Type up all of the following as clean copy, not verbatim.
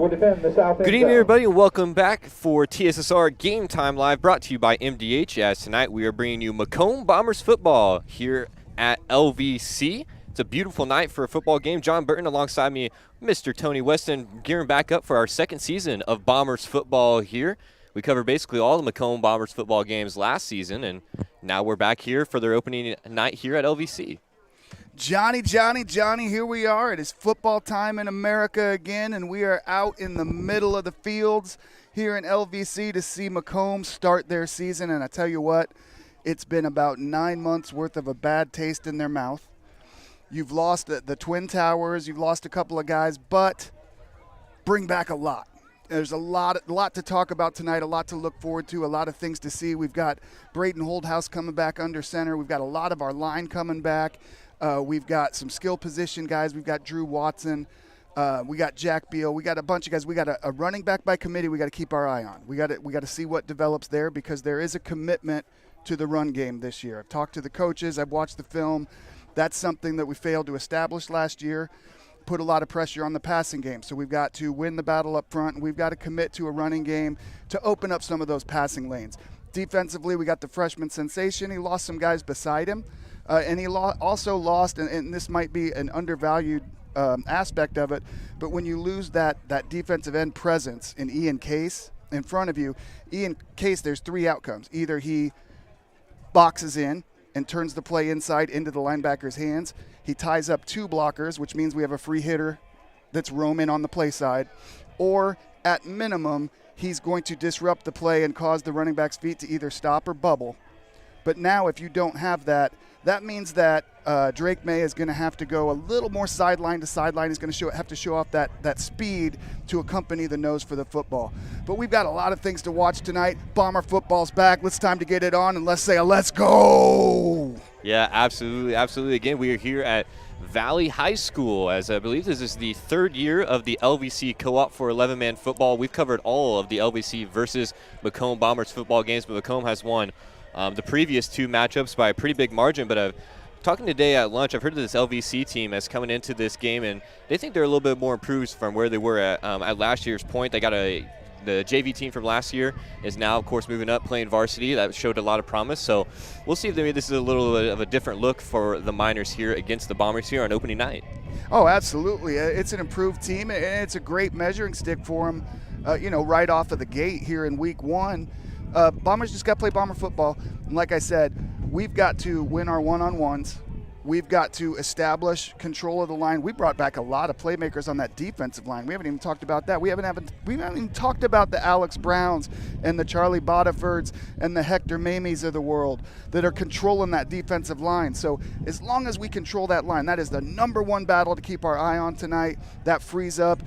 will defend the south end. Good evening, everybody, and welcome back for TSSR Game Time Live, brought to you by MDH. As tonight we are bringing you Macomb Bombers football here at LVC. It's a beautiful night for a football game. John Burton alongside me, Mr. Tony Weston, gearing back up for our second season of Bombers football here. We covered basically all the Macomb Bombers football games last season, and now we're back here for their opening night here at LVC. Johnny, here we are. It is football time in America again, and we are out in the middle of the fields here in LVC to see Macomb start their season. And I tell you what, it's been about 9 months worth of a bad taste in their mouth. You've lost the Twin Towers, you've lost a couple of guys, but bring back a lot. There's a lot to talk about tonight, a lot to look forward to, a lot of things to see. We've got Braden Holdhouse coming back under center. We've got a lot of our line coming back. We've got some skill position guys. We've got Drew Watson. We got Jack Beal. We got a bunch of guys. We got a running back by committee we got to keep our eye on. We got to see what develops there because there is a commitment to the run game this year. I've talked to the coaches. I've watched the film. That's something that we failed to establish last year. Put a lot of pressure on the passing game. So we've got to win the battle up front, and we've got to commit to a running game to open up some of those passing lanes. Defensively, we got the freshman sensation. He lost some guys beside him. And he also lost, and this might be an undervalued aspect of it, but when you lose that defensive end presence in Ian Case in front of you, Ian Case, there's three outcomes. Either he boxes in and turns the play inside into the linebacker's hands. He ties up two blockers, which means we have a free hitter that's roaming on the play side. Or, at minimum, he's going to disrupt the play and cause the running back's feet to either stop or bubble. But now if you don't have that, that means that Drake May is going to have to go a little more sideline to sideline. He's going to have to show off that speed to accompany the nose for the football. But we've got a lot of things to watch tonight. Bomber football's back. It's time to get it on, and let's say let's go. Yeah, absolutely. Again, we are here at Valley High School, as I believe this is the third year of the LVC co-op for 11-man football. We've covered all of the LVC versus Macomb Bombers football games, but Macomb has won the previous two matchups by a pretty big margin. But talking today at lunch, I've heard of this LVC team as coming into this game, and they think they're a little bit more improved from where they were at last year's point. They got the JV team from last year is now, of course, moving up, playing varsity. That showed a lot of promise. So we'll see if maybe this is a little bit of a different look for the Miners here against the Bombers here on opening night. Oh, absolutely. It's an improved team, and it's a great measuring stick for them, right off of the gate here in week one. Bombers just got to play Bomber football. And like I said, we've got to win our one-on-ones. We've got to establish control of the line. We brought back a lot of playmakers on that defensive line. We haven't even talked about that. We haven't even talked about the Alex Browns and the Charlie Botafords and the Hector Mamies of the world that are controlling that defensive line. So as long as we control that line, that is the number one battle to keep our eye on tonight. That frees up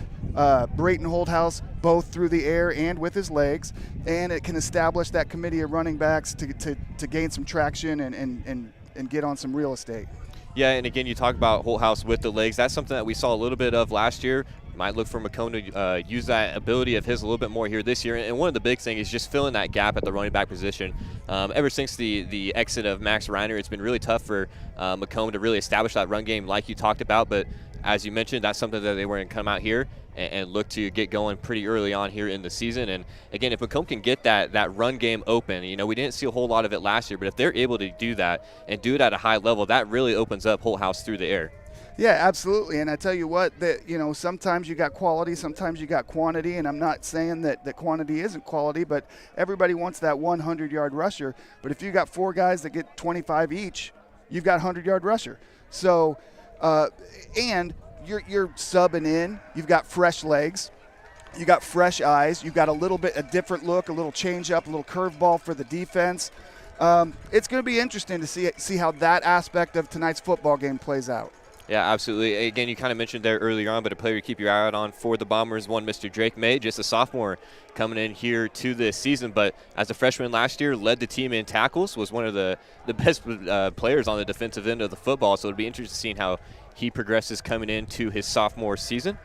Brayton Holdhouse both through the air and with his legs, and it can establish that committee of running backs to gain some traction and get on some real estate. Yeah, and again, you talk about Holdhouse with the legs. That's something that we saw a little bit of last year. Might look for Macomb to use that ability of his a little bit more here this year. And one of the big things is just filling that gap at the running back position. Ever since the exit of Max Reiner, it's been really tough for Macomb to really establish that run game like you talked about. But as you mentioned, that's something that they were going to come out here and look to get going pretty early on here in the season. And again, if Macomb can get that run game open, we didn't see a whole lot of it last year, but if they're able to do that and do it at a high level, that really opens up Holdhouse through the air. Yeah, absolutely. And I tell you what, that sometimes you got quality, sometimes you got quantity, and I'm not saying that quantity isn't quality, but everybody wants that 100-yard rusher. But if you got four guys that get 25 each, you've got a 100-yard rusher. So, and you're subbing in, you've got fresh legs, you got fresh eyes, you've got a different look, a little change up, a little curveball for the defense. It's going to be interesting to see how that aspect of tonight's football game plays out. Yeah, absolutely. Again, you kind of mentioned there earlier on, but a player to keep your eye out on for the Bombers, one Mr. Drake May, just a sophomore coming in here to this season, but as a freshman last year, led the team in tackles, was one of the best players on the defensive end of the football, so it'll be interesting seeing how he progresses coming into his sophomore season.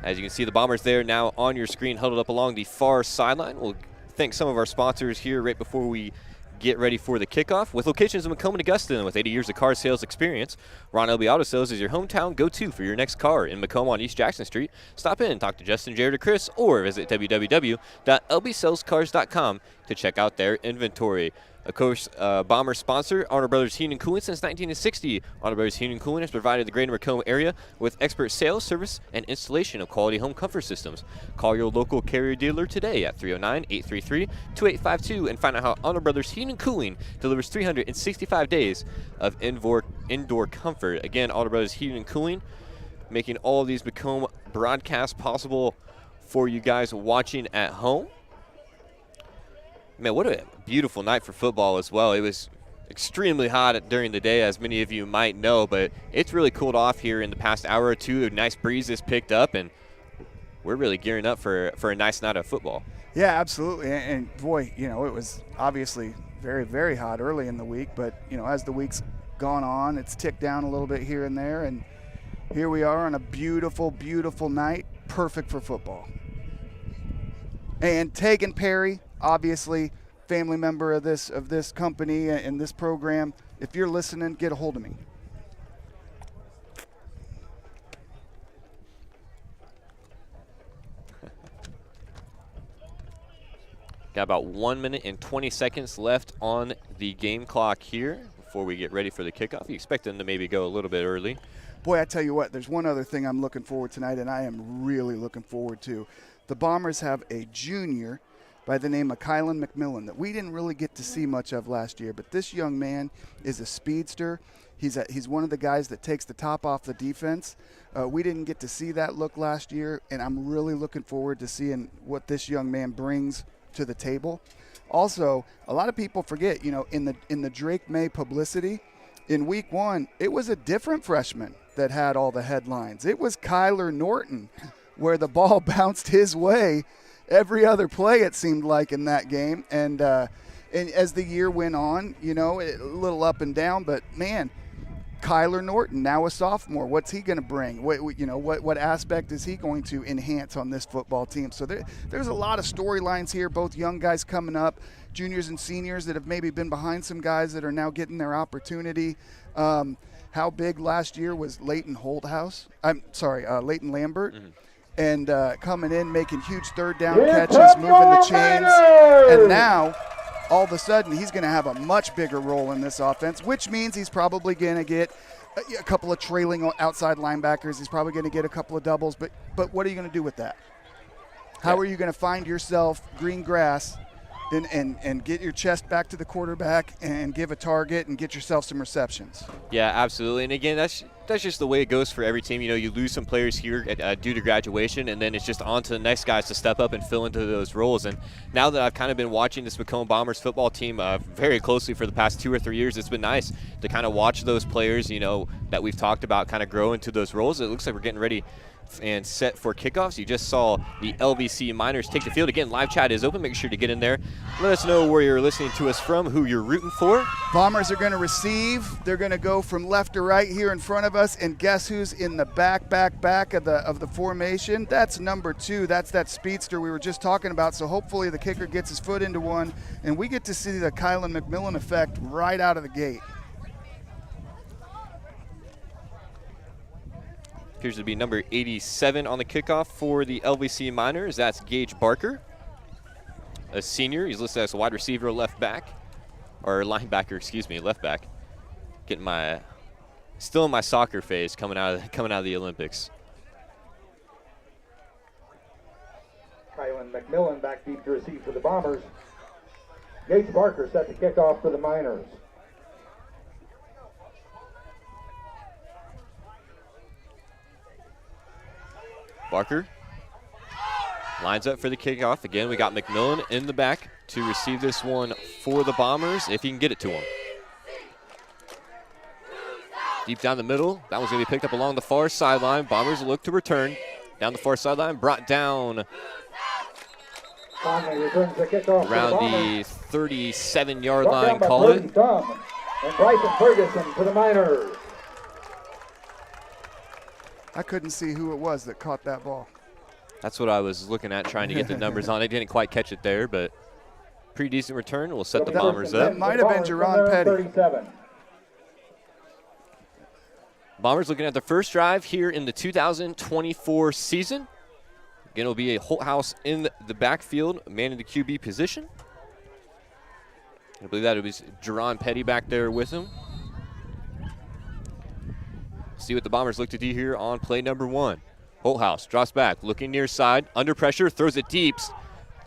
As you can see, the Bombers there now on your screen, huddled up along the far sideline. We'll thank some of our sponsors here right before we get ready for the kickoff. With locations in Macomb and Augusta, and with 80 years of car sales experience, Ron LB Auto Sales is your hometown go-to for your next car. In Macomb on East Jackson Street, stop in, talk to Justin, Jared, or Chris, or visit www.lbsalescars.com to check out their inventory. Of course, Bomber sponsor, Honor Brothers Heating and Cooling since 1960. Honor Brothers Heating and Cooling has provided the greater Macomb area with expert sales, service, and installation of quality home comfort systems. Call your local Carrier dealer today at 309-833-2852 and find out how Honor Brothers Heating and Cooling delivers 365 days of indoor comfort. Again, Honor Brothers Heating and Cooling, making all of these Macomb broadcasts possible for you guys watching at home. Man, what a beautiful night for football as well. It was extremely hot during the day, as many of you might know, but it's really cooled off here in the past hour or two. A nice breeze has picked up, and we're really gearing up for a nice night of football. Yeah, absolutely. And boy, it was obviously very, very hot early in the week, but, as the week's gone on, it's ticked down a little bit here and there, and here we are on a beautiful, beautiful night, perfect for football. And Tegan Perry, obviously family member of this company and this program. If you're listening, get a hold of me. Got about 1 minute and 20 seconds left on the game clock here before we get ready for the kickoff. You expect them to maybe go a little bit early. Boy, I tell you what, there's one other thing I'm looking forward tonight, and I am really looking forward to. The Bombers have a junior by the name of Kylan McMillan that we didn't really get to see much of last year. But this young man is a speedster. He's one of the guys that takes the top off the defense. We didn't get to see that look last year, and I'm really looking forward to seeing what this young man brings to the table. Also, a lot of people forget, in the Drake May publicity, in week 1, it was a different freshman that had all the headlines. It was Kyler Norton, where the ball bounced his way every other play, it seemed like, in that game. And as the year went on, a little up and down, but man, Kyler Norton, now a sophomore, what's he going to bring? What aspect is he going to enhance on this football team? So there's a lot of storylines here, both young guys coming up, juniors and seniors that have maybe been behind some guys that are now getting their opportunity. How big last year was Leighton Lambert. Mm-hmm. And coming in, making huge third down catches, moving the chains. And now, all of a sudden, he's going to have a much bigger role in this offense, which means he's probably going to get a couple of trailing outside linebackers. He's probably going to get a couple of doubles. But what are you going to do with that? How are you going to find yourself green grass and get your chest back to the quarterback and give a target and get yourself some receptions? Yeah, absolutely. And again, that's just the way it goes for every team. You lose some players here due to graduation, and then it's just on to the next guys to step up and fill into those roles. And now that I've kind of been watching this Macomb Bombers football team very closely for the past 2 or 3 years, it's been nice to kind of watch those players, that we've talked about kind of grow into those roles. It looks like we're getting ready and set for kickoffs. You just saw the LVC Miners take the field. Again, live chat is open. Make sure to get in there. Let us know where you're listening to us from, who you're rooting for. Bombers are going to receive. They're going to go from left to right here in front of us, and guess who's in the back of the formation? That's number 2. That's that speedster we were just talking about. So hopefully the kicker gets his foot into one, and we get to see the Kylan McMillan effect right out of the gate. Appears to be number 87 on the kickoff for the LVC Miners. That's Gage Barker, a senior. He's listed as a wide receiver, left back. Getting still in my soccer phase coming out of the Olympics. Kylan McMillan back deep to receive for the Bombers. Gage Barker set to kick off for the Miners. Barker lines up for the kickoff. Again, we got McMillan in the back to receive this one for the Bombers, if he can get it to him. Deep down the middle. That one's going to be picked up along the far sideline. Bombers look to return. Down the far sideline, brought down around the 37-yard line, call it. And Bryson Ferguson for the Miners. I couldn't see who it was that caught that ball. That's what I was looking at, trying to get the numbers on. I didn't quite catch it there, but pretty decent return. We'll set the Bombers That up. might have been Jerron Petty. 37. Bombers looking at the first drive here in the 2024 season. Again, it'll be a Holt House in the backfield, man in the QB position. I believe that it was Jerron Petty back there with him. See what the Bombers look to do here on play number 1. Holt House drops back, looking near side, under pressure, throws it deep,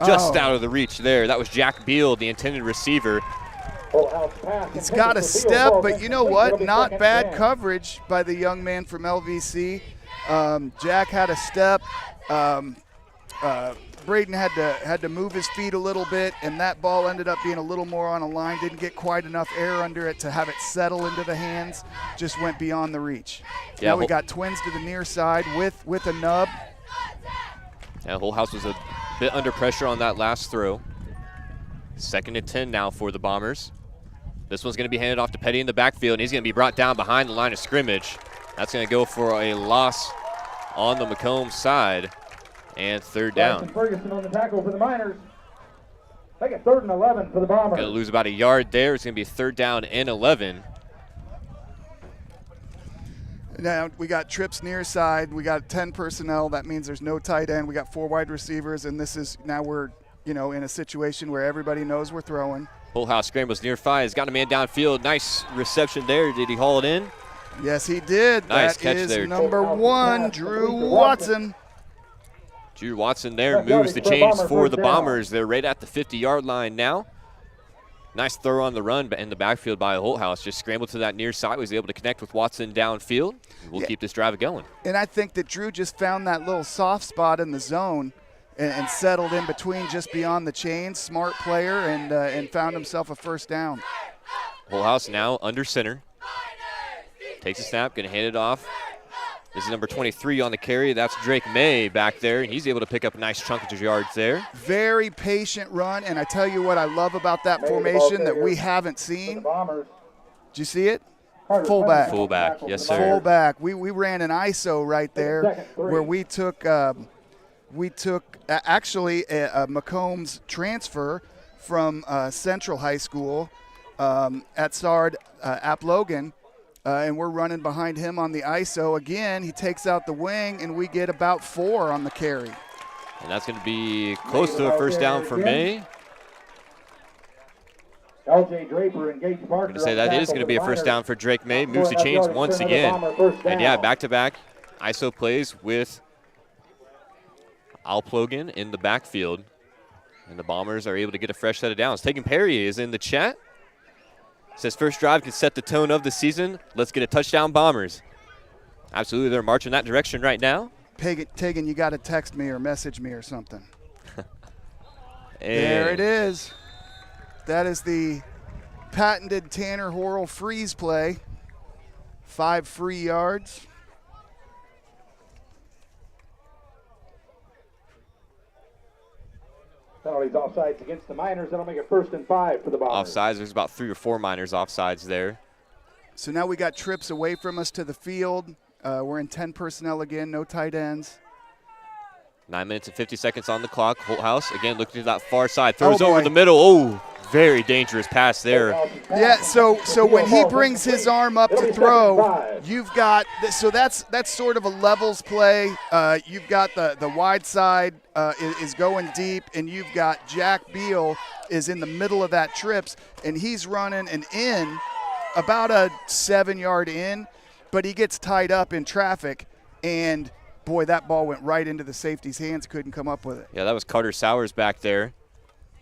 just out of the reach there. That was Jack Beal, the intended receiver. He's got a step, but you know what? Not bad coverage by the young man from LVC. Jack had a step. Braden had to move his feet a little bit, and that ball ended up being a little more on a line. Didn't get quite enough air under it to have it settle into the hands. Just went beyond the reach. Yeah, now we got twins to the near side with a nub. Yeah, Holt House was a bit under pressure on that last throw. 2nd and 10 now for the Bombers. This one's going to be handed off to Petty in the backfield, and he's going to be brought down behind the line of scrimmage. That's going to go for a loss on the Macomb side, and 3rd down. Ferguson on the tackle for the Miners. Take it 3rd and 11 for the Bombers. Going to lose about a yard there. It's going to be 3rd down and 11. Now we got trips near side. We got 10 personnel. That means there's no tight end. We got 4 wide receivers, and this is now we're in a situation where everybody knows we're throwing. Holt House scrambles near 5. He's got a man downfield. Nice reception there. Did he haul it in? Yes, he did. Nice that catch is there. number 1, Drew Watson. Drew Watson there moves the chains for the Bombers. They're right at the 50-yard line now. Nice throw on the run in the backfield by Holt House. Just scrambled to that near side. Was able to connect with Watson downfield. We'll keep this drive going. And I think that Drew just found that little soft spot in the zone and settled in between just beyond the chains. Smart player and found himself a 1st down. Holt House now under center. Takes a snap, going to hand it off. This is number 23 on the carry. That's Drake May back there, and he's able to pick up a nice chunk of yards there. Very patient run, and I tell you what I love about that formation that we haven't seen. Did you see it? Fullback. Fullback, yes, sir. Fullback. We ran an ISO right there where we took actually Macomb's transfer from Central High School at Sard App Logan. And we're running behind him on the ISO. Again, he takes out the wing, and we get about 4 on the carry. And that's going to be close to a 1st down for May. LJ Draper and Gage Parker. I'm going to say that is going to be a 1st down for Drake May. Moves the chains once again. And yeah, back-to-back ISO plays with Alplogan in the backfield. And the Bombers are able to get a fresh set of downs. Tegan Perry is in the chat. Says first drive can set the tone of the season. Let's get a touchdown, Bombers. Absolutely, they're marching that direction right now. Tegan, you got to text me or message me or something. There it is. That is the patented Tanner Horrell freeze play. 5 free yards. Penalties offsides against the Miners. That'll make it 1st and 5 for the Bombers. Offsides, there's about 3 or 4 Miners offsides there. So now we got trips away from us to the field. We're in 10 personnel again, no tight ends. 9 minutes and 50 seconds on the clock. Holt House, again, looking to that far side. Throws over the middle. Oh, very dangerous pass there. Yeah, so when he brings his arm up to throw, you've got – so that's sort of a levels play. You've got the wide side is going deep, and you've got Jack Beal is in the middle of that trips, and he's running an in, about a 7-yard in, but he gets tied up in traffic, and – boy, that ball went right into the safety's hands. Couldn't come up with it. Yeah, that was Carter Sowers back there.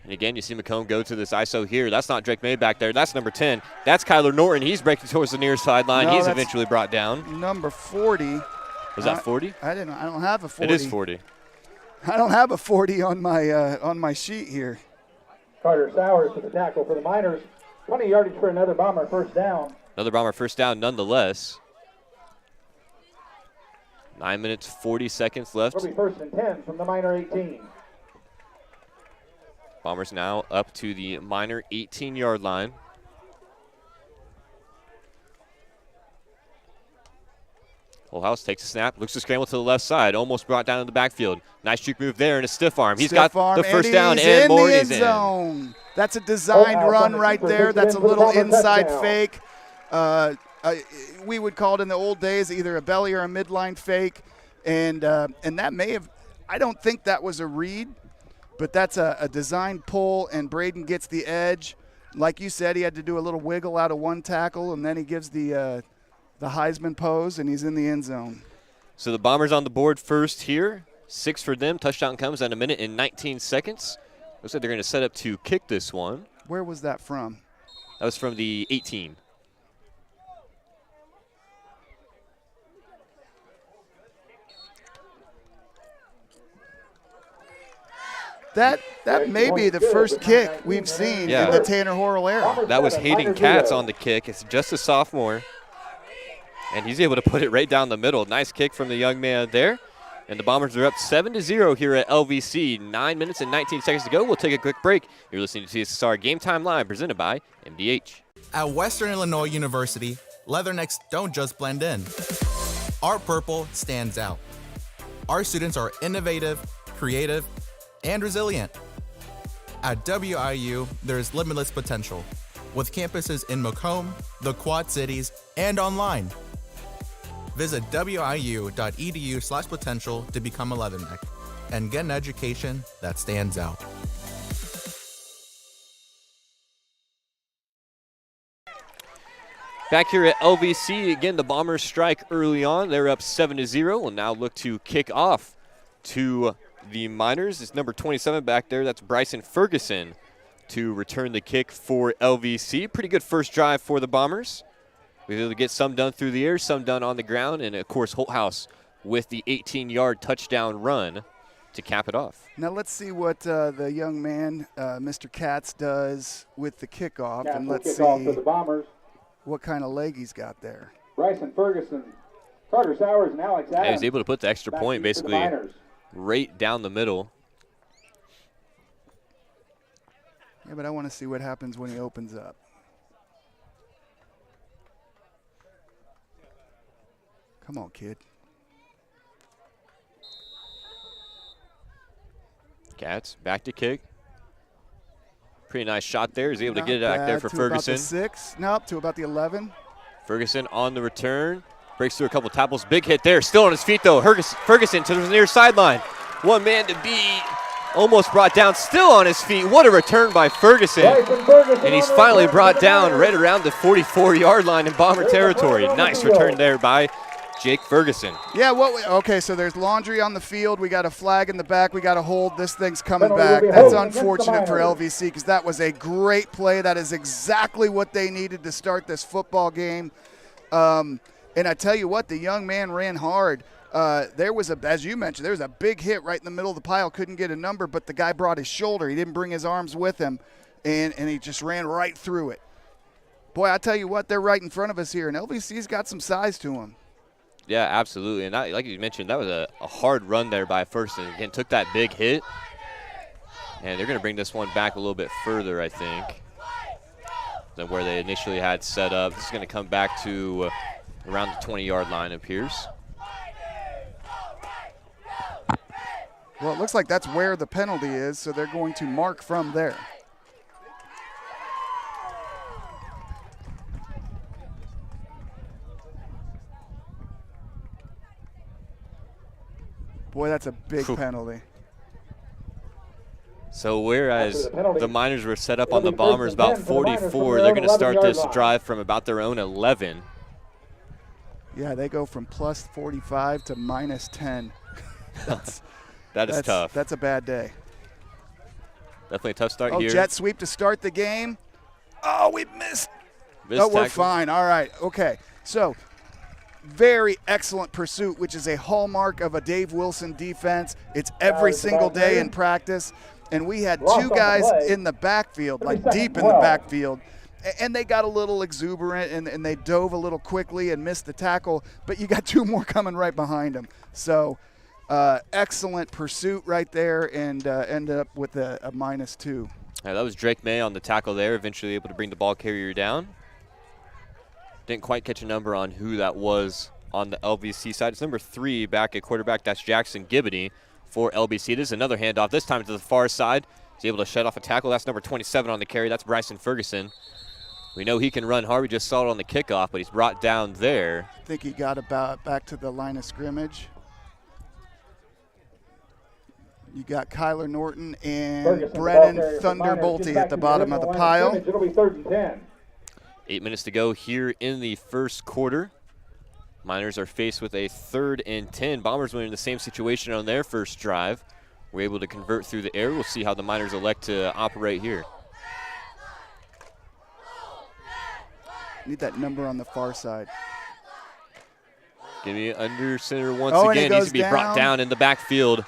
And again, you see Macomb go to this ISO here. That's not Drake May back there. That's number 10. That's Kyler Norton. He's breaking towards the near sideline. He's eventually brought down. Number 40. Was that 40? I don't have a 40. It is 40. I don't have a 40 on my sheet here. Carter Sowers to the tackle for the Miners. 20 yardage for another Bomber 1st down. Another Bomber 1st down nonetheless. 9 minutes, 40 seconds left. It'll be 1st and 10 from the Miner 18. Bombers now up to the Miner 18-yard line. Holt House takes a snap, looks to scramble to the left side, almost brought down in the backfield. Nice juke move there and a stiff arm. He's got the 1st down and more. He's in. That's a designed run right there. That's a little inside fake. We would call it in the old days either a belly or a midline fake. And that may have – I don't think that was a read, but that's a designed pull, and Braden gets the edge. Like you said, he had to do a little wiggle out of one tackle, and then he gives the Heisman pose, and he's in the end zone. So the Bombers on the board first here. 6 for them. Touchdown comes at 1 minute and 19 seconds. Looks like they're going to set up to kick this one. Where was that from? That was from the 18. That may be the first kick we've seen in the Tanner Horrell era. That was Hayden Katz on the kick. It's just a sophomore. And he's able to put it right down the middle. Nice kick from the young man there. And the Bombers are up 7-0 here at LVC. 9 minutes and 19 seconds to go. We'll take a quick break. You're listening to TSSR Game Time Live, presented by MDH. At Western Illinois University, leathernecks don't just blend in. Our purple stands out. Our students are innovative, creative, and resilient. At WIU, there's limitless potential, with campuses in Macomb, the Quad Cities, and online. Visit wiu.edu/potential to become a leatherneck and get an education that stands out. Back here at LVC, again, the Bombers strike early on. They're up 7-0. We'll now look to kick off to the Miners. It's number 27 back there. That's Bryson Ferguson to return the kick for LVC. Pretty good first drive for the Bombers. We were able to get some done through the air, some done on the ground, and, of course, Holthouse with the 18-yard touchdown run to cap it off. Now let's see what the young man, Mr. Katz, does with the kickoff, and let's see for the Bombers. What kind of leg he's got there. Bryson Ferguson, Carter Sowers, and Alex Adams. He was able to put the extra point basically right down the middle. Yeah, but I want to see what happens when he opens up. Come on, kid. Katz back to kick. Pretty nice shot there. He's able to get it back there for Ferguson. About the 6. Nope, to about the 11. Ferguson on the return. Breaks through a couple tackles. Big hit there. Still on his feet, though. Ferguson to the near sideline. One man to beat. Almost brought down. Still on his feet. What a return by Ferguson. And he's finally brought down right around the 44-yard line in Bomber territory. Nice return there by Jake Ferguson. Yeah, okay, so there's laundry on the field. We got a flag in the back. We got a hold. This thing's coming back. That's unfortunate for LVC because that was a great play. That is exactly what they needed to start this football game. And I tell you what, the young man ran hard. There was as you mentioned, there was a big hit right in the middle of the pile. Couldn't get a number, but the guy brought his shoulder. He didn't bring his arms with him, and he just ran right through it. Boy, I tell you what, they're right in front of us here, and LVC's got some size to them. Yeah, absolutely. And like you mentioned, that was a hard run there by Ferguson. Again, took that big hit. And they're going to bring this one back a little bit further, I think, than where they initially had set up. This is going to come back to around the 20-yard line, it appears. Well, it looks like that's where the penalty is, so they're going to mark from there. Boy, that's a big penalty. So whereas the Miners were set up on the Bombers about 44, they're going to start this drive from about their own 11. Yeah, they go from plus 45 to minus 10. That's tough. That's a bad day. Definitely a tough start here. Jet sweep to start the game. Oh, we missed. Oh, we're fine. All right. Okay. So very excellent pursuit, which is a hallmark of a Dave Wilson defense. It's every single day in practice. And we had two guys in the backfield, like deep in the backfield, and they got a little exuberant and they dove a little quickly and missed the tackle, but you got two more coming right behind them. So excellent pursuit right there, and ended up with a -2. Yeah, that was Drake May on the tackle there, eventually able to bring the ball carrier down. Didn't quite catch a number on who that was on the LVC side. It's number 3 back at quarterback. That's Jackson Gibbity for LBC. This is another handoff, this time to the far side. He's able to shut off a tackle. That's number 27 on the carry. That's Bryson Ferguson. We know he can run hard. We just saw it on the kickoff, but he's brought down there. I think he got about back to the line of scrimmage. You got Kyler Norton and Ferguson, Brennan the ball carrier for Miners, Thunderbolty gets back at the to bottom of the original line pile. scrimmage. It'll be 3rd and 10. 8 minutes to go here in the first quarter. Miners are faced with a 3rd and 10. Bombers went in the same situation on their first drive. We're able to convert through the air. We'll see how the Miners elect to operate here. Need that number on the far side. Give me under center once and he again. Needs goes to be brought down in the backfield.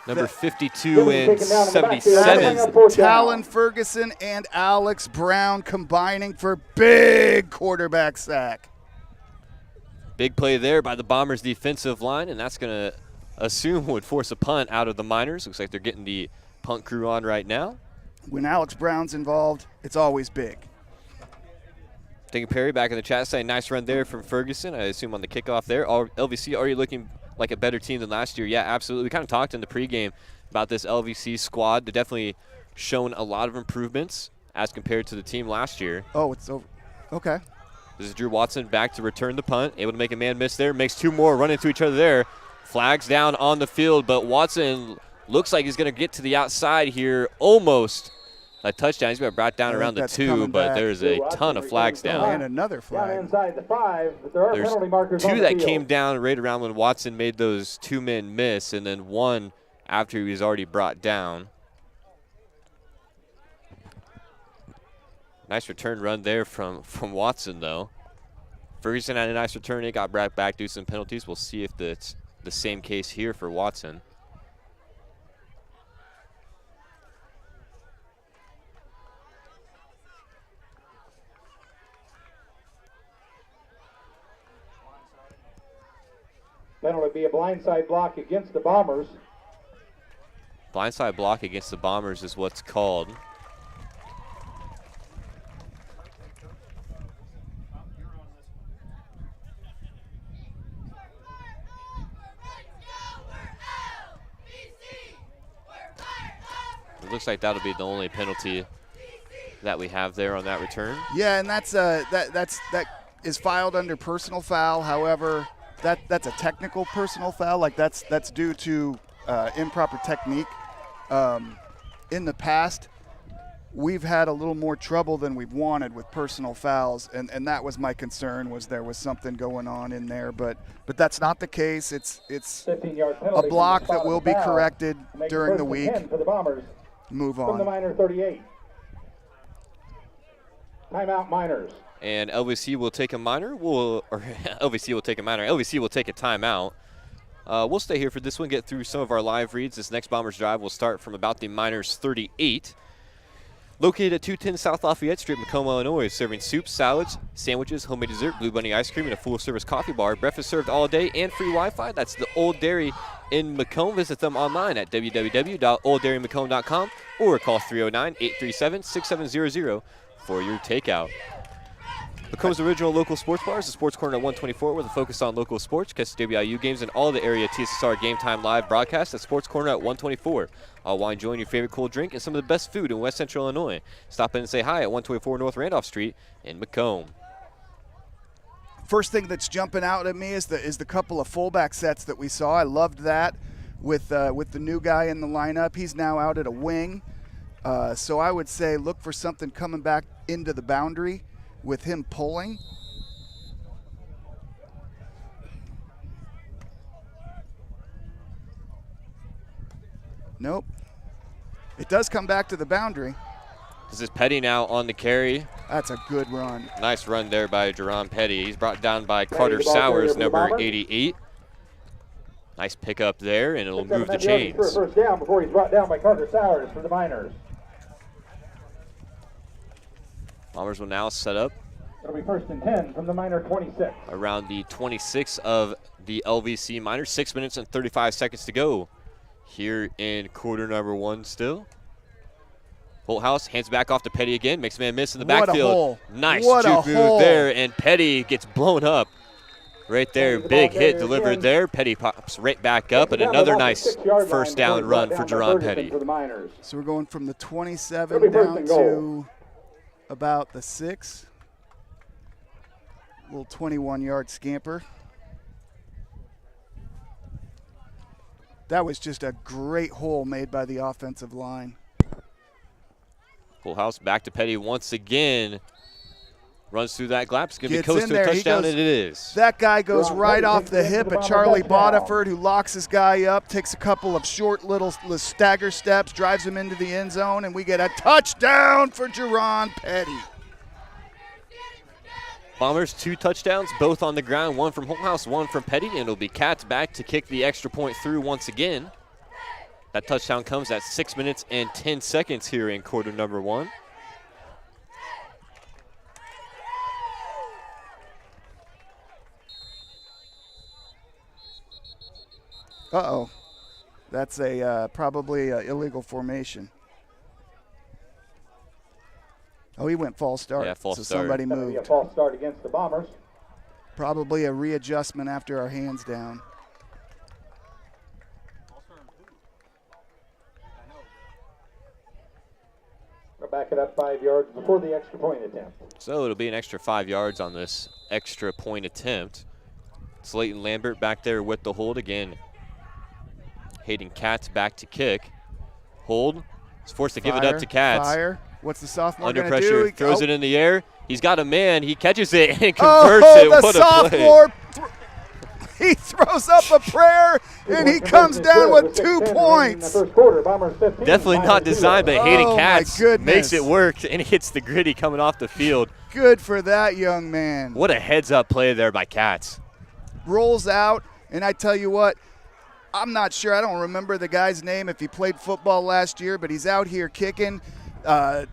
Number 52 and taken down in the backfield. 77. Talon Ferguson and Alex Brown combining for big quarterback sack. Big play there by the Bombers defensive line, and that's going to assume would force a punt out of the Miners. Looks like they're getting the punt crew on right now. When Alex Brown's involved, it's always big. Thank you, Perry, back in the chat saying nice run there from Ferguson. I assume on the kickoff there. LVC already looking like a better team than last year. Yeah, absolutely. We kind of talked in the pregame about this LVC squad. They're definitely shown a lot of improvements as compared to the team last year. Oh, it's over. Okay. This is Drew Watson back to return the punt. Able to make a man miss there. Makes 2 more. Run into each other there. Flags down on the field, but Watson looks like he's going to get to the outside here. Almost a touchdown. He's been brought down around the 2, but there's a ton of flags down. And another flag. Down inside the 5, but there are There's penalty markers 2 on the that field. came down right around when Watson made those 2 men miss, and then 1 after he was already brought down. Nice return run there from Watson, though. Ferguson had a nice return. It got brought back due to some penalties. We'll see if it's the same case here for Watson. That'll be a blindside block against the Bombers. Blindside block against the Bombers is what's called. It looks like that'll be the only penalty that we have there on that return. Yeah, and that is filed under personal foul. However, that's a technical personal foul. Like that's due to improper technique. In the past, we've had a little more trouble than we've wanted with personal fouls, and that was my concern, was there was something going on in there, but that's not the case. It's 15-yard a penalty block from the that will be foul. corrected Make it during 1st the and week. 10 for the Bombers Move from the on. Miner 38. Timeout Miners. And LVC will take a minor. LVC will take a minor. LVC will take a timeout. We'll stay here for this one, get through some of our live reads. This next Bombers drive will start from about the Miners 38. Located at 210 South Lafayette Street, Macomb, Illinois, serving soups, salads, sandwiches, homemade dessert, Blue Bunny ice cream, and a full-service coffee bar. Breakfast served all day and free Wi-Fi. That's the Old Dairy in Macomb. Visit them online at www.olddairymacomb.com or call 309-837-6700 for your takeout. Macomb's original local sports bar is the Sports Corner at 124 with a focus on local sports. Catch WIU games and all the area TSSR Game Time live broadcasts at Sports Corner at 124. All while enjoying your favorite cool drink and some of the best food in West Central Illinois. Stop in and say hi at 124 North Randolph Street in Macomb. First thing that's jumping out at me is the couple of fullback sets that we saw. I loved that with the new guy in the lineup. He's now out at a wing. So I would say look for something coming back into the boundary with him pulling. Nope. It does come back to the boundary. This is Petty now on the carry. That's a good run. Nice run there by Jerron Petty. He's brought down by Carter Sowers, number 88. Nice pickup there, and it'll move the chains. For a first down before he's brought down by Carter Sowers for the Miners. Bombers will now set up It'll be 1st and 10 from the Miner 26. around the 26 of the LVC Miners. 6 minutes and 35 seconds to go here in quarter number 1 still. Holthouse hands back off to Petty again. Makes a man miss in the What a backfield. hole. Nice What a juke hole. move there, and Petty gets blown up Right there, big hit delivered there. Petty pops right back up, and another nice first down run for Jerron Petty. So we're going from the 27 down to about the 6. Little 21-yard scamper. That was just a great hole made by the offensive line. Full house back to Petty once again. Runs through that gap. It's going to be Gets close in to a there. touchdown, He goes- and it is. That guy goes right off the hip of Charlie Bodiford, who locks his guy up, takes a couple of short little stagger steps, drives him into the end zone, and we get a touchdown for Jerron Petty. Bombers 2 touchdowns, both on the ground, one from Holthouse, one from Petty, and it'll be Cats back to kick the extra point through once again. That touchdown comes at 6 minutes and 10 seconds here in quarter number 1. Uh-oh. That's a probably a illegal formation. Oh, he went false start. Yeah, false so start. somebody That'll be a moved. false start against the Bombers. Probably a readjustment after our hands down. We'll back it up 5 yards before the extra point attempt. So it'll be an extra 5 yards on this extra point attempt. Slayton Lambert back there with the hold again. Hayden Katz back to kick. Hold. He's forced to give it up to Katz. Fire. What's the sophomore Under going to pressure, do? throws it in the air. He's got a man. He catches it and converts Oh, it. the What a play. sophomore. He throws up a prayer, and he comes down with 2 points. Definitely not designed, but Hayden Oh, my Katz goodness. makes it work, and he hits the gritty coming off the field. Good for that young man. What a heads-up play there by Katz. Rolls out, and I tell you what, I'm not sure. I don't remember the guy's name if he played football last year, but he's out here kicking,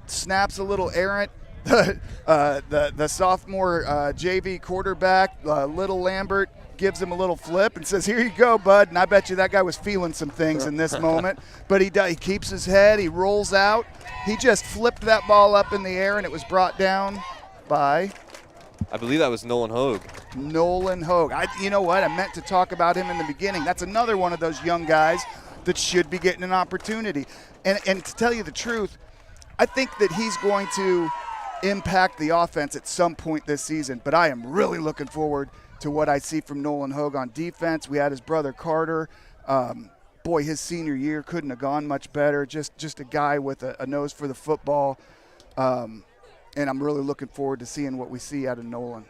snaps a little errant. The sophomore JV quarterback, Little Lambert, gives him a little flip and says, "Here you go, bud." And I bet you that guy was feeling some things in this moment. But he keeps his head. He rolls out. He just flipped that ball up in the air, and it was brought down by I believe that was Nolan Hogue. Nolan Hogue. You know what? I meant to talk about him in the beginning. That's another one of those young guys that should be getting an opportunity. And to tell you the truth, I think that he's going to impact the offense at some point this season. But I am really looking forward to what I see from Nolan Hogue on defense. We had his brother Carter. Boy, his senior year couldn't have gone much better. Just a guy with a nose for the football. And I'm really looking forward to seeing what we see out of Nolan.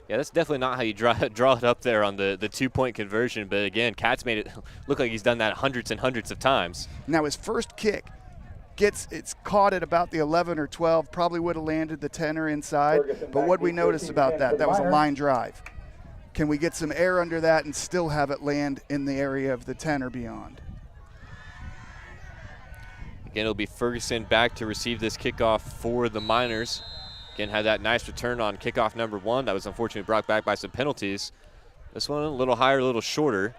Yeah, that's definitely not how you draw it up there on the 2-point conversion. But again, Katz made it look like he's done that hundreds and hundreds of times. Now his first kick it's caught at about the 11 or 12. Probably would have landed the 10 or inside. But what we noticed about that was a line drive. Can we get some air under that and still have it land in the area of the 10 or beyond? Again, it'll be Ferguson back to receive this kickoff for the Miners. Again, had that nice return on kickoff number 1. That was unfortunately brought back by some penalties. This one a little higher, a little shorter.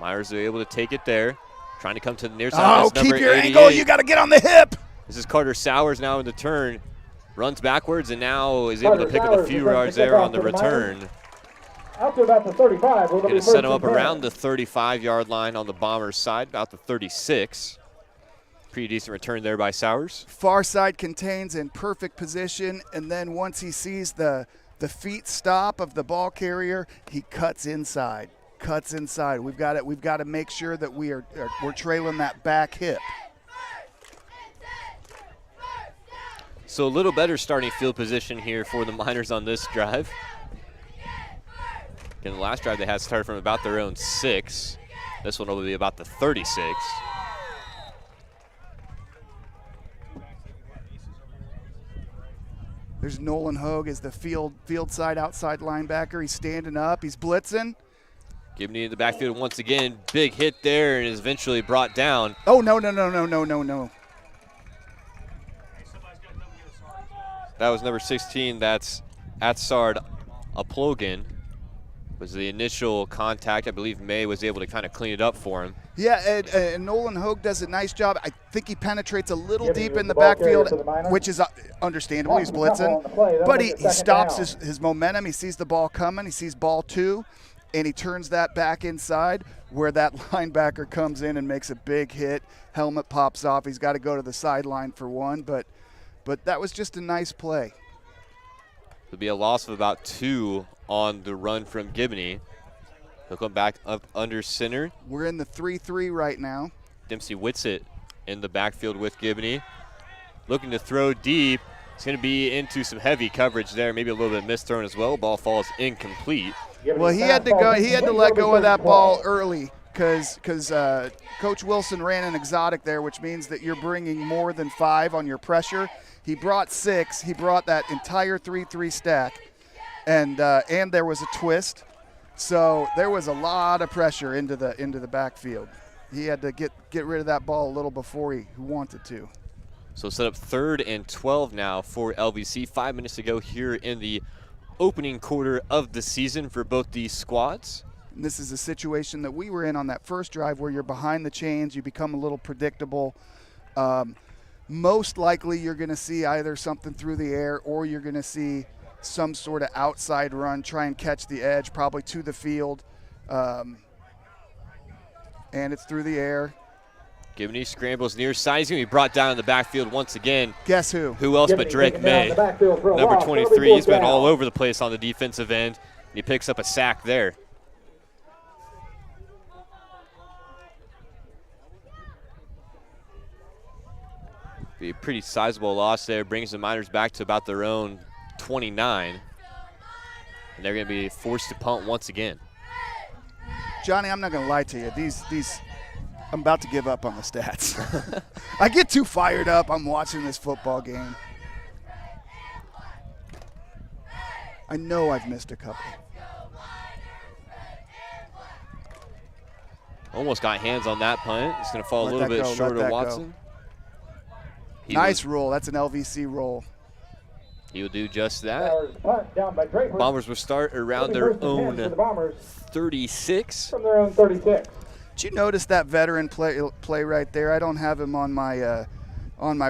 Miners are able to take it there. Trying to come to the near side. Oh, keep your angle. You got to get on the hip. This is Carter Sowers now in the turn. Runs backwards and now is able to pick up a few yards there on the return. Out to about the 35. Going to set him up around the 35-yard line on the Bombers' side, about the 36. Pretty decent return there by Sowers. Far side contains in perfect position, and then once he sees the feet stop of the ball carrier, he cuts inside. We've got to make sure that we're trailing that back hip. So a little better starting field position here for the Miners on this drive. Again, the last drive they had started from about their own 6. This one will be about the 36. There's Nolan Hogue as the field side outside linebacker. He's standing up. He's blitzing. Giving it in the backfield once again. Big hit there and is eventually brought down. Oh, no. That was number 16. That's Atsard Aplogan. Was the initial contact. I believe May was able to kind of clean it up for him. Yeah, and Nolan Hogue does a nice job. I think he penetrates a little deep in the backfield, which is understandable. He's blitzing. But he stops his momentum. He sees the ball coming. He sees ball 2, and he turns that back inside where that linebacker comes in and makes a big hit. Helmet pops off. He's got to go to the sideline for one, but that was just a nice play. There'll be a loss of about 2 on the run from Gibney. He'll come back up under center. We're in the 3-3 right now. Dempsey Whitsitt in the backfield with Gibney. Looking to throw deep. It's going to be into some heavy coverage there. Maybe a little bit misthrown as well. Ball falls incomplete. Well, he had to go. He had to let go of that ball early because Coach Wilson ran an exotic there, which means that you're bringing more than 5 on your pressure. He brought 6. He brought that entire 3-3 stack, and there was a twist. So there was a lot of pressure into the backfield. He had to get rid of that ball a little before he wanted to. So set up 3rd and 12 now for LVC. 5 minutes to go here in the opening quarter of the season for both these squads. And this is a situation that we were in on that first drive where you're behind the chains, you become a little predictable. Most likely you're going to see either something through the air or you're going to see some sort of outside run, try and catch the edge, probably to the field. And it's through the air. Gibney scrambles near side. He's going to be brought down in the backfield once again. Guess who? Who else but Drake May. Number 23. He's been all over the place on the defensive end. He picks up a sack there. Be a pretty sizable loss there. Brings the Miners back to about their own 29. And they're going to be forced to punt once again. Johnny, I'm not going to lie to you. These I'm about to give up on the stats. I get too fired up. I'm watching this football game. I know I've missed a couple. Almost got hands on that punt. It's going to fall a little bit short of Watson. Nice roll. That's an LVC roll. He will do just that. Bombers will start around their own 36. From their own 36. Did you notice that veteran play right there? I don't have him on my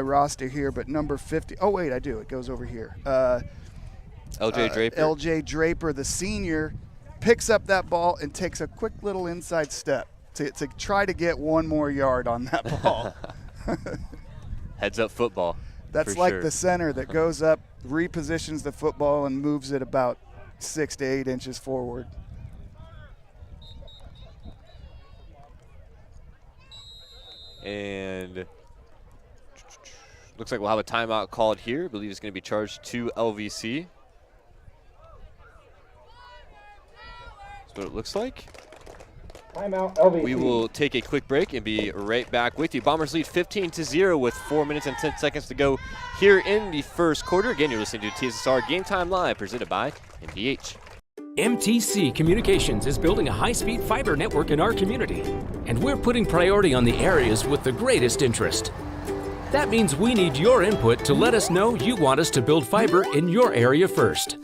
roster here, but number 50. Oh wait, I do. It goes over here. LJ Draper. LJ Draper, the senior, picks up that ball and takes a quick little inside step to try to get 1 more yard on that ball. Heads up football. That's like the center that goes up, repositions the football, and moves it about 6 to 8 inches forward. And looks like we'll have a timeout called here. I believe it's going to be charged to LVC. That's what it looks like. Timeout, LVC. We will take a quick break and be right back with you. Bombers lead 15-0 with 4 minutes and 10 seconds to go here in the first quarter. Again, you're listening to TSSR Game Time Live, presented by MDH. MTC Communications is building a high-speed fiber network in our community, and we're putting priority on the areas with the greatest interest. That means we need your input to let us know you want us to build fiber in your area first.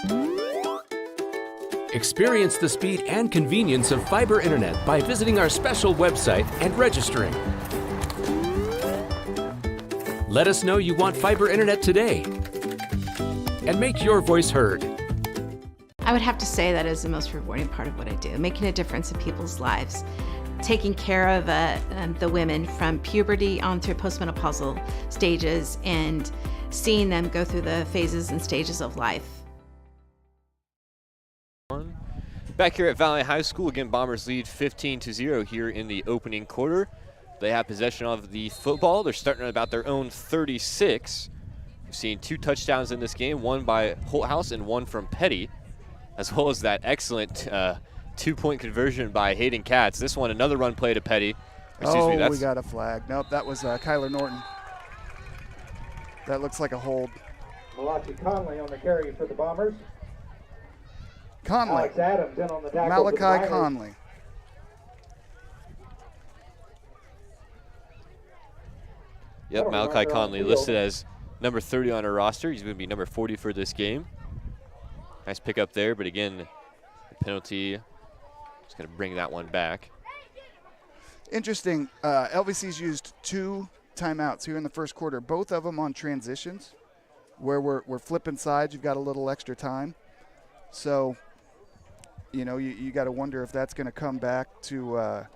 Experience the speed and convenience of fiber internet by visiting our special website and registering. Let us know you want fiber internet today, and make your voice heard. I would have to say that is the most rewarding part of what I do, making a difference in people's lives, taking care of the women from puberty on through postmenopausal stages and seeing them go through the phases and stages of life. Back here at Valley High School, again, Bombers lead 15-0 here in the opening quarter. They have possession of the football. They're starting at about their own 36. We've seen 2 touchdowns in this game, one by Holthouse and one from Petty, as well as that excellent 2-point conversion by Hayden Katz. This one, another run play to Petty. We got a flag. Nope, that was Kyler Norton. That looks like a hold. Malachi Conley on the carry for the Bombers. Conley. Alex Adams in on the tackle. Malachi Conley. Yep, Malachi Conley listed as number 30 on our roster. He's going to be number 40 for this game. Nice pick up there, but again, the penalty is going to bring that one back. Interesting. LVC's used 2 timeouts here in the first quarter, both of them on transitions where we're flipping sides. You've got a little extra time. So, you know, you got to wonder if that's going to come back to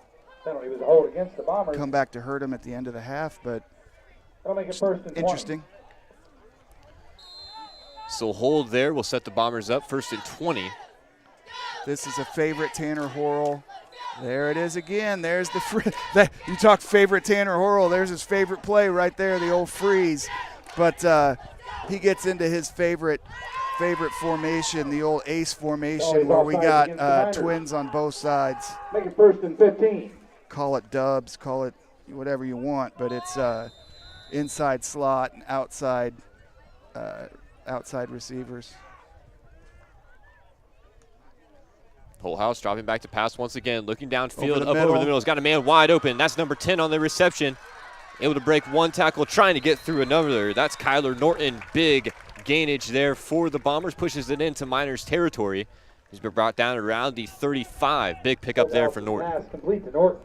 Penalty was a hold against the Bombers. come back to hurt them at the end of the half, but That'll make it first and 20. interesting. So hold there will set the Bombers up first and 20. This is a favorite Tanner Horrell. There it is again. There's the you talk favorite Tanner Horrell. There's his favorite play right there, the old freeze. But he gets into his favorite formation, the old ace formation, where we got twins on both sides. Make it first and 15. Call it dubs, call it whatever you want, but it's inside slot and outside receivers. Holthouse dropping back to pass once again, looking downfield, Over the up middle. over the middle. He's got a man wide open. That's number 10 on the reception. Able to break one tackle, trying to get through another. That's Kyler Norton. Big gainage there for the Bombers. Pushes it into Miners territory. He's been brought down around the 35. Big pickup there for Norton. Pass complete to Norton.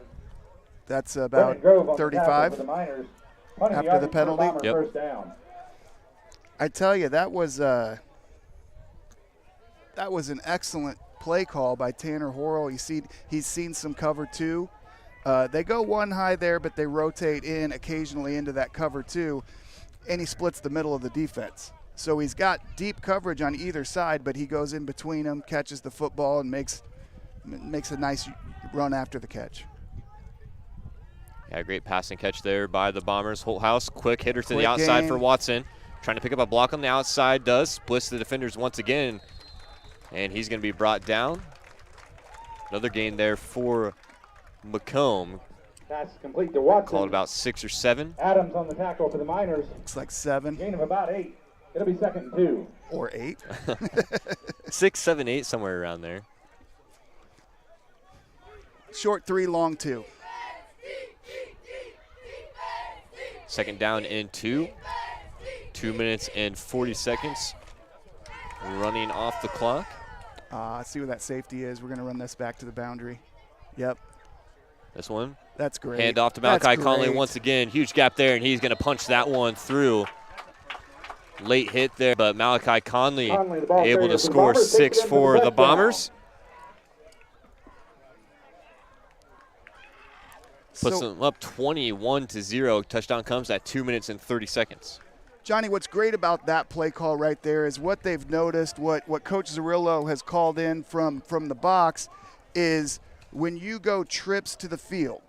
That's about Brennan Grove on the 35 tackle for the Miners. Punting after yardage the for penalty. Bombers, Yep. First down. I tell you, that was an excellent play call by Tanner Horrell. He's seen some cover 2. They go one high there, but they rotate in occasionally into that cover 2, and he splits the middle of the defense. So he's got deep coverage on either side, but he goes in between them, catches the football, and makes a nice run after the catch. Yeah, great passing catch there by the Bombers. Holthouse, quick hitter to the Quick outside game. for Watson. Trying to pick up a block on the outside, does. Splits the defenders once again, and he's going to be brought down. Another gain there for Macomb. Pass complete to Watson. Called about 6 or 7. Adams on the tackle for the Miners. Looks like 7 Gain of about 8. It'll be second and 2. or 8. 6, 7, 8, somewhere around there. Short 3, long 2. Second down and 2. 2 minutes and 40 seconds running off the clock. See where that safety is. We're going to run this back to the boundary. Yep, This one, that's great. hand off to That's Malachi Conley great. once again. Huge gap there, and he's going to punch that one through. Late hit there, but Malachi Conley Conley, the ball able carrier to for the score Bombers, 6 takes it in for for the the touchdown. Bombers. Puts So- them up 21-0. Touchdown comes at 2 minutes and 30 seconds. Johnny, what's great about that play call right there is what they've noticed, what Coach Zerillo has called in from the box is when you go trips to the field,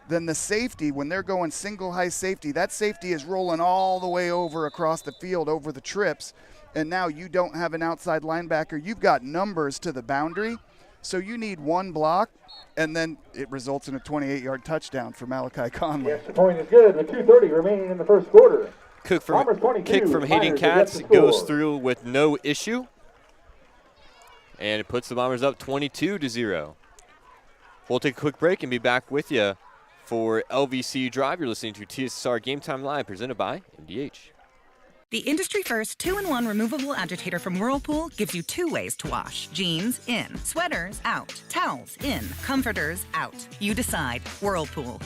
then the safety, when they're going single high safety, that safety is rolling all the way over across the field over the trips, and now you don't have an outside linebacker. You've got numbers to the boundary, so you need one block, and then it results in a 28-yard touchdown for Malachi Conley. The extra point is good with 2:30 remaining in the first quarter. Kick Bombers 22, from Hayden Miners Katz against the goes score. through with no issue. And it puts the Bombers up 22-0. We'll take a quick break and be back with you for LVC Drive. You're listening to TSSR Game Time Live, presented by MDH. The industry-first 2-in-1 removable agitator from Whirlpool gives you 2 ways to wash. Jeans, in. Sweaters, out. Towels, in. Comforters, out. You decide. Whirlpool.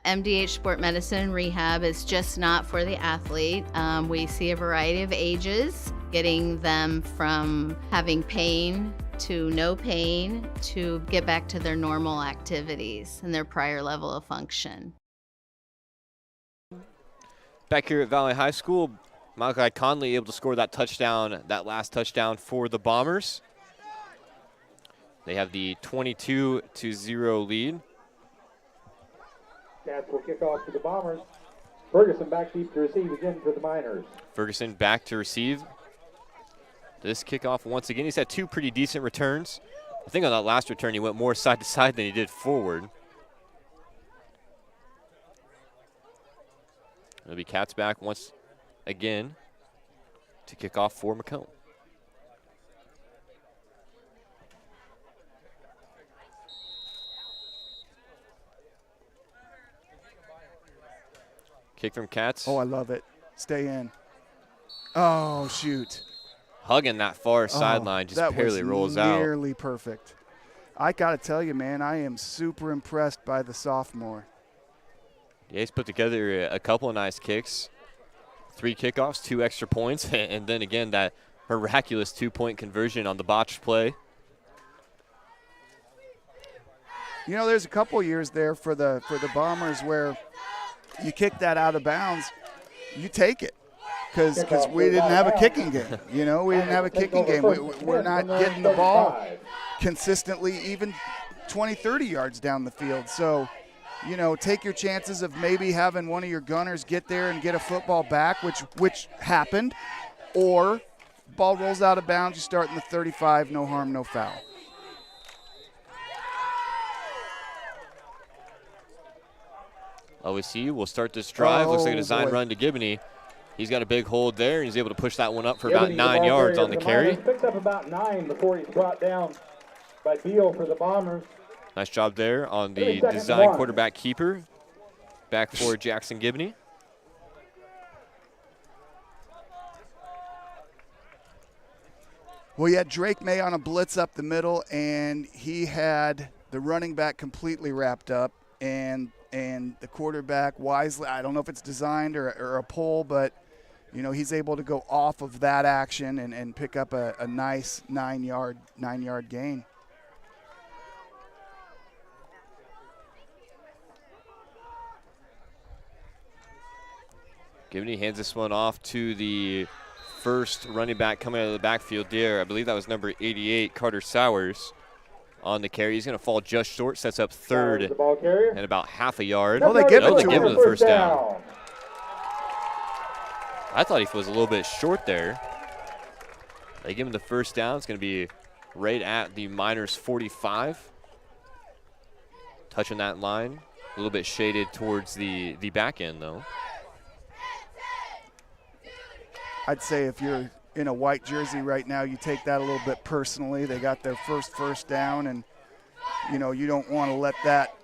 MDH Sport Medicine Rehab is just not for the athlete. We see a variety of ages, getting them from having pain to no pain to get back to their normal activities and their prior level of function. Back here at Valley High School, Malachi Conley able to score that touchdown, that last touchdown for the Bombers. They have the 22-0 lead. Cats will kick off to the Bombers. Ferguson back deep to receive again for the Miners. Ferguson back to receive this kickoff once again. He's had 2 pretty decent returns. I think on that last return he went more side to side than he did forward. It'll be Cats back once again to kick off for Macomb. Kick from Cats. Oh, I love it. Stay in. Oh, shoot. hugging that far sideline, just barely rolls out. That was nearly perfect. I got to tell you, man, I am super impressed by the sophomore. Yeah, he's put together a couple of nice kicks. 3 kickoffs, 2 extra points, and then again that miraculous 2-point conversion on the botched play. You know, there's a couple years there for the Bombers where you kick that out of bounds, you take it. Because we didn't have a kicking game. You know, we didn't have a kicking game. We're not getting the ball consistently even 20, 30 yards down the field. So, you know, take your chances of maybe having one of your gunners get there and get a football back, which happened, or ball rolls out of bounds, you start in the 35, no harm, no foul. LVC will start this drive. Looks like a design run to Gibney. He's got a big hold there, and he's able to push that one up for about 9 yards on the carry. Picks up about 9 before he's brought down by Beal for the Bombers. Nice job there on the design quarterback keeper. Back for Jackson Gibney. Well, you had Drake May on a blitz up the middle, and he had the running back completely wrapped up, and the quarterback wisely, I don't know if it's designed or a pull, but, you know, he's able to go off of that action and pick up a nice 9-yard gain. Gibney hands this one off to the first running back coming out of the backfield there. I believe that was number 88, Carter Sowers, on the carry. He's going to fall just short, sets up third and about half a yard. Oh, they give it to him him. The first down. I thought he was a little bit short there. They give him the first down. It's going to be right at the Miners 45. Touching that line. A little bit shaded towards the back end, though. I'd say if you're in a white jersey right now, you take that a little bit personally. They got their first down, and, you know, you don't want to let that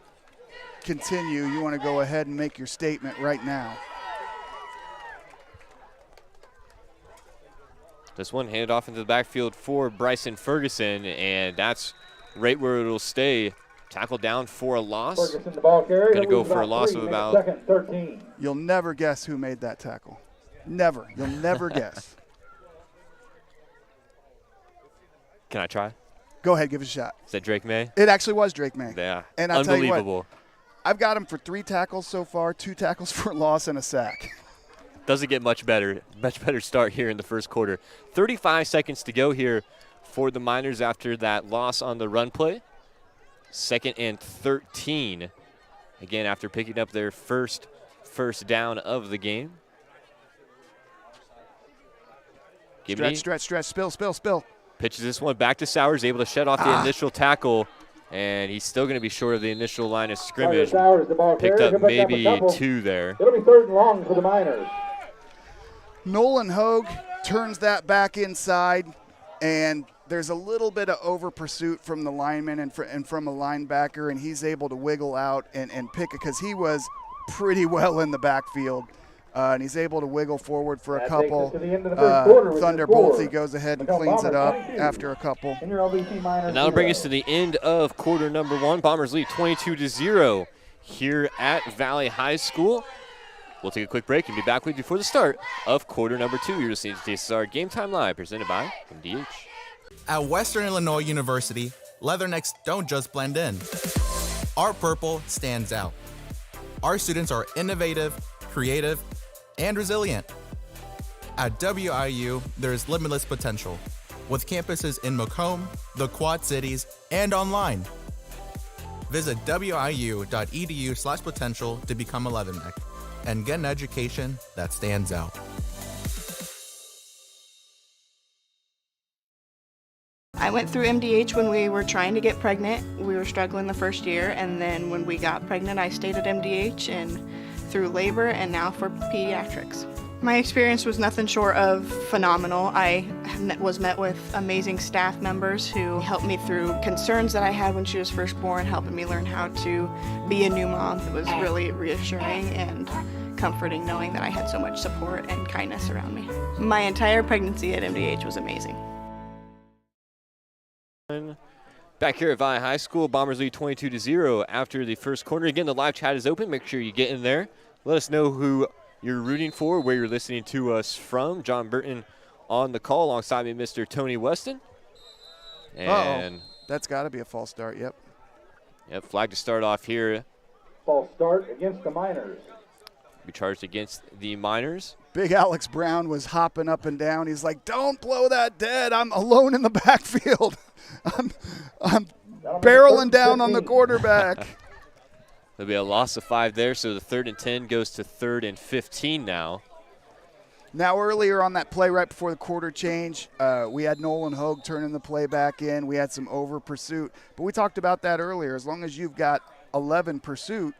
continue. You want to go ahead and make your statement right now. This one handed off into the backfield for Bryson Ferguson, and that's right where it'll stay. Tackle down for a loss. Ferguson, the ball carrier. Going to go for a loss of about. Second, 13. You'll never guess who made that tackle. Never. You'll never guess. Can I try? Go ahead, give it a shot. Is that Drake May? It actually was Drake May. Yeah, and I'll unbelievable. Tell you what, I've got him for 3 tackles so far, 2 tackles for a loss and a sack. Doesn't get much better start here in the first quarter. 35 seconds to go here for the Miners after that loss on the run play. 2nd and 13. Again, after picking up their first down of the game. Stretch, spill. Pitches this one back to Sowers, able to shed off the initial tackle, and he's still going to be short of the initial line of scrimmage. Sowers, the ball Picked carrier, up maybe 2 there. It'll be 3rd and long for the Miners. Nolan Hogue turns that back inside, and there's a little bit of over pursuit from the lineman and from a linebacker, and he's able to wiggle out and pick it because he was pretty well in the backfield. And he's able to wiggle forward for a couple. Thunderbolts, he goes ahead and cleans it up after a couple. And that'll bring us to the end of quarter number 1. Bombers lead 22-0 here at Valley High School. We'll take a quick break and be back with you for the start of quarter number 2. You're listening to TSSR Game Time Live, presented by MDH. At Western Illinois University, leathernecks don't just blend in. Our purple stands out. Our students are innovative, creative, and resilient. At WIU, there is limitless potential, with campuses in Macomb, the Quad Cities, and online. Visit wiu.edu/potential to become a leatherneck and get an education that stands out. I went through MDH when we were trying to get pregnant. We were struggling the first year, and then when we got pregnant, I stayed at MDH and through labor and now for pediatrics. My experience was nothing short of phenomenal. I was met with amazing staff members who helped me through concerns that I had when she was first born, helping me learn how to be a new mom. It was really reassuring and comforting knowing that I had so much support and kindness around me. My entire pregnancy at MDH was amazing. Back here at Valley High School, Bombers lead 22-0 after the first quarter. Again, the live chat is open. Make sure you get in there. Let us know who you're rooting for, where you're listening to us from. John Burton on the call alongside me, Mr. Tony Weston. And that's got to be a false start, yep. Yep, flag to start off here. False start against the Miners. Be charged against the Miners. Big Alex Brown was hopping up and down. He's like, don't blow that dead. I'm alone in the backfield. I'm barreling down on the quarterback. There'll be a loss of 5 there, so the 3rd and 10 goes to 3rd and 15 now. Now, earlier on that play right before the quarter change, we had Nolan Hogue turning the play back in. We had some over pursuit. But we talked about that earlier. As long as you've got 11 pursuit,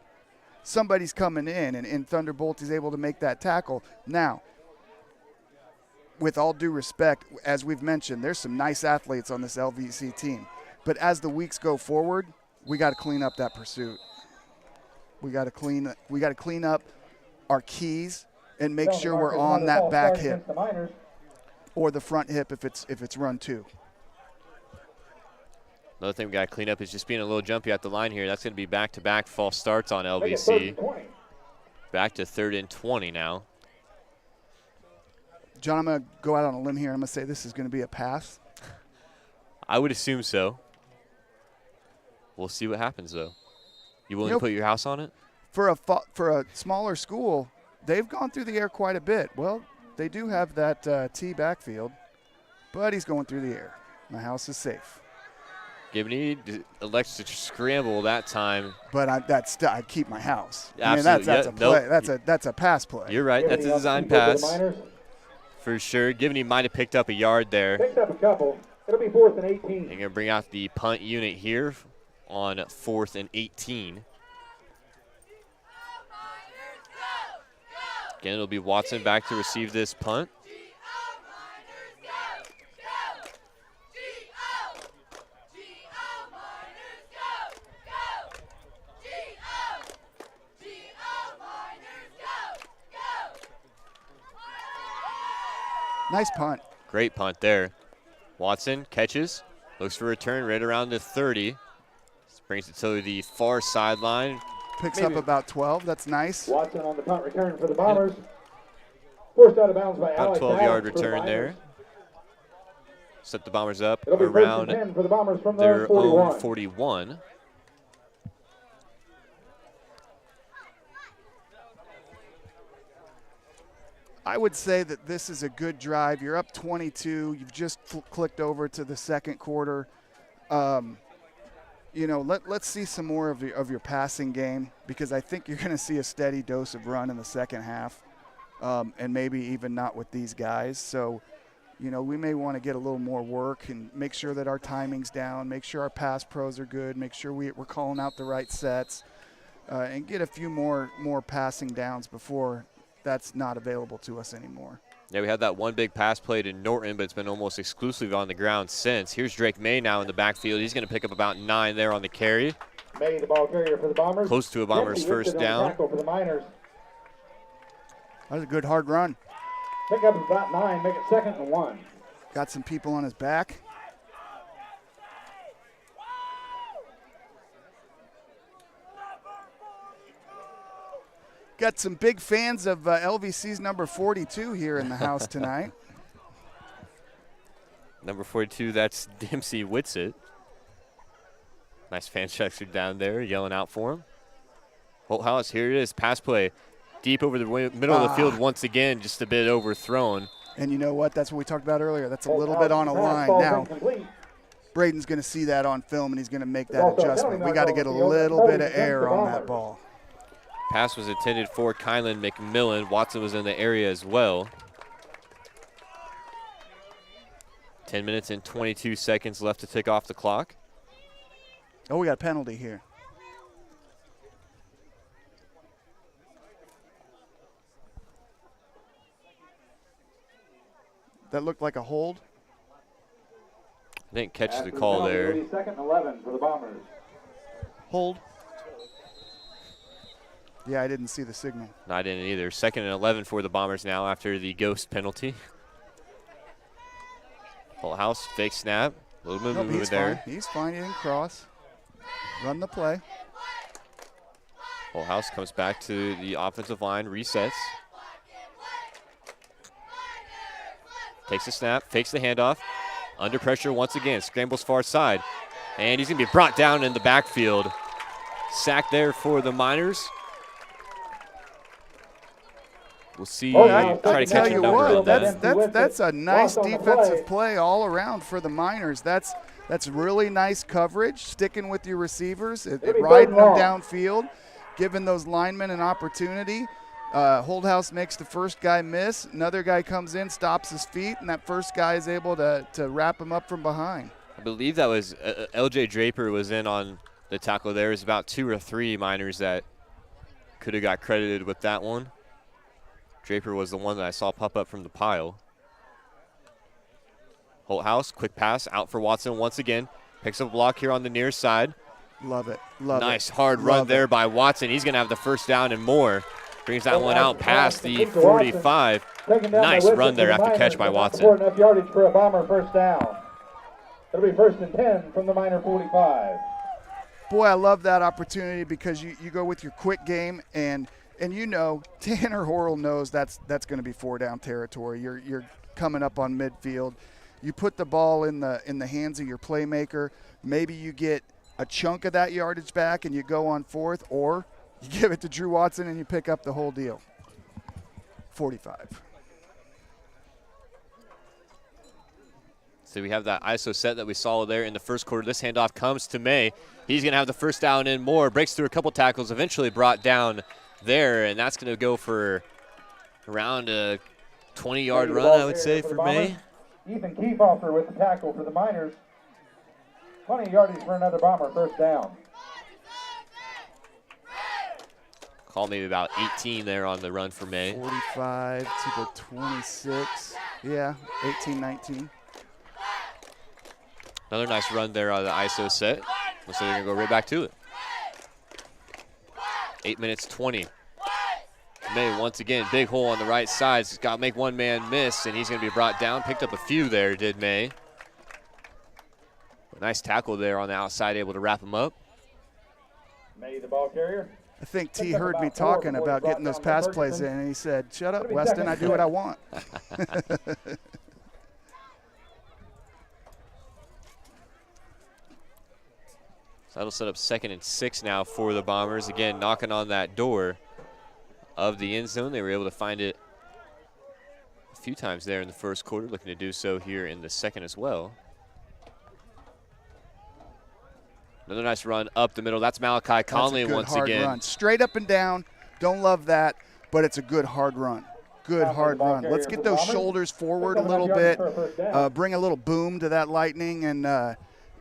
somebody's coming in, and Thunderbolt is able to make that tackle. Now, with all due respect, as we've mentioned, there's some nice athletes on this LVC team. But as the weeks go forward, we got to clean up that pursuit. We got to clean up our keys and make sure we're on that back hip or the front hip if it's run 2. Another thing we got to clean up is just being a little jumpy at the line here. That's going to be back-to-back false starts on LVC. Back to 3rd and 20 now. John, I'm going to go out on a limb here. I'm going to say this is going to be a pass. I would assume so. We'll see what happens, though. You willing to put your house on it? For a smaller school, they've gone through the air quite a bit. Well, they do have that T backfield, but he's going through the air. My house is safe. Gibney elects to scramble that time. But I'd keep my house. Absolutely. I mean, that's a play. That's a pass play. You're right. That's a design pass. For sure. Gibney might have picked up a yard there. Picked up a couple. It'll be 4th and 18. They're going to bring out the punt unit here on 4th and 18. Again, it'll be Watson back to receive this punt. Nice punt. Great punt there. Watson catches, looks for a return right around the 30. Brings it to the far sideline. Picks up about 12. That's nice. Watson on the punt return for the Bombers. Forced out of bounds by Alex. About 12-yard return there. Set the Bombers up It'll be around 10 for the Bombers from their 41. own 41. I would say that this is a good drive. You're up 22. You've just clicked over to the second quarter. Let's see some more of your passing game, because I think you're going to see a steady dose of run in the second half, and maybe even not with these guys. So, we may want to get a little more work and make sure that our timing's down, make sure our pass pros are good, make sure we're calling out the right sets, and get a few more passing downs before that's not available to us anymore. Yeah, we had that one big pass play to Norton, but it's been almost exclusively on the ground since. Here's Drake May now in the backfield. He's going to pick up about 9 there on the carry. May, the ball carrier for the Bombers. Close to a Bombers first down. For the Miners. That was a good hard run. Pick up about 9, make it 2nd and 1. Got some people on his back. Got some big fans of LVC's number 42 here in the house tonight. Number 42, that's Dempsey Whitsett. Nice fan structure down there, yelling out for him. Holt House, here it is, pass play. Deep over the middle of the field once again, just a bit overthrown. And you know what? That's what we talked about earlier. That's a little bit on a line. Now, Braden's going to see that on film, and he's going to make that adjustment. We got to get a little bit of air on that ball. Pass was intended for Kylan McMillan. Watson was in the area as well. 10 minutes and 22 seconds left to tick off the clock. Oh, we got a penalty here. That looked like a hold. I didn't catch the call there. 2nd and 11 for the Bombers. Hold. Yeah, I didn't see the signal. No, I didn't either. 2nd and 11 for the Bombers now after the ghost penalty. Full house, fake snap. A little bit of movement there. He's fine. He didn't cross. Run the play. Full house comes back to the offensive line, resets. Takes the snap, fakes the handoff. Under pressure once again, scrambles far side. And he's going to be brought down in the backfield. Sack there for the Miners. We'll see. Try to catch a number on that. That's a nice defensive play all around for the Miners. That's really nice coverage, sticking with your receivers, riding them downfield, giving those linemen an opportunity. Holdhouse makes the first guy miss. Another guy comes in, stops his feet, and that first guy is able to wrap him up from behind. I believe that was L.J. Draper was in on the tackle there. There's about 2 or 3 Miners that could have got credited with that one. Draper was the one that I saw pop up from the pile. Holthouse, quick pass, out for Watson once again. Picks up a block here on the near side. Love it. Nice hard run there by Watson. He's going to have the first down and more. Brings that one out past the 45. Nice run there after catch by Watson. Enough yardage for a Bomber first down. It'll be 1st and 10 from the Miner 45. Boy, I love that opportunity because you go with your quick game and you know Tanner Horrell knows that's going to be 4-down territory. You're coming up on midfield. You put the ball in the hands of your playmaker. Maybe you get a chunk of that yardage back and you go on 4th, or you give it to Drew Watson and you pick up the whole deal. 45. So we have that ISO set that we saw there in the first quarter. This handoff comes to May. He's going to have the first down and more. Breaks through a couple tackles, eventually brought down there, and that's going to go for around a 20-yard run, I would say, for May. Ethan Kiefhofer with the tackle for the Miners. 20 yardage for another Bomber, first down. Call maybe about 18 there on the run for May. 45 to the 26. Yeah, 18, 19. Another nice run there on the ISO set. Looks like they're going to go right back to it. 8 minutes 20. May once again, big hole on the right side. He's got to make one man miss, and he's going to be brought down. Picked up a few there, did May. A nice tackle there on the outside, able to wrap him up. May, the ball carrier. I think T heard me talking about getting those pass plays in, and he said, "Shut up, Weston, I do what I want." So that'll set up 2nd and 6 now for the Bombers. Again, knocking on that door of the end zone. They were able to find it a few times there in the first quarter, looking to do so here in the second as well. Another nice run up the middle. That's Malachi Conley once again. Run. Straight up and down. Don't love that, but it's a good hard run. Good hard run. Let's get those shoulders forward a little bit. Bring a little boom to that Lightning, and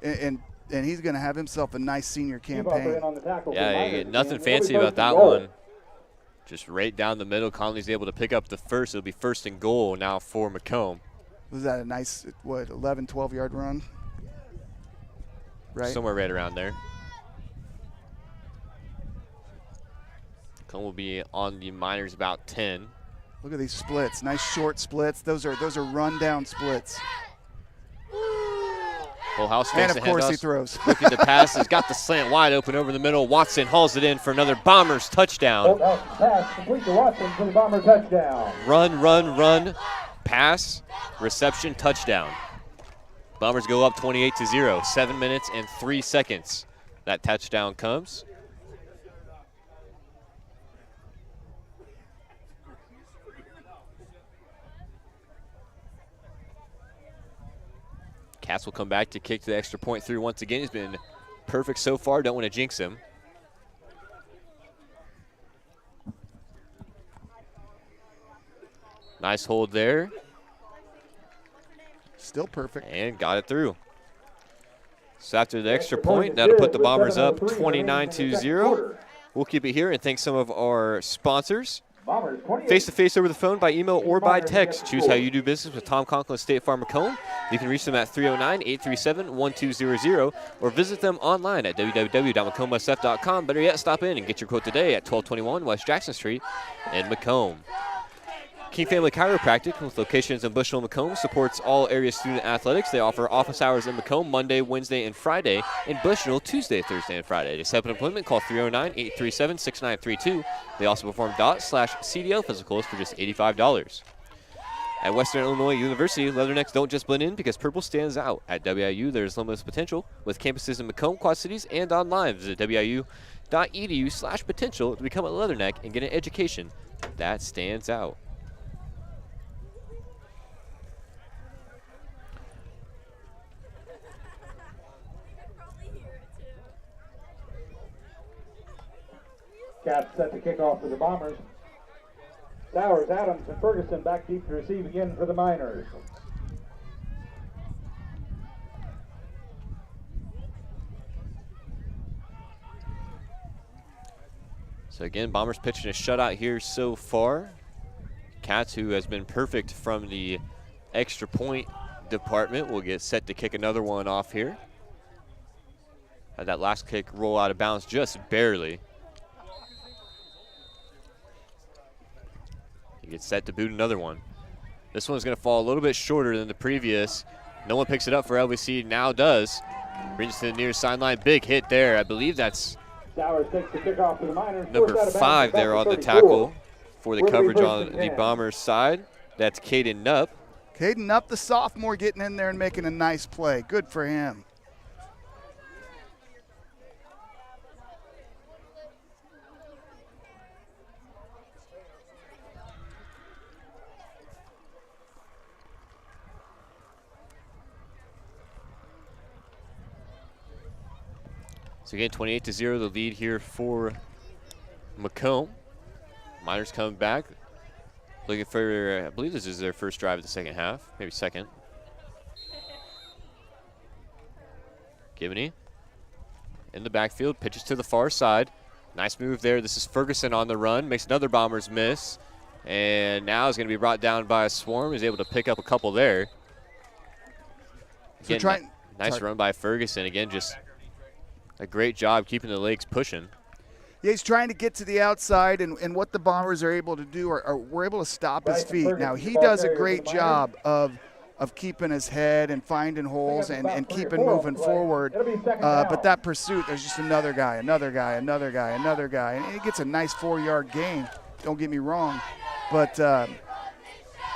he's going to have himself a nice senior campaign. Yeah, nothing fancy about that one. Just right down the middle. Conley's able to pick up the first. It'll be 1st and goal now for Macomb. Was that a nice, 11, 12-yard run? Right. Somewhere right around there. Macomb will be on the Miners about 10. Look at these splits. Nice short splits. Those are run-down splits. Full house and of course he throws. Looking to pass. He's got the slant wide open over the middle. Watson hauls it in for another Bombers touchdown. Pass complete to Watson for the Bomber touchdown. Run. Pass, reception, touchdown. Bombers go up 28-0. 7 minutes and 3 seconds. That touchdown comes. Cass will come back to kick the extra point through once again. He's been perfect so far. Don't want to jinx him. Nice hold there. Still perfect. And got it through. So after the extra point, that'll put the Bombers up 29-0. We'll keep it here and thank some of our sponsors. Face-to-face over the phone, by email, or by text. Choose how you do business with Tom Conklin State Farm Macomb. You can reach them at 309-837-1200 or visit them online at www.macombsf.com. Better yet, stop in and get your quote today at 1221 West Jackson Street in Macomb. King Family Chiropractic, with locations in Bushnell and Macomb, supports all area student athletics. They offer office hours in Macomb Monday, Wednesday, and Friday, and Bushnell Tuesday, Thursday, and Friday. To set up an appointment, call 309-837-6932. They also perform DOT/CDL physicals for just $85. At Western Illinois University, Leathernecks don't just blend in because purple stands out. At WIU, there's limitless potential with campuses in Macomb, Quad Cities, and online. Visit wiu.edu/potential to become a Leatherneck and get an education that stands out. Cats set the kickoff for the Bombers. Sowers, Adams, and Ferguson back deep to receive again for the Miners. So again, Bombers pitching a shutout here so far. Cats, who has been perfect from the extra point department, will get set to kick another one off here. Had that last kick roll out of bounds just barely. He gets set to boot another one. This one's going to fall a little bit shorter than the previous. No one picks it up for LVC, now does. Brings it to the near sideline. Big hit there. I believe that's Sowers takes the kickoff for the Miners. number 5 there on the tackle for the coverage on the Bombers side. That's Caden Nupp. Caden Nupp, the sophomore, getting in there and making a nice play. Good for him. So again, 28-0, the lead here for Macomb. Miners coming back, looking for, I believe this is their first drive of the second half, maybe second. Gibney in the backfield, pitches to the far side. Nice move there. This is Ferguson on the run, makes another Bombers miss, and now is going to be brought down by a swarm. He's able to pick up a couple there. Again, nice run by Ferguson. Again, just a great job keeping the legs pushing. Yeah, he's trying to get to the outside, and what the Bombers are able to do are we're able to stop his feet. Now, he does a great job of keeping his head and finding holes and keeping moving forward. But that pursuit, there's just another guy, another guy, another guy, another guy. And he gets a nice 4-yard gain, don't get me wrong. But,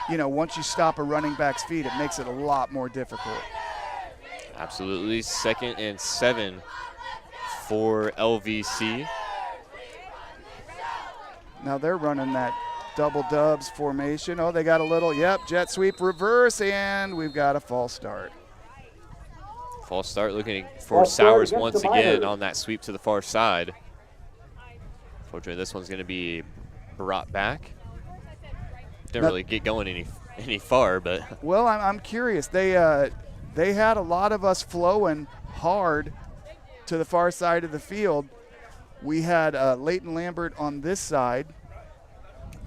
you know, once you stop a running back's feet, it makes it a lot more difficult. Absolutely. 2nd and 7 for LVC. Now they're running that double dubs formation. Oh, they got a little, jet sweep reverse, and we've got a false start. False start looking for Sowers once again on that sweep to the far side. Fortunately, this one's going to be brought back. Didn't really get going any far, but. Well, I'm curious. They had a lot of us flowing hard to the far side of the field. We had Leighton Lambert on this side,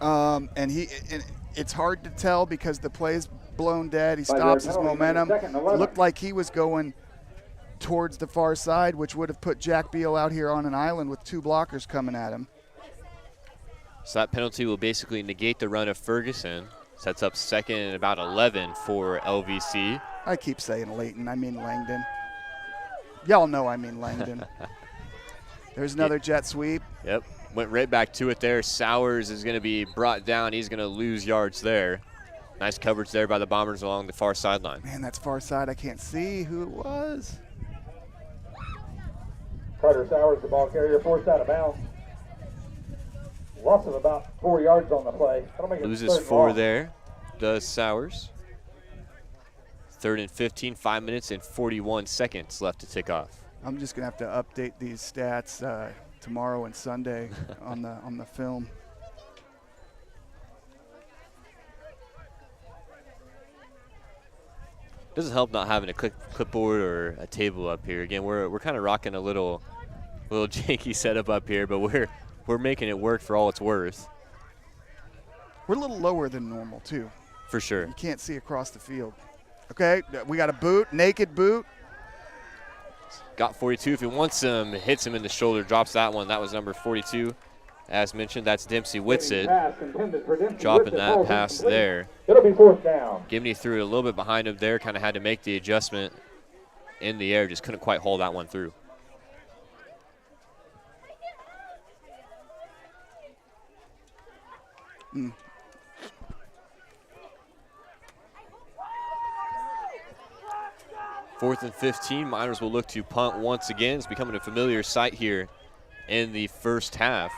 and it's hard to tell because the play's blown dead. He stops his momentum. Looked like he was going towards the far side, which would have put Jack Beal out here on an island with 2 blockers coming at him. So that penalty will basically negate the run of Ferguson. Sets up 2nd and about 11 for LVC. I keep saying Leighton, I mean Langdon. Y'all know I mean Langdon. There's another jet sweep. Yep, went right back to it there. Sowers is going to be brought down. He's going to lose yards there. Nice coverage there by the Bombers along the far sideline. Man, that's far side. I can't see who it was. Carter Sowers, the ball carrier, forced out of bounds. Loss of about 4 yards on the play. Loses 4 there, does Sowers. 3rd and 15, 5 minutes and 41 seconds left to tick off. I'm just gonna have to update these stats tomorrow and Sunday on the film. Doesn't help not having a clipboard or a table up here. Again, we're kind of rocking a little janky setup up here, but we're making it work for all it's worth. We're a little lower than normal too. For sure. You can't see across the field. Okay, we got a boot, naked boot. Got 42 if he wants him, hits him in the shoulder, drops that one. That was number 42 As mentioned, that's Dempsey Whitsitt Pass intended for Dempsey. dropping Whitsitt, that ball's pass incomplete. there. It'll be fourth down. Gibney threw it a little bit behind him there, kind of had to make the adjustment in the air, just couldn't quite hold that one through. Fourth and 15, Miners will look to punt once again. It's becoming a familiar sight here in the first half.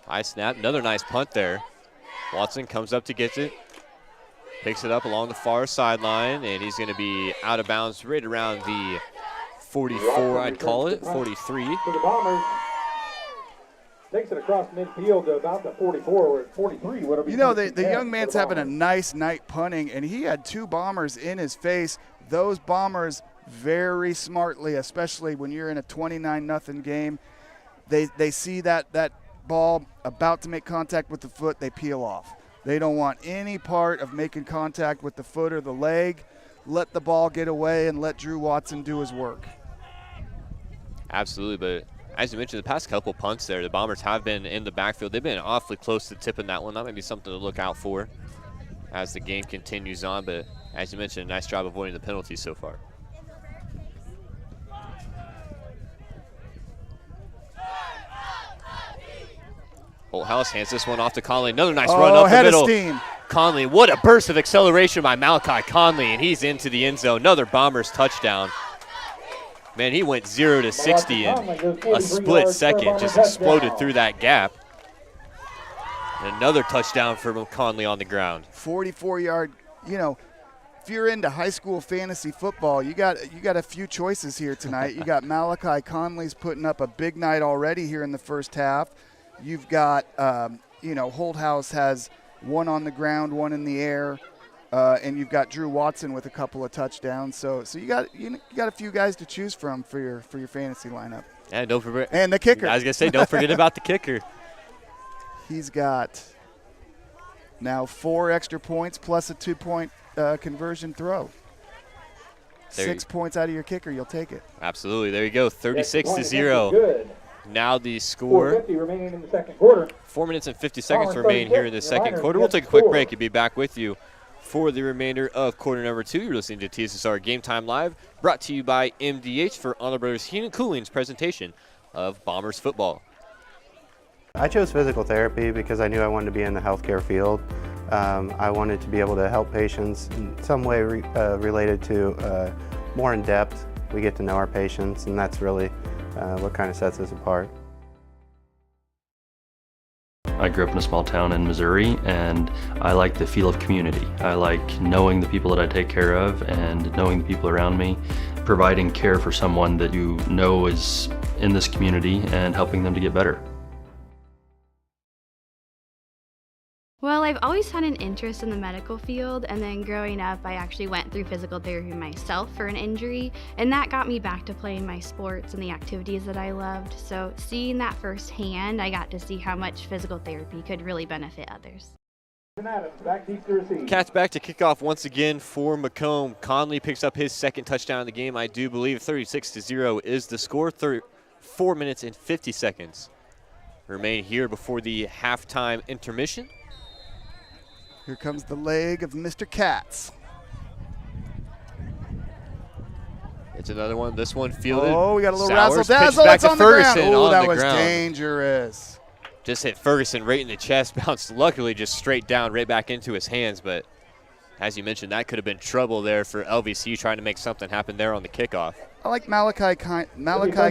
High snap, another nice punt there. Watson comes up to get it, picks it up along the far sideline, and he's going to be out of bounds right around the 44, I'd call it, 43. For the Bombers. Takes it across midfield to about the 44 or 43. Whatever. You know, the young man's having a nice night punting, and he had 2 Bombers in his face. Those Bombers very smartly, especially when you're in a 29-0 game, they see that ball about to make contact with the foot, they peel off. They don't want any part of making contact with the foot or the leg. Let the ball get away and let Drew Watson do his work. Absolutely, but as you mentioned, the past couple punts there, the Bombers have been in the backfield. They've been awfully close to tipping that one. That might be something to look out for as the game continues on, but as you mentioned, a nice job avoiding the penalties so far. Holthouse hands this one off to Conley. Another nice run up the head middle. of steam. Conley, what a burst of acceleration by Malachi Conley, and he's into the end zone. Another Bombers touchdown. Man, he went 0 to 60 in a split second, just exploded through that gap. And another touchdown for Conley on the ground. 44-yard, you know, if you're into high school fantasy football, you got a few choices here tonight. You got Malachi Conley's putting up a big night already here in the first half. You've got, Holthouse has one on the ground, one in the air, and you've got Drew Watson with a couple of touchdowns. So you got a few guys to choose from for your fantasy lineup. And don't forget. And the kicker. I was gonna say, don't forget about the kicker. He's got now 4 extra points plus a 2-point conversion throw. 6 points out of your kicker, you'll take it. Absolutely. There you go. 36 to 0. Good. Now the score. 4:50 remaining in the second quarter. 4 minutes and 50 seconds remain here in the second quarter. We'll take a quick break and be back with you for the remainder of quarter number 2. You're listening to TSSR Game Time Live, brought to you by MDH for Honor Brothers Heating and Cooling's presentation of Bombers football. I chose physical therapy because I knew I wanted to be in the healthcare field. I wanted to be able to help patients in some way related to more in depth. We get to know our patients, and that's really what kind of sets us apart. I grew up in a small town in Missouri, and I like the feel of community. I like knowing the people that I take care of and knowing the people around me, providing care for someone that you know is in this community and helping them to get better. Well, I've always had an interest in the medical field, and then growing up I actually went through physical therapy myself for an injury, and that got me back to playing my sports and the activities that I loved. So seeing that firsthand, I got to see how much physical therapy could really benefit others. Cats back to kickoff once again for Macomb. Conley picks up his second touchdown in the game. I do believe 36 to 0 is the score. 4 minutes and 50 seconds remain here before the halftime intermission. Here comes the leg of Mr. Katz. It's another one. This one fielded. Oh, we got a little Sowers razzle-dazzle. back It's to on Ferguson the ground. Oh, on that the was ground. dangerous. Just hit Ferguson right in the chest. Bounced luckily just straight down, right back into his hands. But as you mentioned, that could have been trouble there for LVC trying to make something happen there on the kickoff. I like Malachi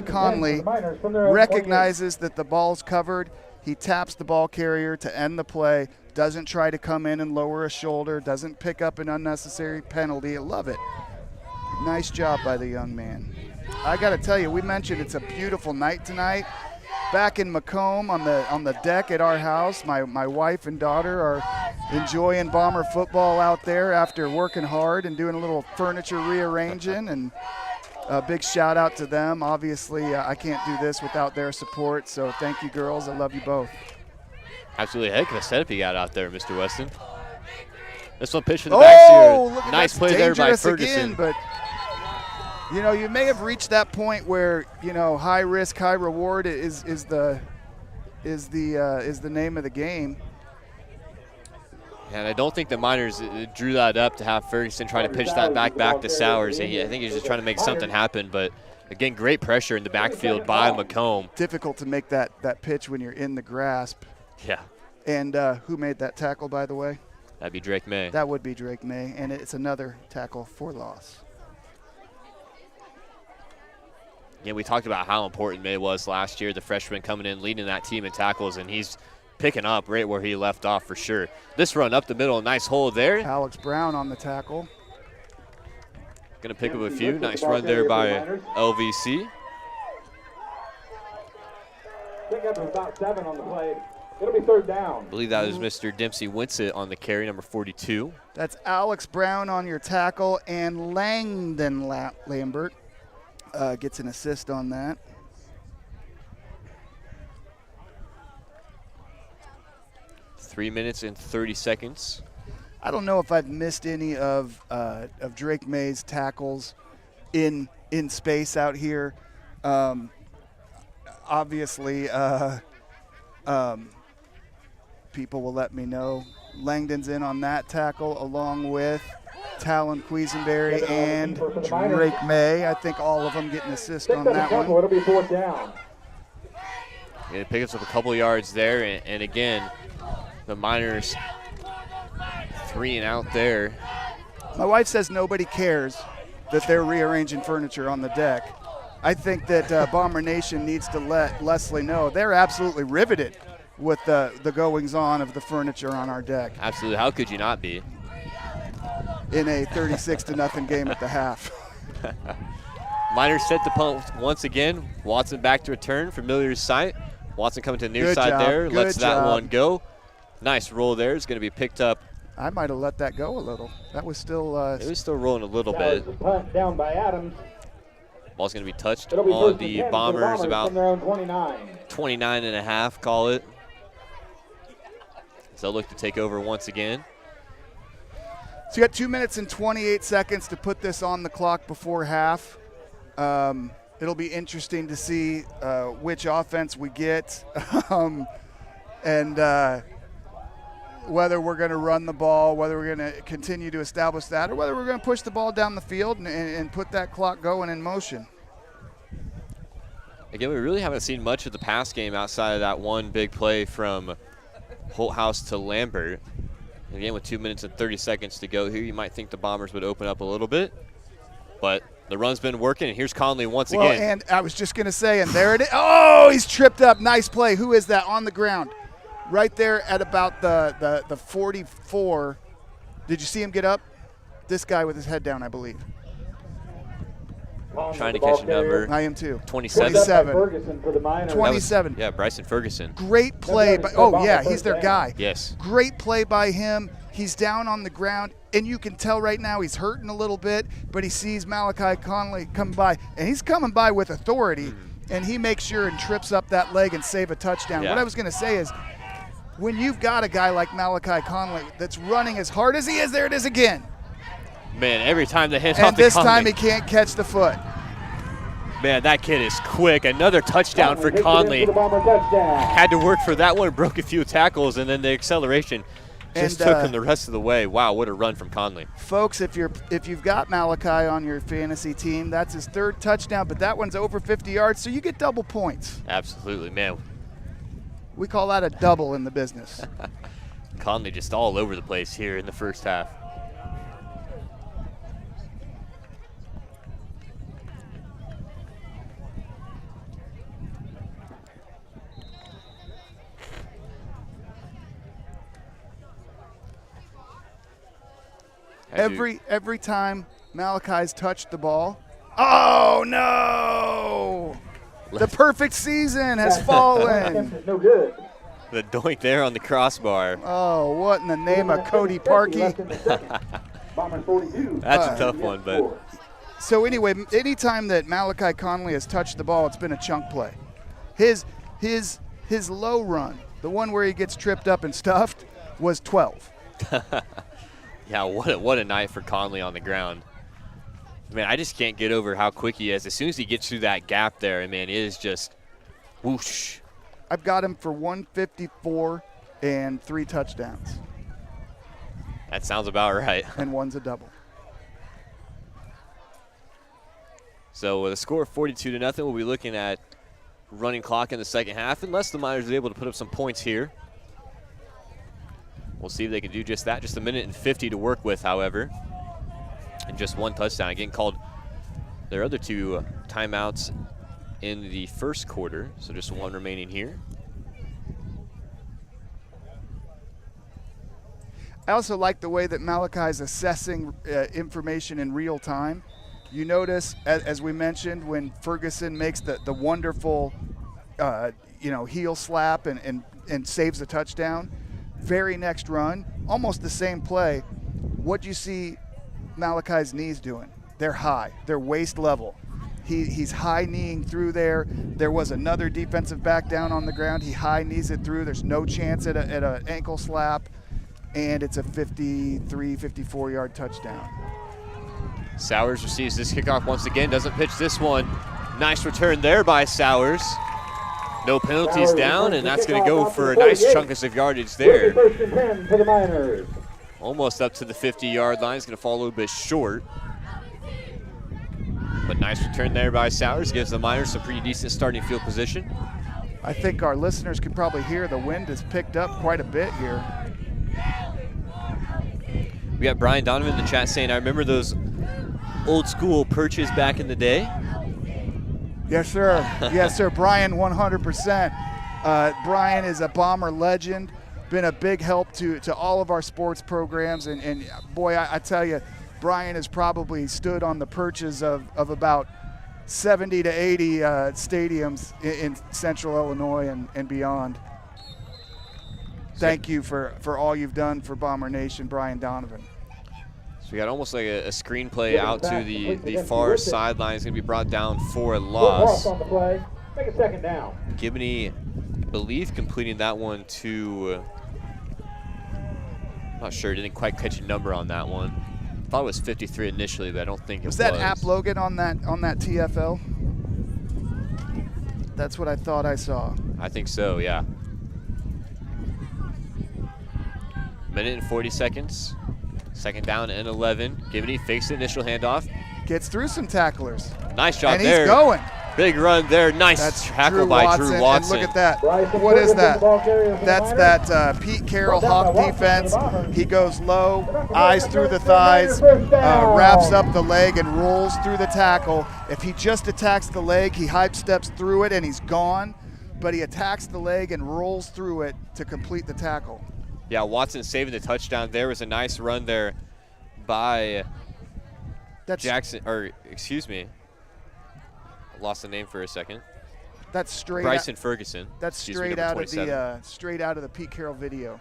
Conley recognizes that the ball's covered. He taps the ball carrier to end the play. Doesn't try to come in and lower a shoulder. Doesn't pick up an unnecessary penalty. I love it. Nice job by the young man. I got to tell you, we mentioned it's a beautiful night tonight. Back in Macomb on the deck at our house, my wife and daughter are enjoying Bomber football out there after working hard and doing a little furniture rearranging. And a big shout out to them. Obviously, I can't do this without their support. So thank you, girls. I love you both. Absolutely heck of a setup you got out there, Mr. Weston. This one pitched to the backseat. Look, Nice play there by Ferguson. Again, but you may have reached that point where high risk, high reward is the name of the game. And I don't think the Miners drew that up to have Ferguson try to pitch that back to Sowers. I think he's just trying to make something happen. But again, great pressure in the backfield by Macomb. Difficult to make that pitch when you're in the grasp. Yeah. And who made that tackle, by the way? That'd be Drake May. That would be Drake May, and it's another tackle for loss. Yeah, we talked about how important May was last year, the freshman coming in, leading that team in tackles, and he's picking up right where he left off for sure. This run up the middle, nice hold there. Alex Brown on the tackle. Going to pick up a few. Nice run there by LVC. Pick up about 7 on the play. It'll be 3rd down. I believe that was Mr. Dempsey Winsett on the carry, number 42. That's Alex Brown on your tackle, and Langdon Lambert gets an assist on that. Three minutes and 30 seconds. I don't know if I've missed any of Drake May's tackles in space out here. Obviously, people will let me know. Langdon's in on that tackle along with Talon Quisenberry and Drake May. I think all of them get an assist on that one. It'll be 4th down. It picks up a couple yards there, and again, the Miners 3 and out there. My wife says nobody cares that they're rearranging furniture on the deck. I think that Bomber Nation needs to let Leslie know they're absolutely riveted with the goings-on of the furniture on our deck. Absolutely. How could you not be? In a 36-0 game at the half. Miners set the punt once again. Watson back to return, familiar sight. Watson coming to the near side there, lets that one go. Nice roll there. It's going to be picked up. I might have let that go a little. That was still. It was still rolling a little bit. Punt down by Adams. Ball's going to be touched on the Bombers about 29. 29 and a half, call it. So they'll look to take over once again. So you got 2 minutes and 28 seconds to put this on the clock before half. It'll be interesting to see which offense we get and whether we're going to run the ball, whether we're going to continue to establish that, or whether we're going to push the ball down the field and put that clock going in motion. Again, we really haven't seen much of the pass game outside of that one big play from Holthouse to Lambert. Again, with 2 minutes and 30 seconds to go here, you might think the Bombers would open up a little bit, but the run's been working, and here's Conley once again. And I was just going to say, and there it is. Oh, he's tripped up. Nice play. Who is that on the ground? Right there at about the 44. Did you see him get up? This guy with his head down, I believe. Trying to catch a number. I am too. 27. 27. Yeah, Bryson Ferguson. Great play. He's their guy. Yes. Great play by him. He's down on the ground, and you can tell right now he's hurting a little bit, but he sees Malachi Conley come by, and he's coming by with authority, and he makes sure and trips up that leg and save a touchdown. Yeah. What I was going to say is, when you've got a guy like Malachi Conley that's running as hard as he is, there it is again. Man, every time the hand and off the this Conley. time he can't catch the foot. Man, that kid is quick. Another touchdown for Conley. Had to work for that one, broke a few tackles, and then the acceleration just took him the rest of the way. Wow, what a run from Conley. Folks, if you've got Malachi on your fantasy team, that's his 3rd touchdown, but that one's over 50 yards, so you get double points. Absolutely, man. We call that a double in the business. Conley just all over the place here in the first half. Every time Malachi's touched the ball, oh no! The perfect season has fallen. No good. The doink there on the crossbar. Oh, what in the name of Cody Parkey? That's a tough one, but. So anyway, anytime that Malachi Conley has touched the ball, it's been a chunk play. His low run, the one where he gets tripped up and stuffed, was 12. Yeah, what a night for Conley on the ground. Man, I just can't get over how quick he is. As soon as he gets through that gap there, man, it is just whoosh. I've got him for 154 and 3 touchdowns. That sounds about right. And one's a double. So with a score of 42-0, we'll be looking at running clock in the second half, unless the Miners are able to put up some points here. We'll see if they can do just that. Just 1:50 to work with, however. And just 1 touchdown. Again, called their other 2 timeouts in the first quarter, so just 1 remaining here. I also like the way that Malachi's assessing information in real time. You notice, as we mentioned, when Ferguson makes the wonderful, heel slap and saves a touchdown, very next run, almost the same play, what do you see Malachi's knees doing? They're high. They're waist level. He's high kneeing through there. There was another defensive back down on the ground. He high knees it through. There's no chance at an ankle slap, and it's a 53, 54-yard touchdown. Sowers receives this kickoff once again, doesn't pitch this one. Nice return there by Sowers. No penalties down, and that's going to go for a nice chunk of yardage there. First and 10 for the Miners. Almost up to the 50-yard line. It's going to fall a little bit short. But nice return there by Sowers. Gives the Miners some pretty decent starting field position. I think our listeners can probably hear the wind has picked up quite a bit here. We got Brian Donovan in the chat saying, I remember those old school perches back in the day. Yes, sir. Yes, sir. Brian, 100%. Brian is a Bomber legend. Been a big help to all of our sports programs. And boy, I tell you, Brian has probably stood on the perches of about 70 to 80 stadiums in central Illinois and beyond. Thank you for all you've done for Bomber Nation, Brian Donovan. So we got almost like a screenplay out to the far sideline. It's going to be brought down for a loss. On the play. Make a second down. Gibney, I believe, completing that one to, I'm not sure, didn't quite catch a number on that one. Thought it was 53 initially, but I don't think it was. Was that App Logan on that TFL? That's what I thought I saw. I think so, yeah. Minute and 40 seconds. Second down and 11. Gibney fakes the initial handoff. Gets through some tacklers. Nice job and there. And he's going. Big run there. Nice tackle by Drew Watson. And look at that. What is that? That's that Pete Carroll Hawk defense. He goes low, eyes through the thighs, wraps up the leg and rolls through the tackle. If he just attacks the leg, he hype steps through it and he's gone. But he attacks the leg and rolls through it to complete the tackle. Yeah, Watson saving the touchdown. There was a nice run there by Jackson, or excuse me, I lost the name for a second. That's straight. Bryson Ferguson. That's straight out of the Pete Carroll video.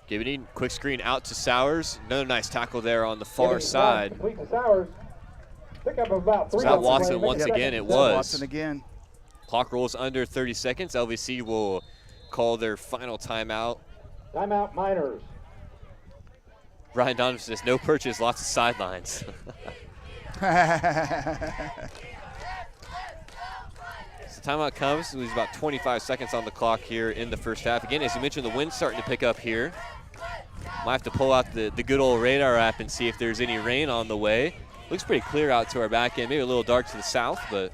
Gibney, quick screen out to Sowers. Another nice tackle there on the far side. Complete to Sowers. Pick up about 3. Was that Watson once again? It was. Watson again. Clock rolls under 30 seconds. LVC will call their final timeout. Timeout, Miners. Brian Donovan says no purchase, lots of sidelines. So timeout comes. There's about 25 seconds on the clock here in the first half. Again, as you mentioned, the wind's starting to pick up here. Might have to pull out the good old radar app and see if there's any rain on the way. Looks pretty clear out to our back end. Maybe a little dark to the south, but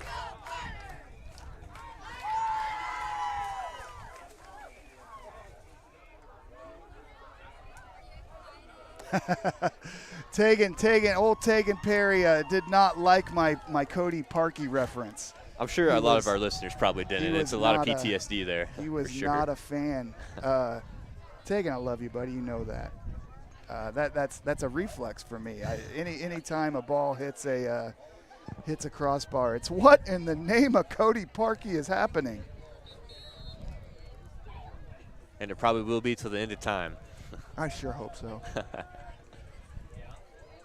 old Tegan Perry did not like my Cody Parkey reference. I'm sure a lot of our listeners probably didn't. It's a lot of PTSD there. He was not a fan. Tegan, I love you, buddy. You know that. That's a reflex for me. Any time a ball hits a crossbar, it's what in the name of Cody Parkey is happening. And it probably will be till the end of time. I sure hope so.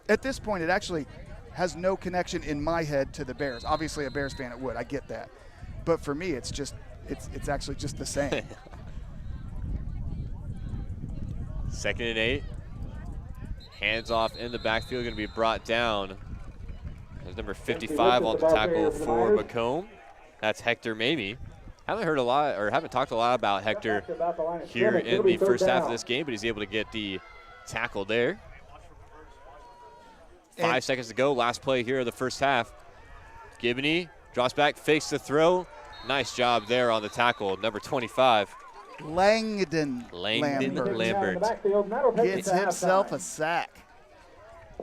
At this point, it actually has no connection in my head to the Bears. Obviously, a Bears fan, it would. I get that. But for me, it's actually just the same. 2nd and 8. Hands off in the backfield, going to be brought down. There's number 55 on the tackle for Macomb. That's Hector Mamie. Haven't heard a lot, or haven't talked a lot about Hector here in the first half of this game, but he's able to get the tackle there. 5 seconds to go, last play here of the first half. Gibney drops back, fakes the throw. Nice job there on the tackle, number 25. Langdon Lambert gets himself a sack.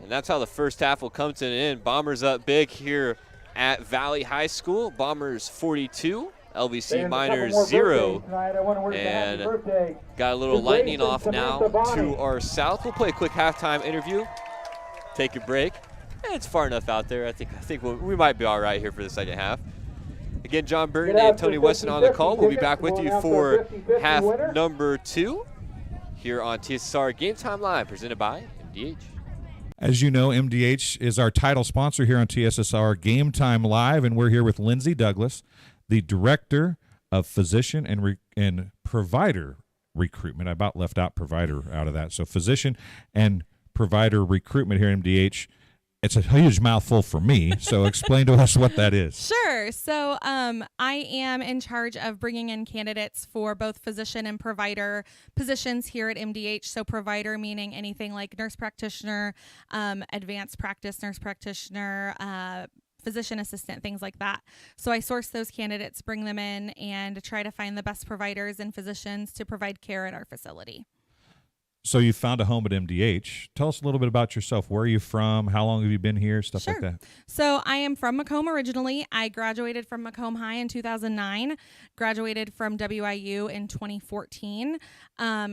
And that's how the first half will come to an end. Bombers up big here at Valley High School. Bombers 42, LVC Miners 0. And got a little lightning off now to our south. We'll play a quick halftime interview, take a break. It's far enough out there. I think we might be all right here for the second half. Again, John Burton and Tony Weston on the call. We'll be back with you for half number 2 here on TSSR Game Time Live, presented by MDH. As you know, MDH is our title sponsor here on TSSR Game Time Live, and we're here with Lindsay Douglas, the Director of Physician and Provider Recruitment. I about left out provider out of that. So physician and provider recruitment here at MDH. It's a huge mouthful for me, so explain to us what that is. Sure. So I am in charge of bringing in candidates for both physician and provider positions here at MDH. So provider meaning anything like nurse practitioner, advanced practice nurse practitioner, physician assistant, things like that. So I source those candidates, bring them in, and try to find the best providers and physicians to provide care at our facility. So you found a home at MDH. Tell us a little bit about yourself. Where are you from? How long have you been here? Stuff like that. So I am from Macomb originally. I graduated from Macomb High in 2009, graduated from WIU in 2014,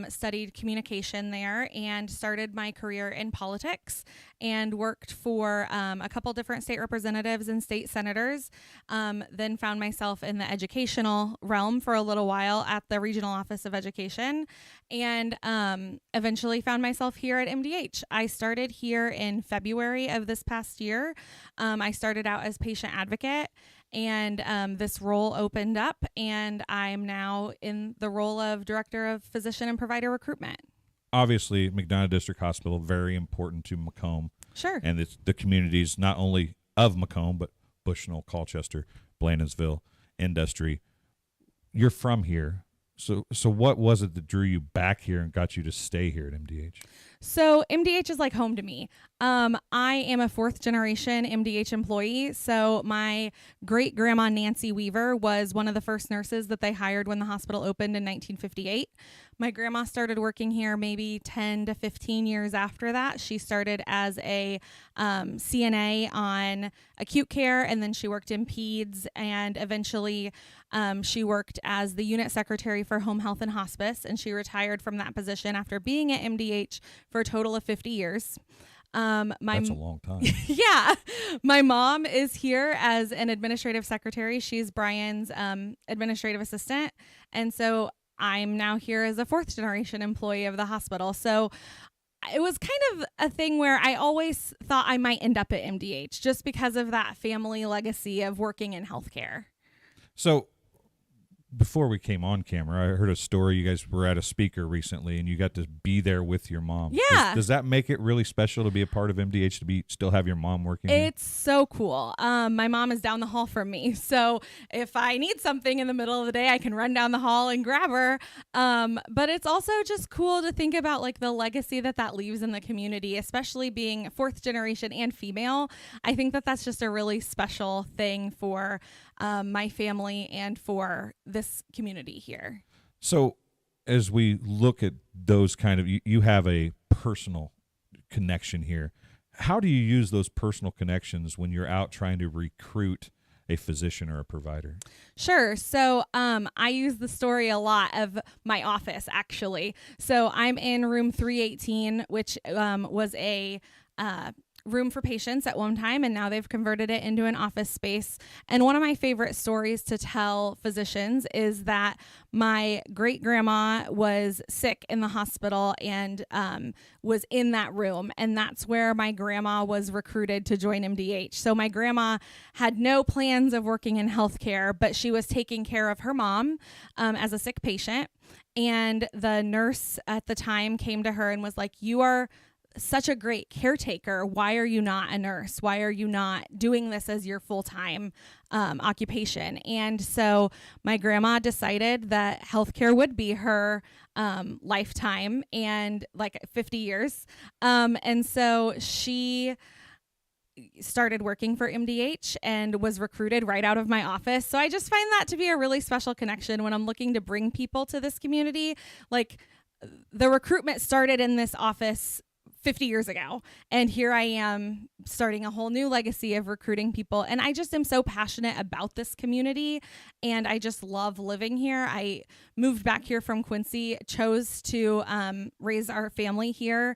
studied communication there, and started my career in politics and worked for a couple different state representatives and state senators. Then found myself in the educational realm for a little while at the Regional Office of Education, and eventually found myself here at MDH. I started here in February of this past year. I started out as patient advocate, and this role opened up, and I'm now in the role of Director of Physician and Provider Recruitment. Obviously, McDonough District Hospital, very important to Macomb. Sure. And it's the communities not only of Macomb, but Bushnell, Colchester, Blandonsville, Industry. You're from here. So what was it that drew you back here and got you to stay here at MDH? So MDH is like home to me. I am a 4th generation MDH employee. So my great grandma Nancy Weaver was one of the first nurses that they hired when the hospital opened in 1958. My grandma started working here maybe 10 to 15 years after that. She started as a CNA on acute care, and then she worked in peds, and eventually she worked as the unit secretary for home health and hospice, and she retired from that position after being at MDH for a total of 50 years. That's a long time. Yeah. My mom is here as an administrative secretary. She's Brian's administrative assistant. And so I'm now here as a 4th generation employee of the hospital. So it was kind of a thing where I always thought I might end up at MDH just because of that family legacy of working in healthcare. So before we came on camera, I heard a story. You guys were at a speaker recently, and you got to be there with your mom. Yeah. Does that make it really special to be a part of MDH, to still have your mom working here? It's so cool. My mom is down the hall from me. So if I need something in the middle of the day, I can run down the hall and grab her. But it's also just cool to think about like the legacy that leaves in the community, especially being 4th generation and female. I think that's just a really special thing for my family and for this community here. So as we look at those kind of, you have a personal connection here. How do you use those personal connections when you're out trying to recruit a physician or a provider? Sure. So I use the story a lot of my office, actually. So I'm in room 318, which was a room for patients at one time, and now they've converted it into an office space. And one of my favorite stories to tell physicians is that my great grandma was sick in the hospital and was in that room, and that's where my grandma was recruited to join MDH. So my grandma had no plans of working in healthcare, but she was taking care of her mom as a sick patient, and the nurse at the time came to her and was like, "You are such a great caretaker. Why are you not a nurse? Why are you not doing this as your full-time occupation? And so my grandma decided that healthcare would be her lifetime, and like 50 years. And so she started working for MDH and was recruited right out of my office. So I just find that to be a really special connection when I'm looking to bring people to this community. Like, the recruitment started in this office 50 years ago, and here I am starting a whole new legacy of recruiting people. And I just am so passionate about this community, and I just love living here. I moved back here from Quincy, chose to raise our family here,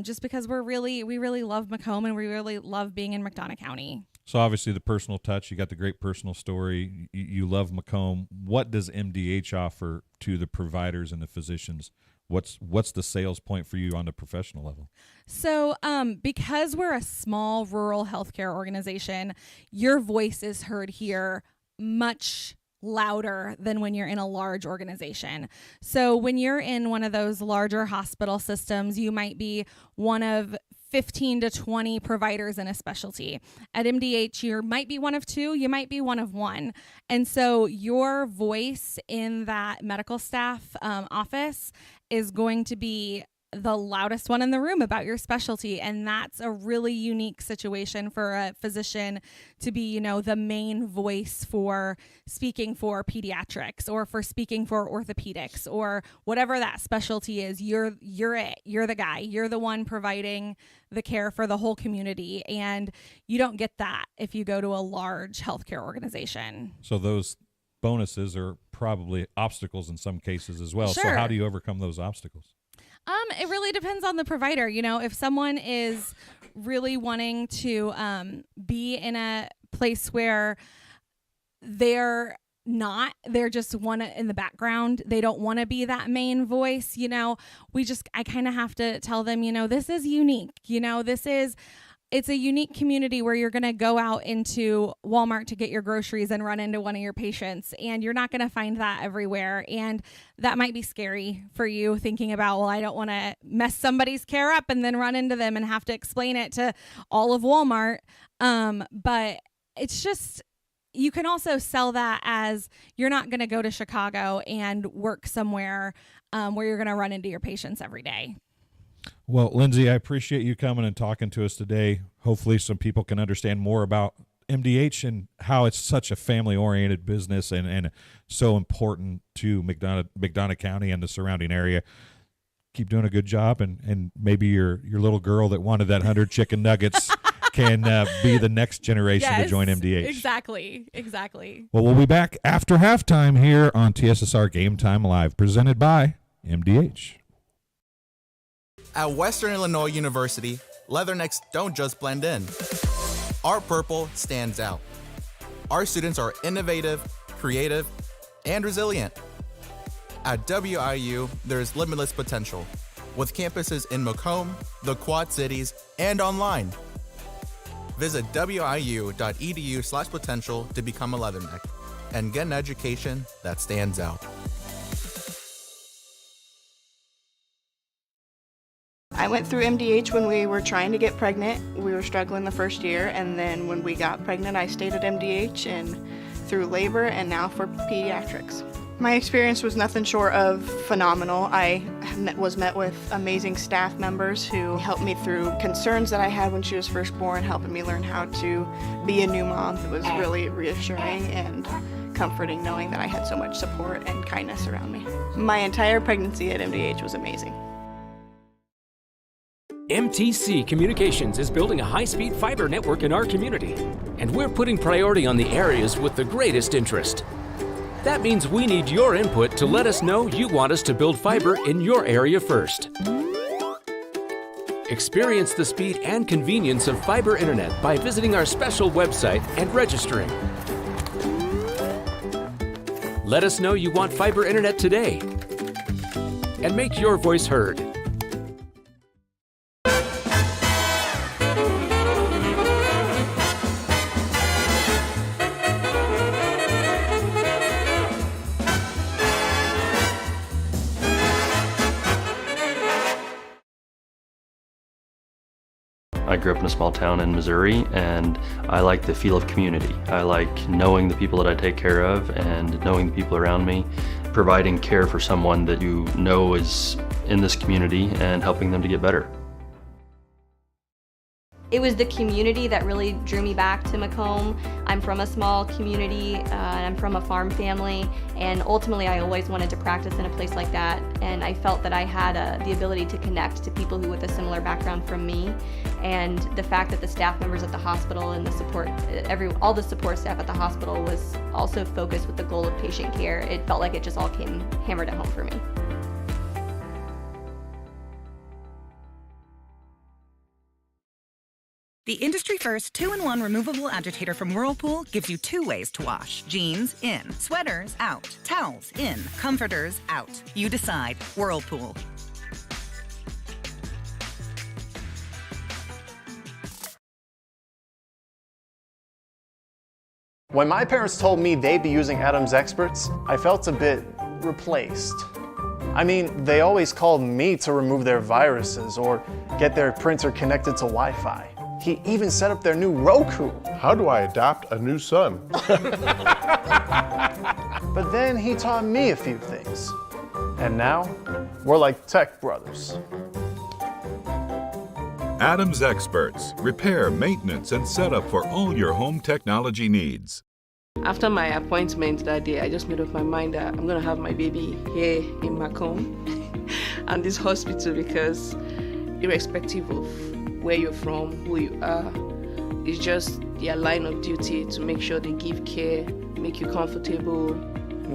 just because we really love Macomb, and we really love being in McDonough County. So obviously the personal touch, you got the great personal story. You love Macomb. What does MDH offer to the providers and the physicians? What's the sales point for you on the professional level? So because we're a small rural healthcare organization, your voice is heard here much louder than when you're in a large organization. So when you're in one of those larger hospital systems, you might be one of 15 to 20 providers in a specialty. At MDH, you might be one of 2, you might be one of 1. And so your voice in that medical staff office is going to be the loudest one in the room about your specialty. And that's a really unique situation for a physician to be, the main voice for speaking for pediatrics or for speaking for orthopedics or whatever that specialty is. You're it. You're the guy. You're the one providing the care for the whole community. And you don't get that if you go to a large healthcare organization. So those bonuses are probably obstacles in some cases as well. Sure. So how do you overcome those obstacles? It really depends on the provider. If someone is really wanting to be in a place where they're just in the background, they don't want to be that main voice, I kind of have to tell them, this is unique. It's a unique community where you're going to go out into Walmart to get your groceries and run into one of your patients, and you're not going to find that everywhere. And that might be scary for you, thinking about, I don't want to mess somebody's care up and then run into them and have to explain it to all of Walmart. But it's just, you can also sell that as you're not going to go to Chicago and work somewhere where you're going to run into your patients every day. Well, Lindsay, I appreciate you coming and talking to us today. Hopefully some people can understand more about MDH and how it's such a family-oriented business and so important to McDonough County and the surrounding area. Keep doing a good job, and maybe your little girl that wanted that 100 chicken nuggets can be the next generation to join MDH. Exactly. Well, we'll be back after halftime here on TSSR Game Time Live, presented by MDH. At Western Illinois University, leathernecks don't just blend in. Our purple stands out. Our students are innovative, creative, and resilient. At WIU, there's limitless potential, with campuses in Macomb, the Quad Cities, and online. Visit wiu.edu/potential to become a leatherneck and get an education that stands out. I went through MDH when we were trying to get pregnant. We were struggling the first year, and then when we got pregnant, I stayed at MDH and through labor and now for pediatrics. My experience was nothing short of phenomenal. I was met with amazing staff members who helped me through concerns that I had when she was first born, helping me learn how to be a new mom. It was really reassuring and comforting knowing that I had so much support and kindness around me. My entire pregnancy at MDH was amazing. MTC Communications is building a high-speed fiber network in our community, and we're putting priority on the areas with the greatest interest. That means we need your input to let us know you want us to build fiber in your area first. Experience the speed and convenience of fiber internet by visiting our special website and registering. Let us know you want fiber internet today, and make your voice heard. I grew up in a small town in Missouri, and I like the feel of community. I like knowing the people that I take care of and knowing the people around me, providing care for someone that you know is in this community and helping them to get better. It was the community that really drew me back to Macomb. I'm from a small community, and I'm from a farm family, and ultimately I always wanted to practice in a place like that, and I felt that I had the ability to connect to people who with a similar background from me, and the fact that the staff members at the hospital and the support, all the support staff at the hospital was also focused with the goal of patient care. It felt like it just all came hammered at home for me. The industry-first 2-in-1 removable agitator from Whirlpool gives you 2 ways to wash. Jeans, in. Sweaters, out. Towels, in. Comforters, out. You decide. Whirlpool. When my parents told me they'd be using Adams Experts, I felt a bit replaced. I mean, they always called me to remove their viruses or get their printer connected to Wi-Fi. He even set up their new Roku. How do I adopt a new son? But then he taught me a few things. And now, we're like tech brothers. Adams Experts. Repair, maintenance, and setup for all your home technology needs. After my appointment that day, I just made up my mind that I'm going to have my baby here in Macomb and this hospital, because irrespective of where you're from, who you are, it's just their line of duty to make sure they give care, make you comfortable.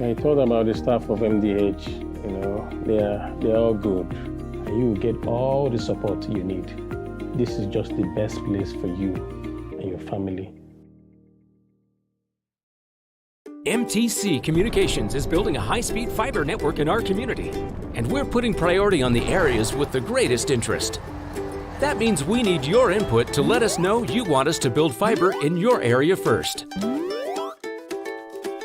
I thought about the staff of MDH, they're all good. And you will get all the support you need. This is just the best place for you and your family. MTC Communications is building a high-speed fiber network in our community, and we're putting priority on the areas with the greatest interest. That means we need your input to let us know you want us to build fiber in your area first.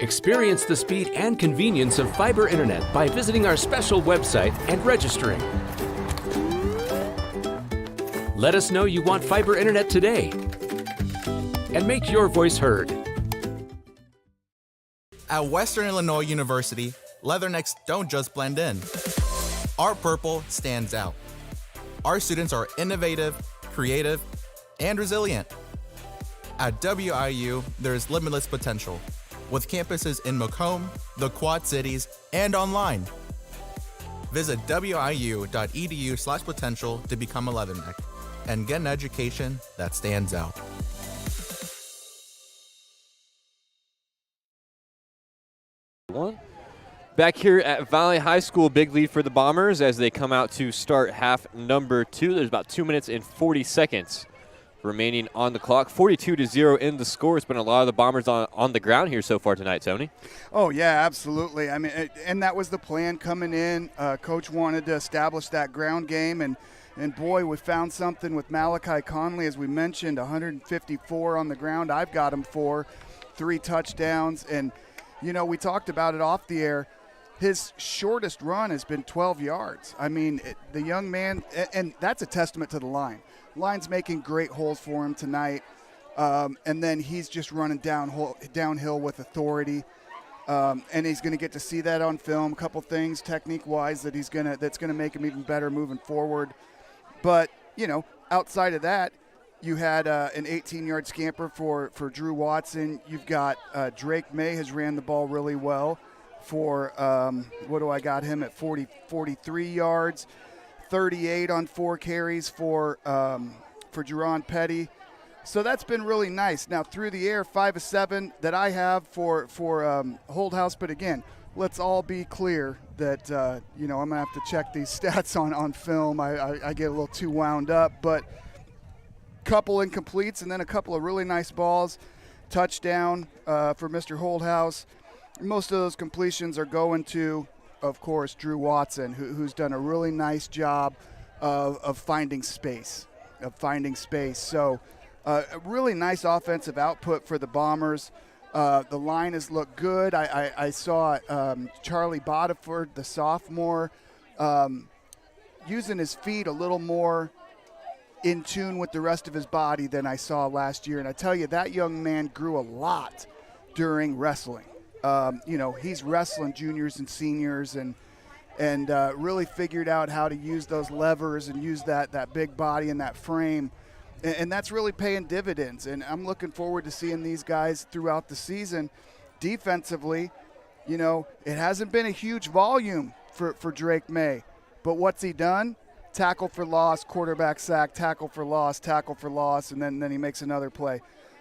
Experience the speed and convenience of fiber internet by visiting our special website and registering. Let us know you want fiber internet today and make your voice heard. At Western Illinois University, leathernecks don't just blend in. Our purple stands out. Our students are innovative, creative, and resilient. At WIU, there's limitless potential, with campuses in Macomb, the Quad Cities, and online. Visit wiu.edu/potential to become a leatherneck and get an education that stands out. Back here at Valley High School, big lead for the Bombers as they come out to start half number 2. There's about 2 minutes and 40 seconds remaining on the clock. 42-0 in the score. It's been a lot of the Bombers on the ground here so far tonight, Tony. Oh, yeah, absolutely. I mean, and that was the plan coming in. Coach wanted to establish that ground game, and boy, we found something with Malachi Conley, as we mentioned, 154 on the ground. I've got him for 3 touchdowns, and we talked about it off the air. His shortest run has been 12 yards. I mean, the young man, and that's a testament to the line. Line's making great holes for him tonight, and then he's just running downhill with authority, and he's going to get to see that on film. A couple things technique-wise that's going to make him even better moving forward. But outside of that, you had an 18-yard scamper for Drew Watson. You've got Drake May has ran the ball really well for, what do I got him at, 43 yards, 38 on 4 carries for Jerron Petty. So that's been really nice. Now through the air, 5 of 7 that I have for Holdhouse. But again, let's all be clear that I'm gonna have to check these stats on film. I get a little too wound up, but couple incompletes and then a couple of really nice balls. Touchdown for Mr. Holdhouse. Most of those completions are going to, of course, Drew Watson, who's done a really nice job of finding space. So a really nice offensive output for the Bombers. The line has looked good. I saw Charlie Bodiford, the sophomore, using his feet a little more in tune with the rest of his body than I saw last year. And I tell you, that young man grew a lot during wrestling. He's wrestling juniors and seniors and really figured out how to use those levers and use that big body and that frame. And that's really paying dividends. And I'm looking forward to seeing these guys throughout the season. Defensively, it hasn't been a huge volume for Drake May. But what's he done? Tackle for loss, quarterback sack, tackle for loss, and then he makes another play.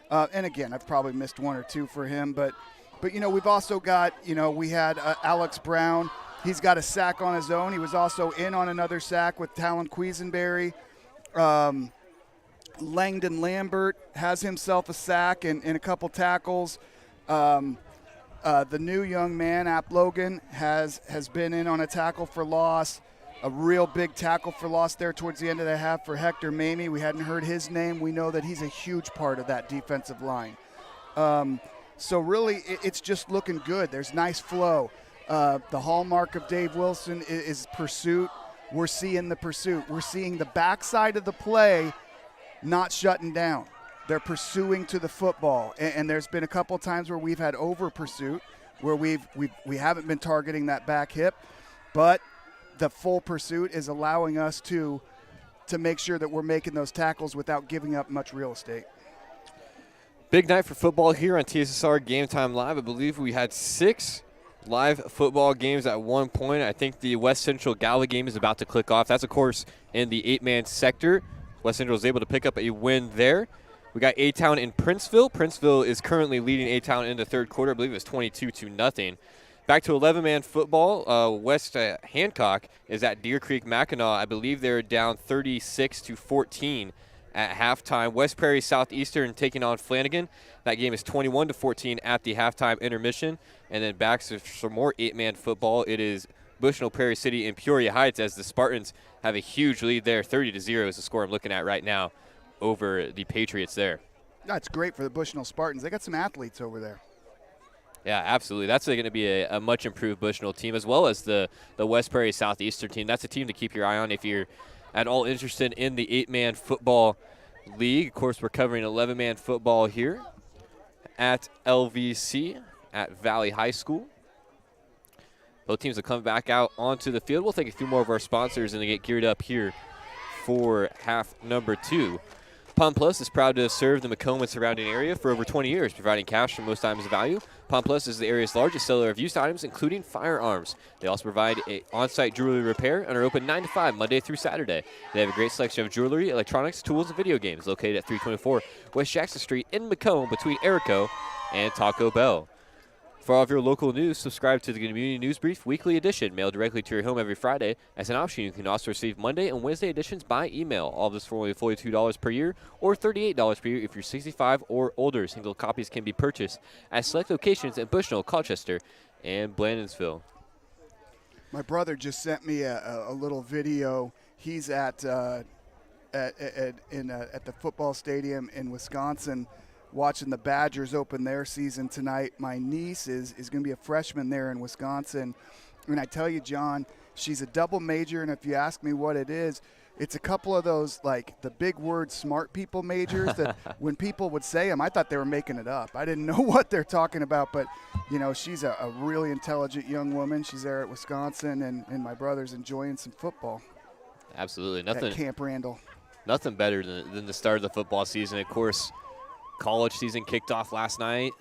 And again, I've probably missed one or two for him. But we've also got, we had Alex Brown. He's got a sack on his own. He was also in on another sack with Talon Quisenberry. Langdon Lambert has himself a sack and a couple tackles. The new young man, App Logan, has been in on a tackle for loss. A real big tackle for loss there towards the end of the half for Hector Mamie. We hadn't heard his name. We know that he's a huge part of that defensive line. So really, it's just looking good. There's nice flow. The hallmark of Dave Wilson is pursuit. We're seeing the pursuit. We're seeing the backside of the play not shutting down. They're pursuing to the football. And there's been a couple times where we've had over pursuit, where we haven't been targeting that back hip, but the full pursuit is allowing us to make sure that we're making those tackles without giving up much real estate. Big night for football here on TSSR Game Time Live. I believe we had 6 live football games at one point. I think the West Central Gala game is about to click off. That's, of course, in the 8-man sector. West Central was able to pick up a win there. We got A-Town in Princeville. Princeville is currently leading A-Town in the third quarter. I believe it was 22-0. Back to 11-man football. West Hancock is at Deer Creek Mackinac. I believe they're down 36-14 at halftime. West Prairie Southeastern taking on Flanagan. That game is 21-14 at the halftime intermission. And then back to some more 8-man football. It is Bushnell-Prairie City and Peoria Heights as the Spartans have a huge lead there. 30-0 is the score I'm looking at right now over the Patriots there. That's great for the Bushnell Spartans. They got some athletes over there. Yeah, absolutely. That's going to be a much improved Bushnell team, as well as the West Prairie Southeastern team. That's a team to keep your eye on if you're at all interested in the 8-man football league. Of course, we're covering 11-man football here at LVC at Valley High School. Both teams will come back out onto the field. We'll take a few more of our sponsors and get geared up here for half number 2. Pond Plus is proud to serve the Macomb and surrounding area for over 20 years, providing cash for most items of value. Pond Plus is the area's largest seller of used items, including firearms. They also provide on-site jewelry repair and are open 9 to 5, Monday through Saturday. They have a great selection of jewelry, electronics, tools, and video games located at 324 West Jackson Street in Macomb between Erico and Taco Bell. For all of your local news, subscribe to the Community News Brief Weekly Edition, mailed directly to your home every Friday. As an option, you can also receive Monday and Wednesday editions by email. All of this for only $42 per year or $38 per year if you're 65 or older. Single copies can be purchased at select locations at Bushnell, Colchester, and Blandonsville. My brother just sent me a little video. He's at the football stadium in Wisconsin, watching the Badgers open their season tonight. My niece is going to be a freshman there in Wisconsin. And I tell you, John, she's a double major, and if you ask me what it is, it's a couple of those, like, the big word smart people majors that when people would say them, I thought they were making it up. I didn't know what they're talking about, but, she's a really intelligent young woman. She's there at Wisconsin, and my brother's enjoying some football. Absolutely. At Camp Randall. Nothing better than the start of the football season. Of course, college season kicked off last night.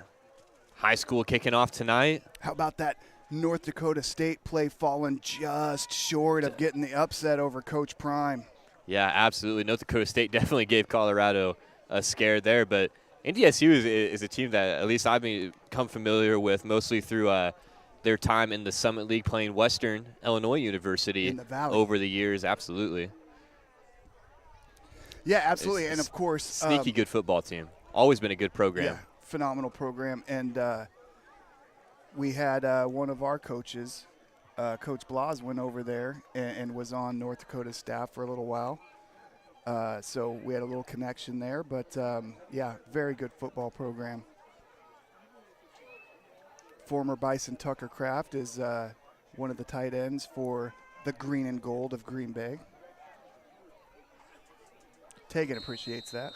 High school kicking off tonight. How about that North Dakota State play falling just short of getting the upset over Coach Prime? Yeah, absolutely. North Dakota State definitely gave Colorado a scare there, but NDSU is a team that at least I've become familiar with mostly through their time in the Summit League playing Western Illinois University in the Valley over the years. Absolutely. Yeah, absolutely. And, of course, sneaky good football team. Always been a good program. Yeah, phenomenal program. And we had one of our coaches, Coach Blas, went over there and was on North Dakota's staff for a little while. So we had a little connection there. But, yeah, very good football program. Former Bison Tucker Kraft is one of the tight ends for the Green and Gold of Green Bay. Tegan appreciates that.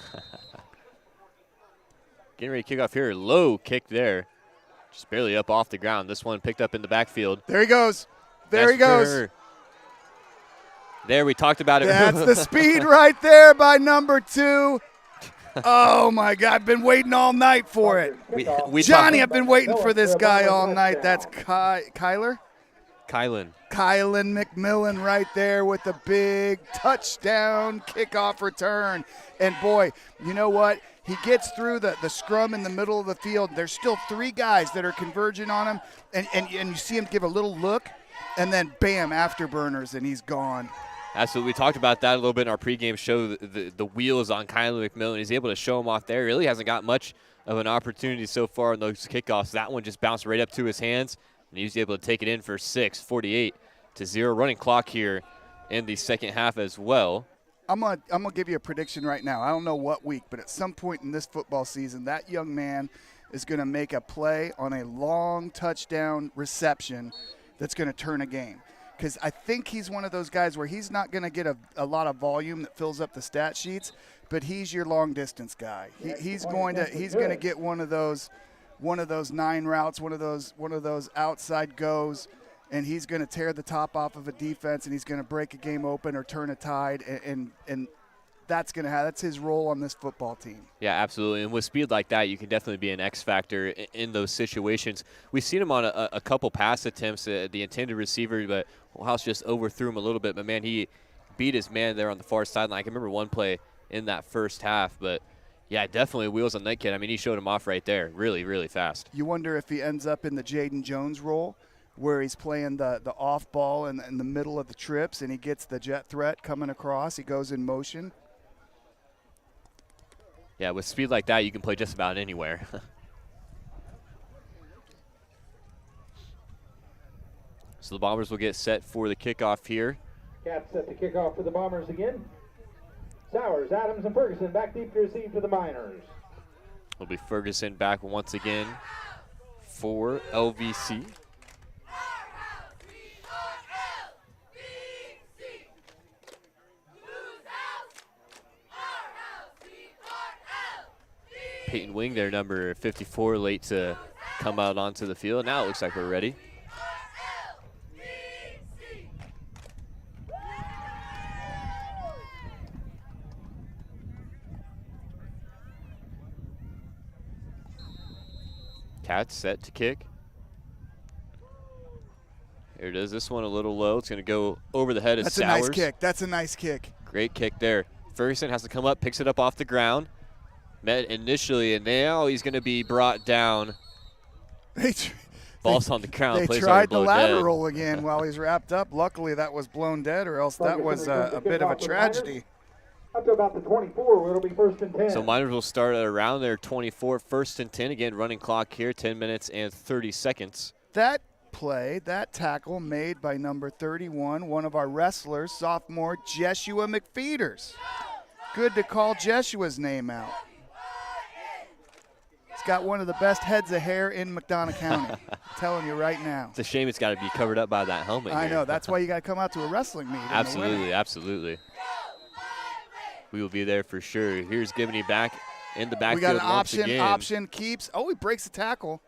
Getting ready to kick off here. Low kick there. Just barely up off the ground. This one picked up in the backfield. There he goes. There he goes. There, we talked about it. That's the speed right there by number 2. Oh, my God. I've been waiting all night for it. Johnny, I've been waiting for this guy all night. That's Kyler? Kylan McMillan right there with the big touchdown kickoff return. And, boy, you know what? He gets through the scrum in the middle of the field. There's still 3 guys that are converging on him, and you see him give a little look, and then, bam, afterburners, and he's gone. Absolutely. We talked about that a little bit in our pregame show, the wheels on Kylan McMillan. He's able to show him off there. Really hasn't got much of an opportunity so far in those kickoffs. That one just bounced right up to his hands, and he was able to take it in for 6, 48-0. Running clock here in the second half as well. I'm gonna give you a prediction right now. I don't know what week, but at some point in this football season, that young man is going to make a play on a long touchdown reception that's going to turn a game. Because I think he's one of those guys where he's not going to get a lot of volume that fills up the stat sheets, but he's your long distance guy. He's going to get one of those 9 routes, one of those outside goes, and he's going to tear the top off of a defense, and he's going to break a game open or turn a tide, and that's his role on this football team. Yeah, absolutely. And with speed like that, you can definitely be an X factor in those situations. We've seen him on a couple pass attempts, the intended receiver, but House just overthrew him a little bit. But, man, he beat his man there on the far sideline. I can remember one play in that first half. But, yeah, definitely wheels on that kid. I mean, he showed him off right there really, really fast. You wonder if he ends up in the Jaden Jones role, where he's playing the off ball in the middle of the trips, and he gets the jet threat coming across. He goes in motion. Yeah, with speed like that, you can play just about anywhere. So the Bombers will get set for the kickoff here. Cats set to kick off for the Bombers again. Sowers, Adams, and Ferguson back deep to receive for the Miners. Will be Ferguson back once again for LVC. Peyton Wing there, number 54, late to come out onto the field. Now it looks like we're ready. Cats set to kick. Here it is. This one a little low. It's going to go over the head of Sowers. That's a nice kick. That's a nice kick. Great kick there. Ferguson has to come up, picks it up off the ground. Met initially, and now he's going to be brought down. Ball's on the ground. They tried the lateral again while he's wrapped up. Luckily, that was blown dead, or else that was a bit of a tragedy. Up to about the 24, it'll be 1st and 10. So Miners will start at around their 24, 1st and 10. Again, running clock here, 10 minutes and 30 seconds. That play, that tackle made by number 31, one of our wrestlers, sophomore Jeshua McFeeters. Good to call Jeshua's name out. He's got one of the best heads of hair in McDonough County. I'm telling you right now. It's a shame it's got to be covered up by that helmet. I know. That's why you got to come out to a wrestling meet. Absolutely, absolutely. We will be there for sure. Here's Gibney back in the backfield. We got an once again. option, keeps. Oh, he breaks the tackle.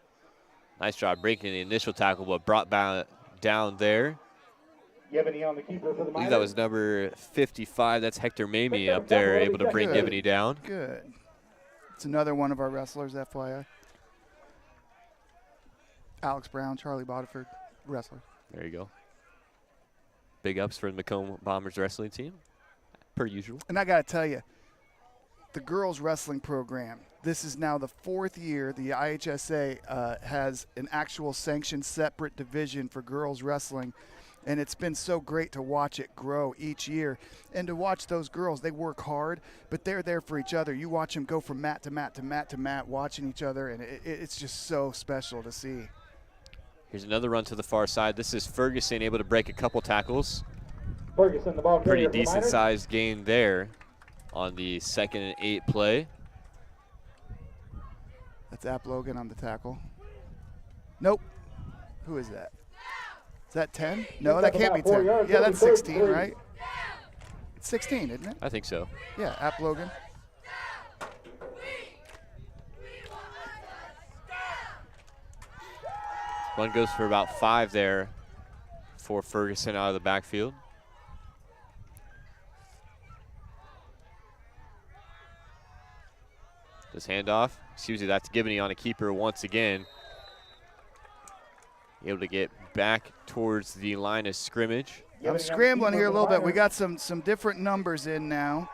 Nice job breaking the initial tackle, but brought down there. Gibney on the keeper for the I believe that was number 55. That's Hector Mamie up there, able to bring Gibney down. Good. It's another one of our wrestlers, FYI. Alex Brown, Charlie Bodiford, wrestler. There you go. Big ups for the Macomb Bombers wrestling team, per usual. And I got to tell you, the girls wrestling program, this is now the 4th year the IHSA has an actual sanctioned separate division for girls wrestling. And it's been so great to watch it grow each year. And to watch those girls, they work hard, but they're there for each other. You watch them go from mat to mat to mat to mat, watching each other, and it's just so special to see. Here's another run to the far side. This is Ferguson able to break a couple tackles. Ferguson, the ball pretty decent-sized gain there on the 2nd and 8 play. That's App Logan on the tackle. Nope. Who is that? Is that 10? No, that can't be 10. Yeah, that's 16, right? 16, isn't it? I think so. Yeah, App Logan. One goes for about 5 there for Ferguson out of the backfield. This handoff. Excuse me, that's Gibney on a keeper once again. Able to get back towards the line of scrimmage. I'm scrambling here a little bit. We got some different numbers in now.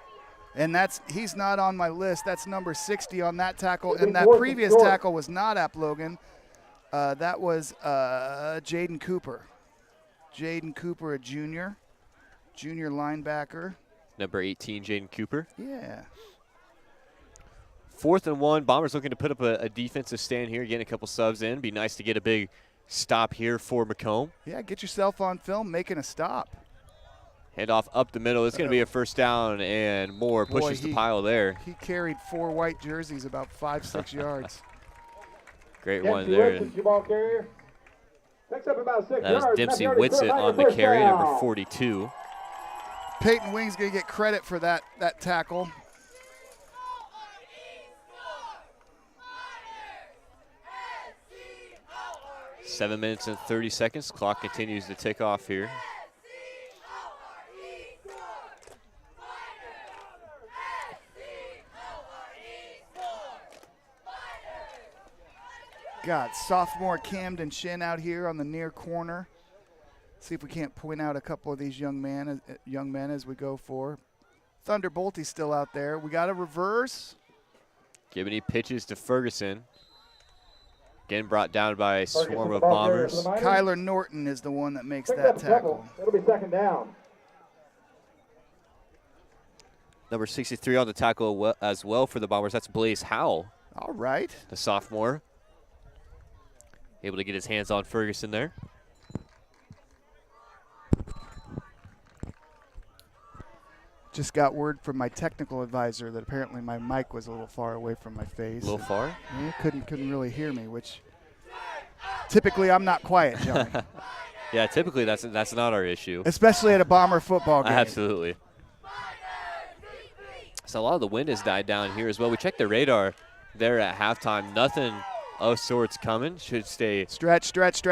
And he's not on my list. That's number 60 on that tackle. And that previous tackle was not App Logan. That was Jaden Cooper. Jaden Cooper, a junior linebacker. Number 18, Jaden Cooper. Yeah. 4th and 1. Bombers looking to put up a defensive stand here, getting a couple subs in. Be nice to get a big stop here for Macomb. Yeah, get yourself on film making a stop. Handoff up the middle. It's going to be a first down and more. Pushes the pile there. He carried 4 white jerseys about 5-6 yards. Great one there. Next up about 6 that was yards. Dempsey Whitsitt on the carry, number 42. Peyton Wing's going to get credit for that tackle. Seven minutes and 30 seconds. Clock continues to tick off here. Got sophomore Camden Shin out here on the near corner. See if we can't point out a couple of these young men as we go for. Thunderbolt, he's still out there. We got a reverse. Gibney pitches to Ferguson. Again brought down by a swarm of Bombers. Kyler Norton is the one that makes that tackle. It'll be 2nd down. Number 63 on the tackle as well for the Bombers. That's Blaze Howell. All right. The sophomore. Able to get his hands on Ferguson there. Just got word from my technical advisor that apparently my mic was a little far away from my face. A little far? Yeah, couldn't really hear me, which typically I'm not quiet, Johnny. Yeah, typically that's not our issue. Especially at a Bomber football game. Absolutely. So a lot of the wind has died down here as well. We checked the radar there at halftime. Nothing of sorts coming. Should stay. Stretch,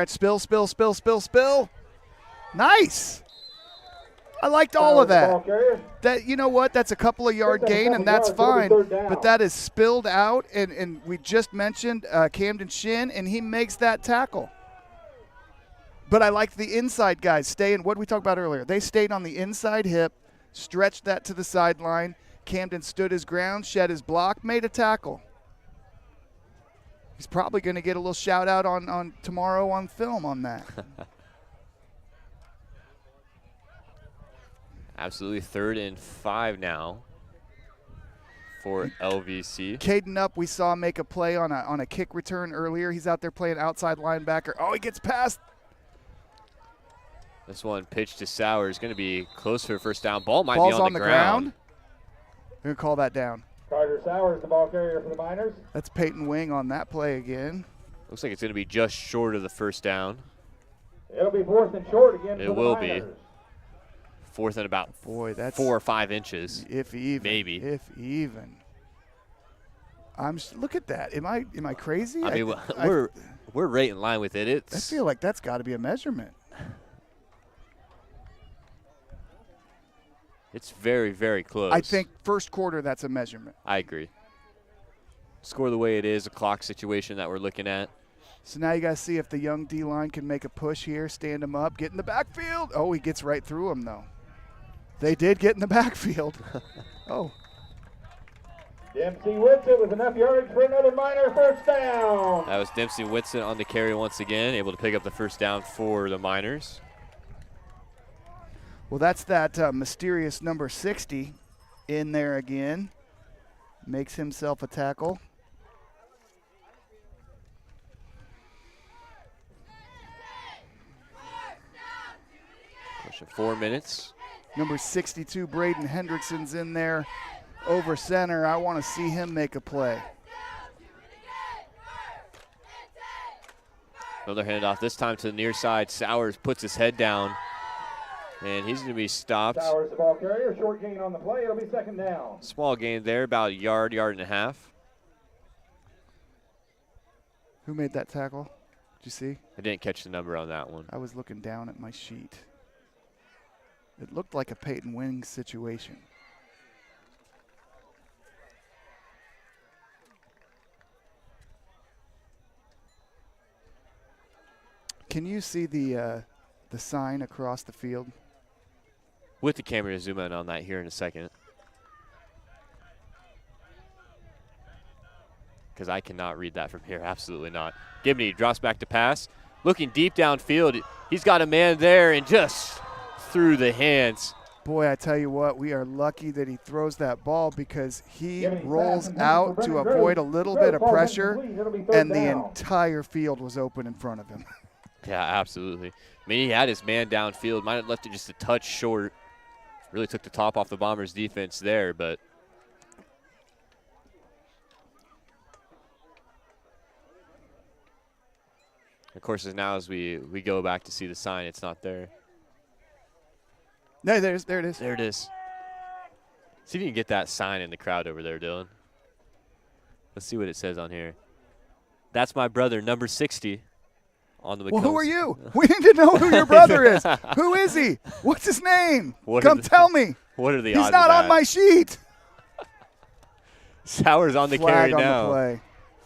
spill. Nice. I liked all of that. That, you know what? That's a couple of yard gain, and that's fine. But that is spilled out, and we just mentioned Camden Shin, and he makes that tackle. But I like the inside guys staying. What did we talk about earlier? They stayed on the inside hip, stretched that to the sideline. Camden stood his ground, shed his block, made a tackle. He's probably going to get a little shout out on tomorrow on film on that. Absolutely 3rd and 5 now for LVC. Caden Up, we saw make a play on a kick return earlier. He's out there playing outside linebacker. Oh, he gets past. This one pitched to Sowers, going to be close for a first down. Ball might Ball's be on the ground. They're going to call that down. Carter Sowers, the ball carrier for the Miners. That's Peyton Wing on that play again. Looks like it's going to be just short of the first down. It'll be 4th and short again. It will be. 4th and about 4 or 5 inches. If even. Maybe. If even. Look at that. Am I crazy? I mean, we're right in line with it. I feel like that's got to be a measurement. It's very, very close. I think first quarter, that's a measurement. I agree. Score the way it is, a clock situation that we're looking at. So now you got to see if the young D-line can make a push here, stand him up, get in the backfield. Oh, he gets right through him, though. They did get in the backfield. Oh. Dempsey Whitsitt with enough yardage for another Miner first down. That was Dempsey Whitsitt on the carry once again, able to pick up the first down for the Miners. Well, that's that mysterious number 60 in there again. Makes himself a tackle. Pushing 4 minutes. Number 62, Braden Hendrickson's in there over center. I want to see him make a play. Another handoff, this time to the near side. Sowers puts his head down. And he's going to be stopped. Towers the ball carrier, short gain on the play. It'll be second down. Small gain there, about a yard and a half. Who made that tackle? Did you see? I didn't catch the number on that one. I was looking down at my sheet. It looked like a Peyton Wing situation. Can you see the sign across the field? With the camera to zoom in on that here in a second. Because I cannot read that from here. Absolutely not. Gibney drops back to pass. Looking deep downfield. He's got a man there and just through the hands. Boy, I tell you what, we are lucky that he throws that ball because he rolls out to avoid a little bit of pressure, and the entire field was open in front of him. Yeah, absolutely. I mean, he had his man downfield. Might have left it just a touch short. Really took the top off the Bombers' defense there, but of course, now as we go back to see the sign, it's not there. No, there it is. There it is. See if you can get that sign in the crowd over there, Dylan. Let's see what it says on here. That's my brother, number 60. On the Well, who are you? We need to know who your brother is. Who is he? What's his name? Come tell me. What are the odds He's not of on that? my sheet. Sowers on the Flag carry on now. the play.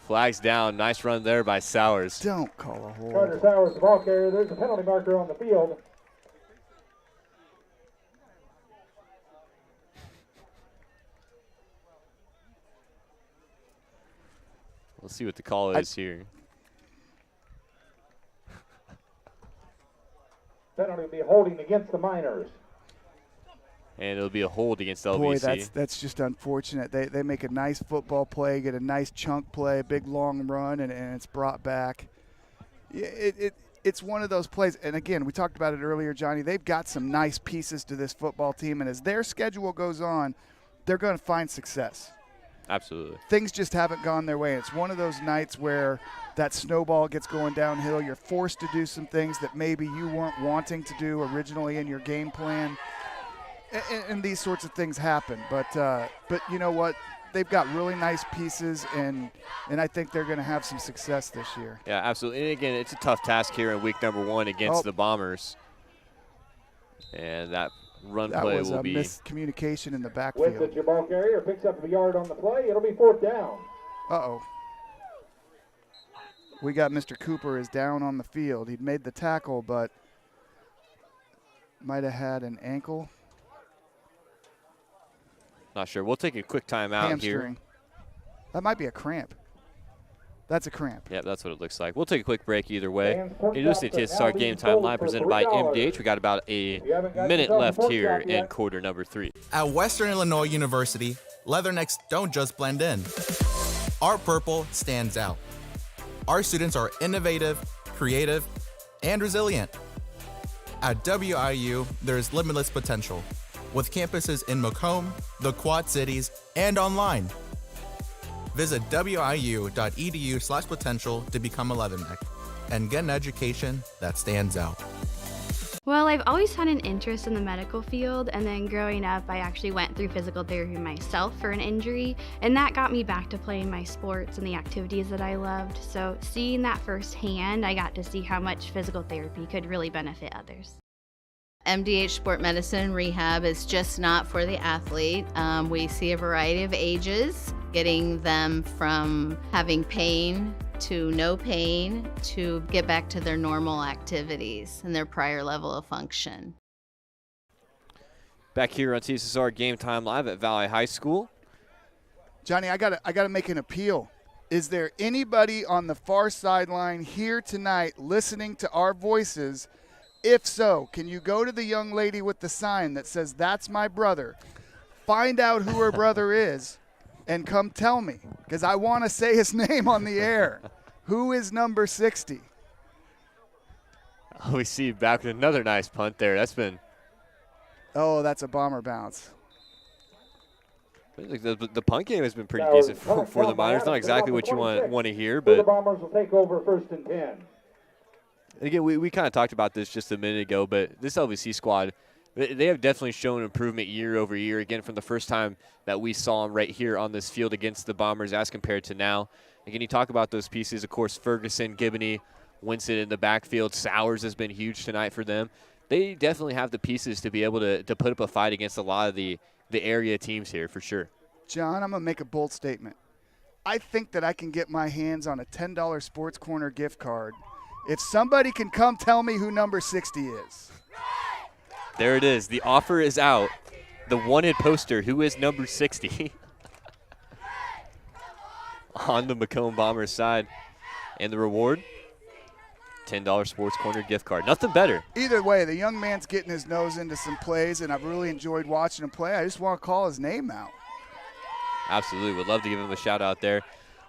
Flags down. Nice run there by Sowers. Don't call a hold. Carter Sowers the ball carrier. There's a penalty marker on the field. Let's see what the call is here. Penalty will be holding against the Miners. And it'll be a hold against LVC. Boy, that's just unfortunate. They make a nice football play, get a nice chunk play, a big long run, and it's brought back. It's one of those plays. And, again, we talked about it earlier, Johnny. They've got some nice pieces to this football team, and as their schedule goes on, they're going to find success. Absolutely. Things just haven't gone their way. It's one of those nights where that snowball gets going downhill. You're forced to do some things that maybe you weren't wanting to do originally in your game plan. And these sorts of things happen. But you know what? They've got really nice pieces, and I think they're going to have some success this year. Yeah, absolutely. And, again, it's a tough task here in week number 1 against the Bombers. And that run play will be. That was a miscommunication in the backfield. With the ball carrier picks up a yard on the play. It'll be fourth down. Uh-oh. We got Mr. Cooper is down on the field. He'd made the tackle, but might have had an ankle. Not sure. We'll take a quick timeout Hamstring. here. That might be a cramp. That's a cramp. Yeah, that's what it looks like. We'll take a quick break either way. You're listening to TSSR Game Time Live presented by MDH. We got about a minute left here in quarter number 3. At Western Illinois University, leathernecks don't just blend in. Our purple stands out. Our students are innovative, creative, and resilient. At WIU, there's limitless potential, with campuses in Macomb, the Quad Cities, and online. Visit wiu.edu/potential to become a leatherneck and get an education that stands out. Well, I've always had an interest in the medical field, and then growing up, I actually went through physical therapy myself for an injury, and that got me back to playing my sports and the activities that I loved. So seeing that firsthand, I got to see how much physical therapy could really benefit others. MDH Sport Medicine Rehab is just not for the athlete. We see a variety of ages, getting them from having pain to no pain to get back to their normal activities and their prior level of function. Back here on TSSR Game Time Live at Valley High School. Johnny, I gotta make an appeal. Is there anybody on the far sideline here tonight listening to our voices? If so, can you go to the young lady with the sign that says, "That's my brother," find out who her brother is, and come tell me, because I want to say his name on the air. Who is number 60? Oh, we see back with another nice punt there. That's been. Oh, that's a bomber bounce. The punt game has been pretty decent for the Miners. Not exactly what you want to hear, but the Bombers will take over first and 10. Again, we kind of talked about this just a minute ago, but this LVC squad They have definitely shown improvement year over year, again, from the first time that we saw them right here on this field against the Bombers as compared to now. Again, you talk about those pieces, of course, Ferguson, Gibney, Winston in the backfield. Sowers has been huge tonight for them. They definitely have the pieces to be able to put up a fight against a lot of the area teams here for sure. John, I'm going to make a bold statement. I think that I can get my hands on a $10 Sports Corner gift card if somebody can come tell me who number 60 is. There it is. The offer is out. The wanted poster, who is number 60 on the Macomb Bombers side. And the reward, $10 Sports Corner gift card. Nothing better. Either way, the young man's getting his nose into some plays, and I've really enjoyed watching him play. I just want to call his name out. Absolutely. Would love to give him a shout out there.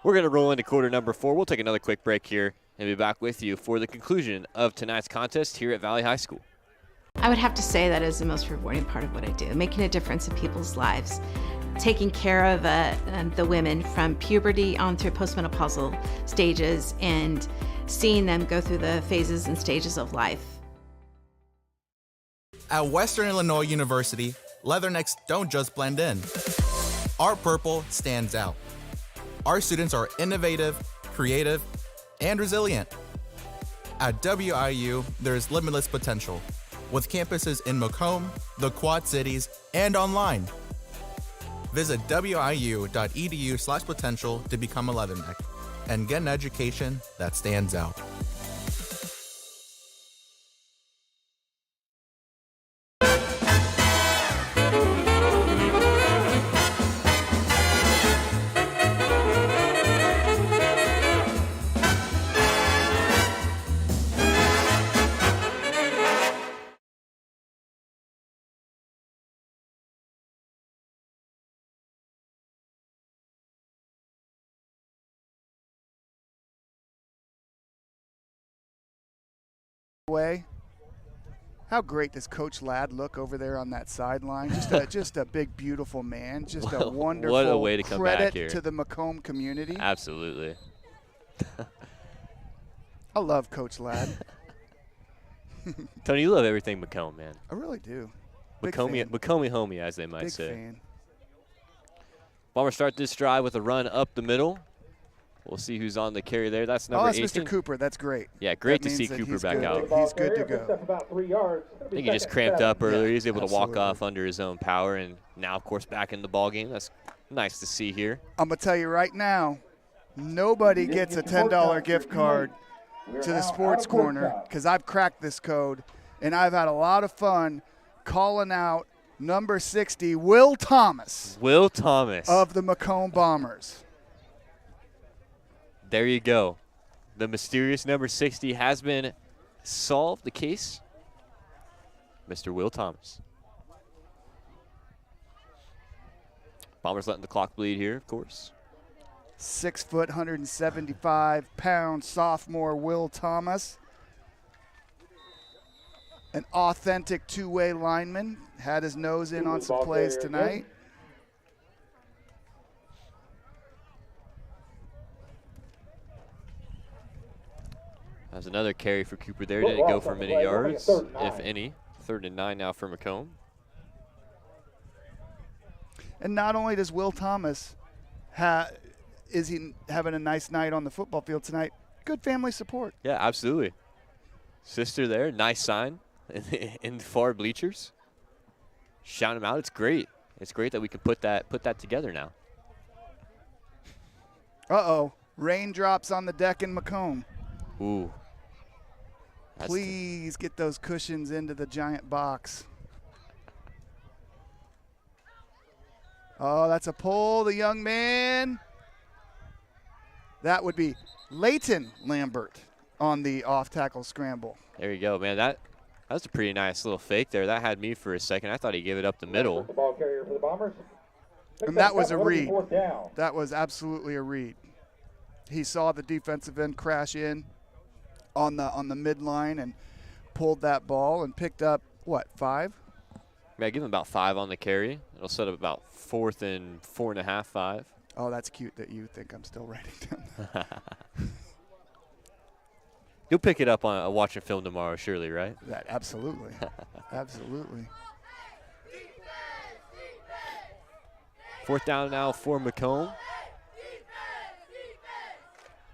We're going to roll into quarter number 4. We'll take another quick break here and be back with you for the conclusion of tonight's contest here at Valley High School. I would have to say that is the most rewarding part of what I do, making a difference in people's lives, taking care of the women from puberty on through postmenopausal stages and seeing them go through the phases and stages of life. At Western Illinois University, leathernecks don't just blend in. Our purple stands out. Our students are innovative, creative, and resilient. At WIU, there's limitless potential, with campuses in Macomb, the Quad Cities, and online. Visit wiu.edu/potential to become a leatherneck and get an education that stands out. Way. How great does Coach Ladd look over there on that sideline? Just a big, beautiful man. Just a wonderful what a way to come credit back here. To the Macomb community. Absolutely. I love Coach Ladd. Tony, you love everything Macomb, man. I really do. Macomb homie, as they might Big say. fan. Bombers start this drive with a run up the middle. We'll see who's on the carry there. That's number 18. That's Mr. Cooper. That's great. Yeah, great that to see Cooper back out. He's good to go. I think he just cramped up earlier. He was able to walk absolutely. off under his own power, and now, of course, back in the ball game. That's nice to see here. I'm going to tell you right now, nobody gets a $10 gift card to the Sports Corner because I've cracked this code, and I've had a lot of fun calling out number 60, Will Thomas. Will Thomas. Of the Macomb Bombers. There you go. The mysterious number 60 has been solved. The case, Mr. Will Thomas. Bombers letting the clock bleed here, of course. 6 foot, 175-pound sophomore Will Thomas. An authentic two-way lineman. Had his nose in on some plays tonight. There's another carry for Cooper there. Didn't go for many yards, if any. 3rd and 9 now for Macomb. And not only does Will Thomas is he having a nice night on the football field tonight, good family support. Yeah, absolutely. Sister there, nice sign in the far bleachers. Shout him out. It's great. It's great that we can put that together now. Uh-oh. Raindrops on the deck in Macomb. Ooh. Please get those cushions into the giant box. Oh, that's a pull. The young man. That would be Leighton Lambert on the off-tackle scramble. There you go, man. That was a pretty nice little fake there. That had me for a second. I thought he gave it up the middle. The ball carrier for the Bombers. And that was a read. 4th down. That was absolutely a read. He saw the defensive end crash in on the midline and pulled that ball and picked up, what, 5? Yeah, give him about 5 on the carry. It'll set up about 4th and 4.5, 5. Oh, that's cute that you think I'm still writing down that. You'll pick it up on watching film tomorrow, surely, right? That absolutely. Absolutely. 4th down now for Macomb.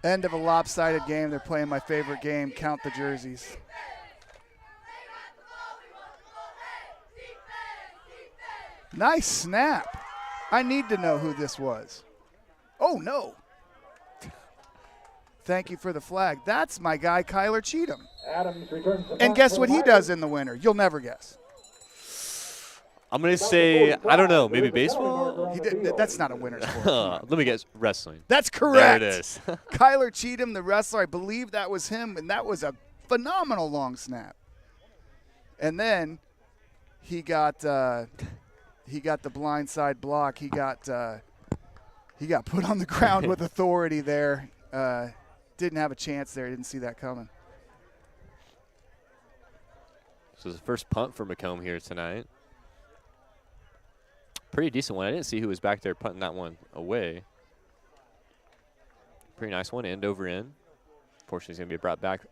End of a lopsided game. They're playing my favorite game, count the jerseys. Nice snap. I need to know who this was. Oh, no. Thank you for the flag. That's my guy, Kyler Cheatham. Adams returns the And punt guess for what the he Miners. does in the winter? You'll never guess. I'm going to say, I don't know, maybe baseball? That's not a winter sport. Let me guess, wrestling. That's correct. There it is. Kyler Cheatham, the wrestler, I believe that was him, and that was a phenomenal long snap. And then he got the blindside block. He got put on the ground with authority there. Didn't have a chance there. Didn't see that coming. This is the first punt for Macomb here tonight. Pretty decent one. I didn't see who was back there punting that one away. Pretty nice one, end over end. Unfortunately, it's going to be brought back.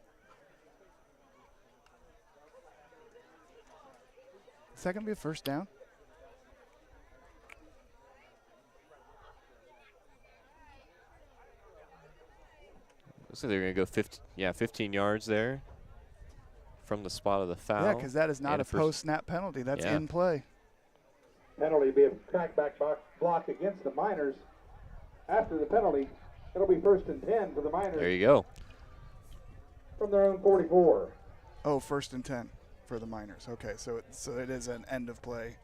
Is that going to be a first down? Looks like they're going to go 15 yards there from the spot of the foul. Yeah, because that is not And a post-snap penalty. That's Yeah. in play. Penalty be a crackback block against the Miners. After the penalty, it'll be 1st and 10 for the Miners. There you go. From their own 44. Oh, 1st and 10 for the Miners. Okay, so it is an end of play.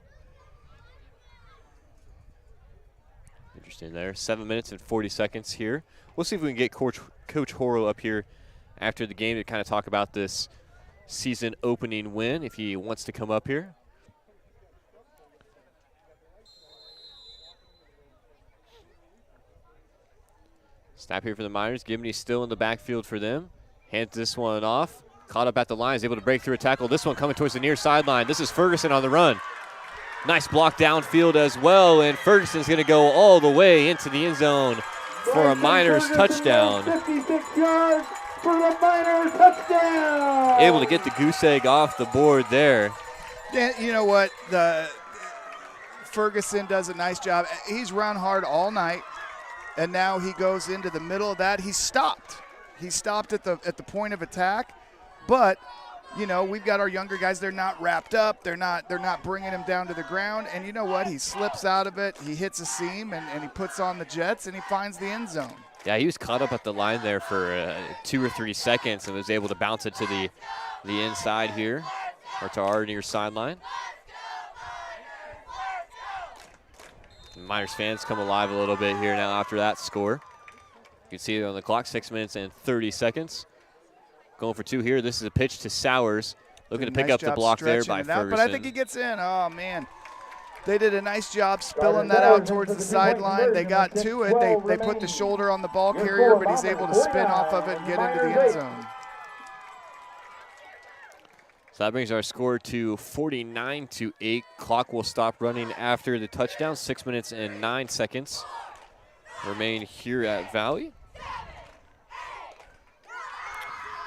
Interesting there. 7 minutes and 40 seconds here. We'll see if we can get Coach Horo up here after the game to kind of talk about this season opening win, if he wants to come up here. Snap here for the Miners. Gibney still in the backfield for them. Hands this one off. Caught up at the line. Is able to break through a tackle. This one coming towards the near sideline. This is Ferguson on the run. Nice block downfield as well. And Ferguson's going to go all the way into the end zone for a Miners touchdown. 56 yards for the Miners touchdown. Able to get the goose egg off the board there. Dan, you know what? Ferguson does a nice job. He's run hard all night. And now he goes into the middle of that. He's stopped. He stopped at the point of attack. But, you know, we've got our younger guys. They're not wrapped up. They're not bringing him down to the ground. And you know what? He slips out of it. He hits a seam, and he puts on the Jets, and he finds the end zone. Yeah, he was caught up at the line there for 2 or 3 seconds and was able to bounce it to the inside here, or to our near sideline. Miners fans come alive a little bit here now after that score. You can see it on the clock, 6 minutes and 30 seconds. Going for 2 here. This is a pitch to Sowers. Looking to pick up the block there by Ferguson. But I think he gets in. Oh, man. They did a nice job spilling that out towards the sideline. They got to it. They put the shoulder on the ball carrier, but he's able to spin off of it and get into the end zone. So that brings our score to 49-8. Clock will stop running after the touchdown. 6 minutes and 9 seconds remain here at Valley.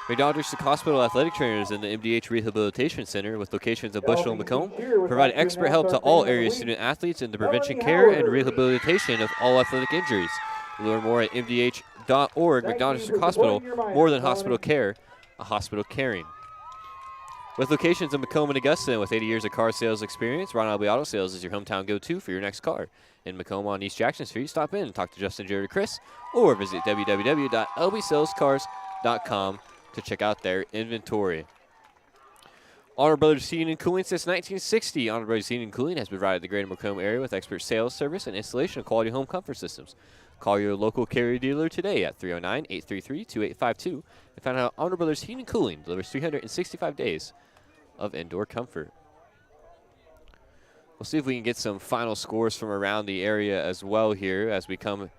McDonald District Hospital athletic trainers in the MDH Rehabilitation Center with locations of Bushnell and Macomb provide expert help to all area student athletes in the prevention, care, and rehabilitation of all athletic injuries. Learn more at mdh.org. McDonald District Hospital, more than hospital care, a hospital caring. With locations in Macomb and Augusta, and with 80 years of car sales experience, Ron Albee Auto Sales is your hometown go-to for your next car. In Macomb on East Jackson Street, stop in and talk to Justin, Jared, or Chris, or visit www.lbsalescars.com to check out their inventory. Honor Brothers Heating and Cooling since 1960. Honor Brothers Heating and Cooling has provided the greater Macomb area with expert sales, service, and installation of quality home comfort systems. Call your local Carrier dealer today at 309-833-2852 and find out Honor Brothers Heating and Cooling delivers 365 days of indoor comfort. We'll see if we can get some final scores from around the area as well here as we come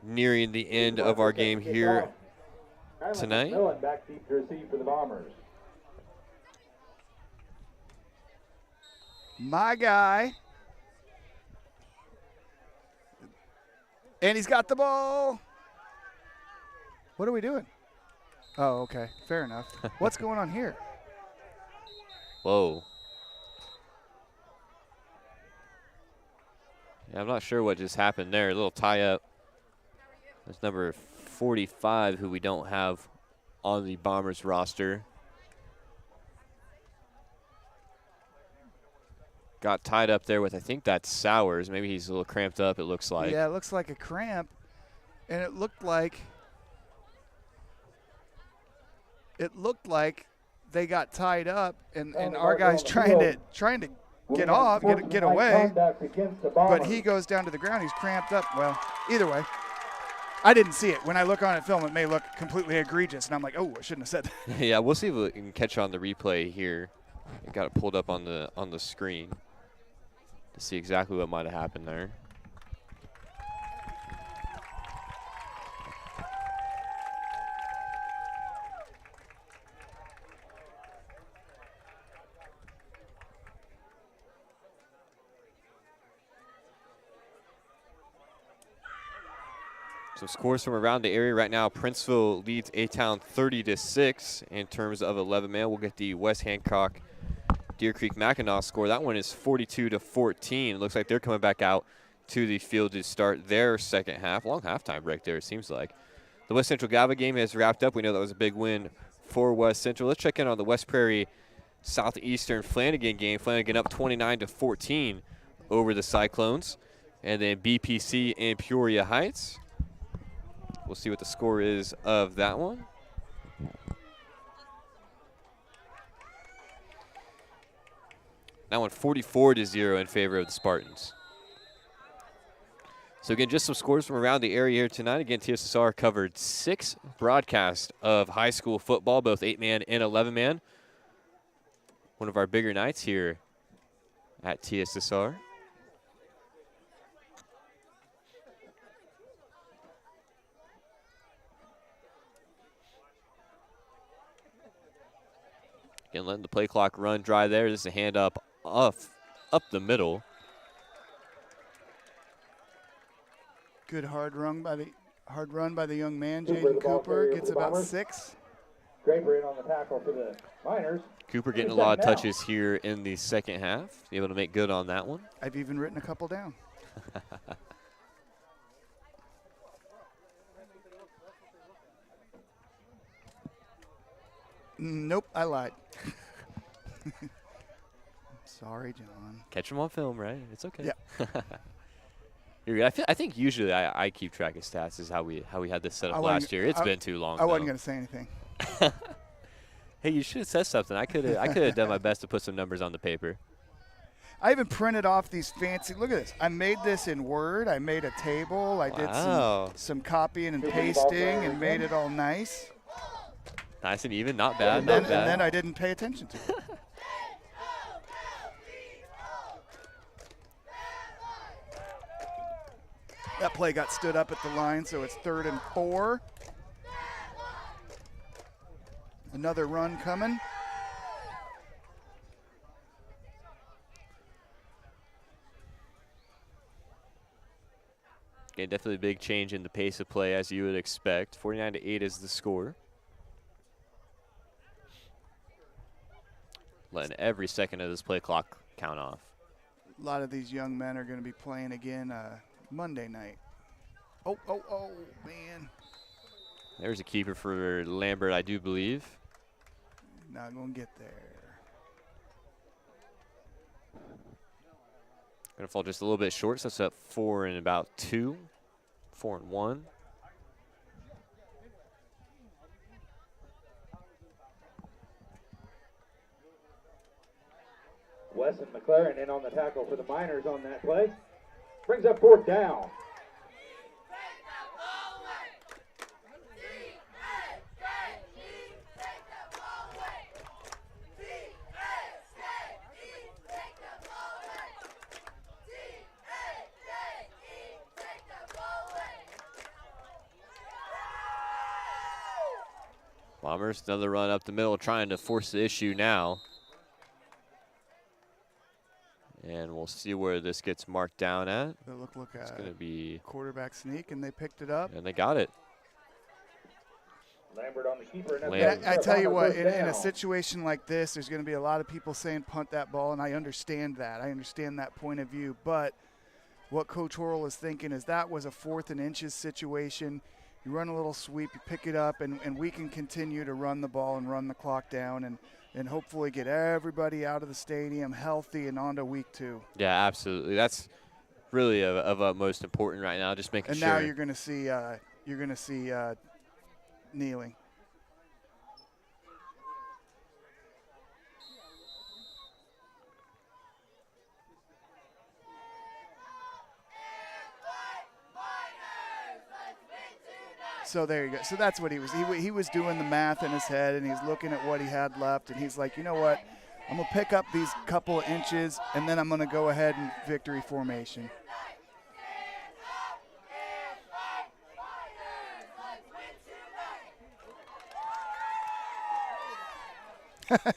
nearing the end of our game here tonight. Back deep to receive for the Bombers. My guy. And he's got the ball. What are we doing? Oh, okay. Fair enough. What's going on here? Whoa. Yeah, I'm not sure what just happened there. A little tie-up. That's number 45, who we don't have on the Bombers roster. Got tied up there with, I think that's Sowers. Maybe he's a little cramped up, it looks like. Yeah, it looks like a cramp. And it looked like they got tied up, and our guy's trying to get off, get away. But he goes down to the ground. He's cramped up. Well, either way, I didn't see it. When I look on it film, it may look completely egregious, and I'm like, oh, I shouldn't have said that. Yeah, we'll see if we can catch on the replay here. I got it pulled up on the screen to see exactly what might have happened there. Some scores from around the area right now. Princeville leads A-Town 30-6 in terms of 11-man. We'll get the West Hancock Deer Creek Mackinac score. That one is 42-14. It looks like they're coming back out to the field to start their second half. Long halftime break there, it seems like. The West Central Galva game has wrapped up. We know that was a big win for West Central. Let's check in on the West Prairie Southeastern Flanagan game. Flanagan up 29-14 over the Cyclones. And then BPC and Peoria Heights. We'll see what the score is of that one. That one 44-0 in favor of the Spartans. So again, just some scores from around the area here tonight. Again, TSSR covered 6 broadcasts of high school football, both 8-man and 11-man. One of our bigger nights here at TSSR. Again, letting the play clock run dry there. This is a hand up the middle. Good hard run by the young man, Jaden Cooper. Gets about 6. Draper in on the tackle for the Miners. Cooper getting a lot of touches here in the second half. Able to make good on that one. I've even written a couple down. Nope, I lied. Sorry, John. Catch him on film, right? It's okay. Yeah. You're good. I think usually I keep track of stats. Is how we had this set up last year. It's been too long. I wasn't going to say anything. Hey, you should have said something. I could have done my best to put some numbers on the paper. I even printed off these fancy. Look at this. I made this in Word. I made a table. I did some copying and pasting and made it all nice. Nice and even, not bad, and not bad. And then I didn't pay attention to it. That play got stood up at the line, so it's 3rd and 4. Another run coming. Okay, definitely a big change in the pace of play, as you would expect. 49-8 is the score. Letting every second of this play clock count off. A lot of these young men are going to be playing again Monday night. Oh, man. There's a keeper for Lambert, I do believe. Not going to get there. Going to fall just a little bit short, so it's up 4 and about 2. 4 and 1. Wesson McLaren in on the tackle for the Miners on that play. Brings up 4th down. Bombers, another run up the middle, trying to force the issue now. And we'll see where this gets marked down at. Look it's going to be quarterback sneak, and they picked it up. And they got it. Lambert on the keeper. I tell you what, in a situation like this, there's going to be a lot of people saying punt that ball, and I understand that. I understand that point of view. But what Coach Horrell is thinking is that was a 4th and inches situation. You run a little sweep, you pick it up, and we can continue to run the ball and run the clock down and hopefully get everybody out of the stadium healthy and on to week 2. Yeah, absolutely. That's really of most important right now, just making and sure. And now you're going to see kneeling. So there you go. So that's what he was. He was doing the math in his head, and he's looking at what he had left, and he's like, you know what? I'm going to pick up these couple of inches, and then I'm going to go ahead and victory formation. Of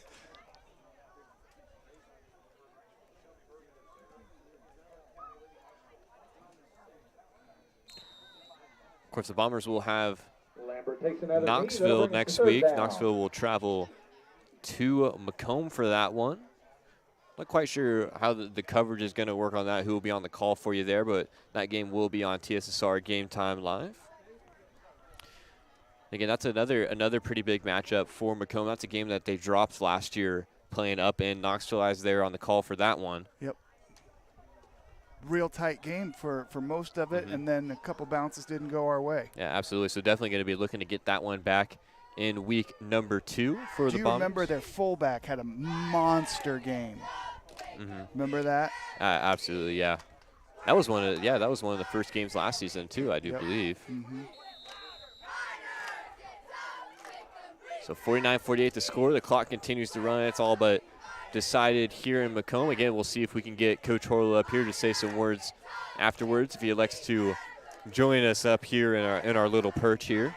course, the Bombers will have Knoxville Knoxville next week. Knoxville will travel to Macomb for that one. Not quite sure how the coverage is going to work on that, who will be on the call for you there, but that game will be on TSSR Game Time Live. Again, that's another pretty big matchup for Macomb. That's a game that they dropped last year playing up in Knoxville. I was there on the call for that one. Yep. Real tight game for most of it, and then a couple bounces didn't go our way. Yeah, absolutely. So definitely going to be looking to get that one back in week number 2 for the Bombers. Do you remember their fullback had a monster game? Remember that? Absolutely, yeah. That was one of the first games last season too, I do believe. So 49-48 the score. The clock continues to run. It's all but decided here in Macomb. Again, we'll see if we can get Coach Horrell up here to say some words afterwards if he elects to join us up here in our little perch here.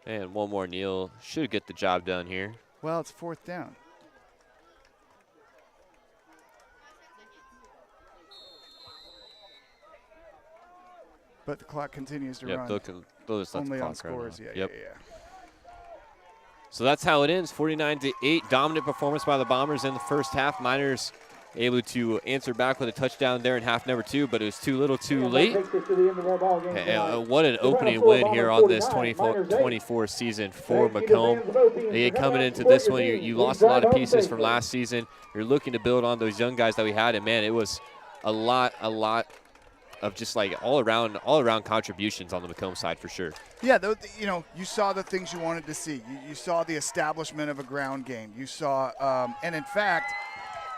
And one more kneel should get the job done here. Well, it's 4th down. But the clock continues to run. They'll just let only the on clock run. scores. Yeah. So that's how it ends. 49-8, dominant performance by the Bombers in the first half. Miners able to answer back with a touchdown there in half number 2, but it was too little too late. And what an opening win here on this 24 season for Macomb. Again, coming into this one, you lost a lot of pieces from last season. You're looking to build on those young guys that we had, and man, it was a lot of just like all around contributions on the Macomb side for sure. Yeah, you saw the things you wanted to see. You saw the establishment of a ground game. You saw, and in fact,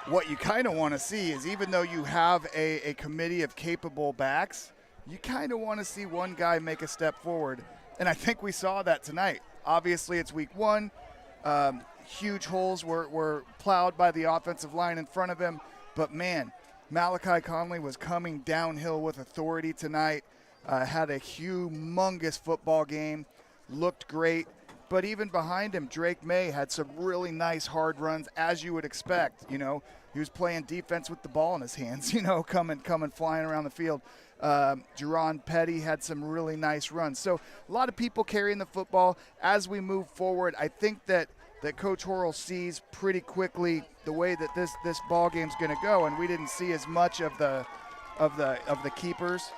what you kind of want to see is even though you have a committee of capable backs, you kind of want to see one guy make a step forward. And I think we saw that tonight. Obviously, it's week 1. Huge holes were plowed by the offensive line in front of him. But, man, Malachi Conley was coming downhill with authority tonight. Had a humongous football game. Looked great. But even behind him, Drake May had some really nice hard runs, as you would expect. He was playing defense with the ball in his hands, coming flying around the field. Jerron Petty had some really nice runs. So a lot of people carrying the football. As we move forward, I think that Coach Horrell sees pretty quickly the way that this ball game's going to go, and we didn't see as much of the keepers.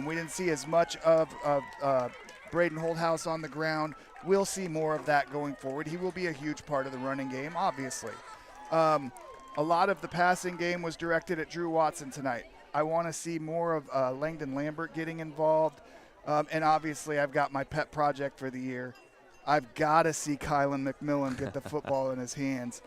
We didn't see as much of Braden Holdhouse on the ground. We'll see more of that going forward. He will be a huge part of the running game, obviously. A lot of the passing game was directed at Drew Watson tonight. I want to see more of Langdon Lambert getting involved. And obviously, I've got my pet project for the year. I've got to see Kylan McMillan get the football in his hands.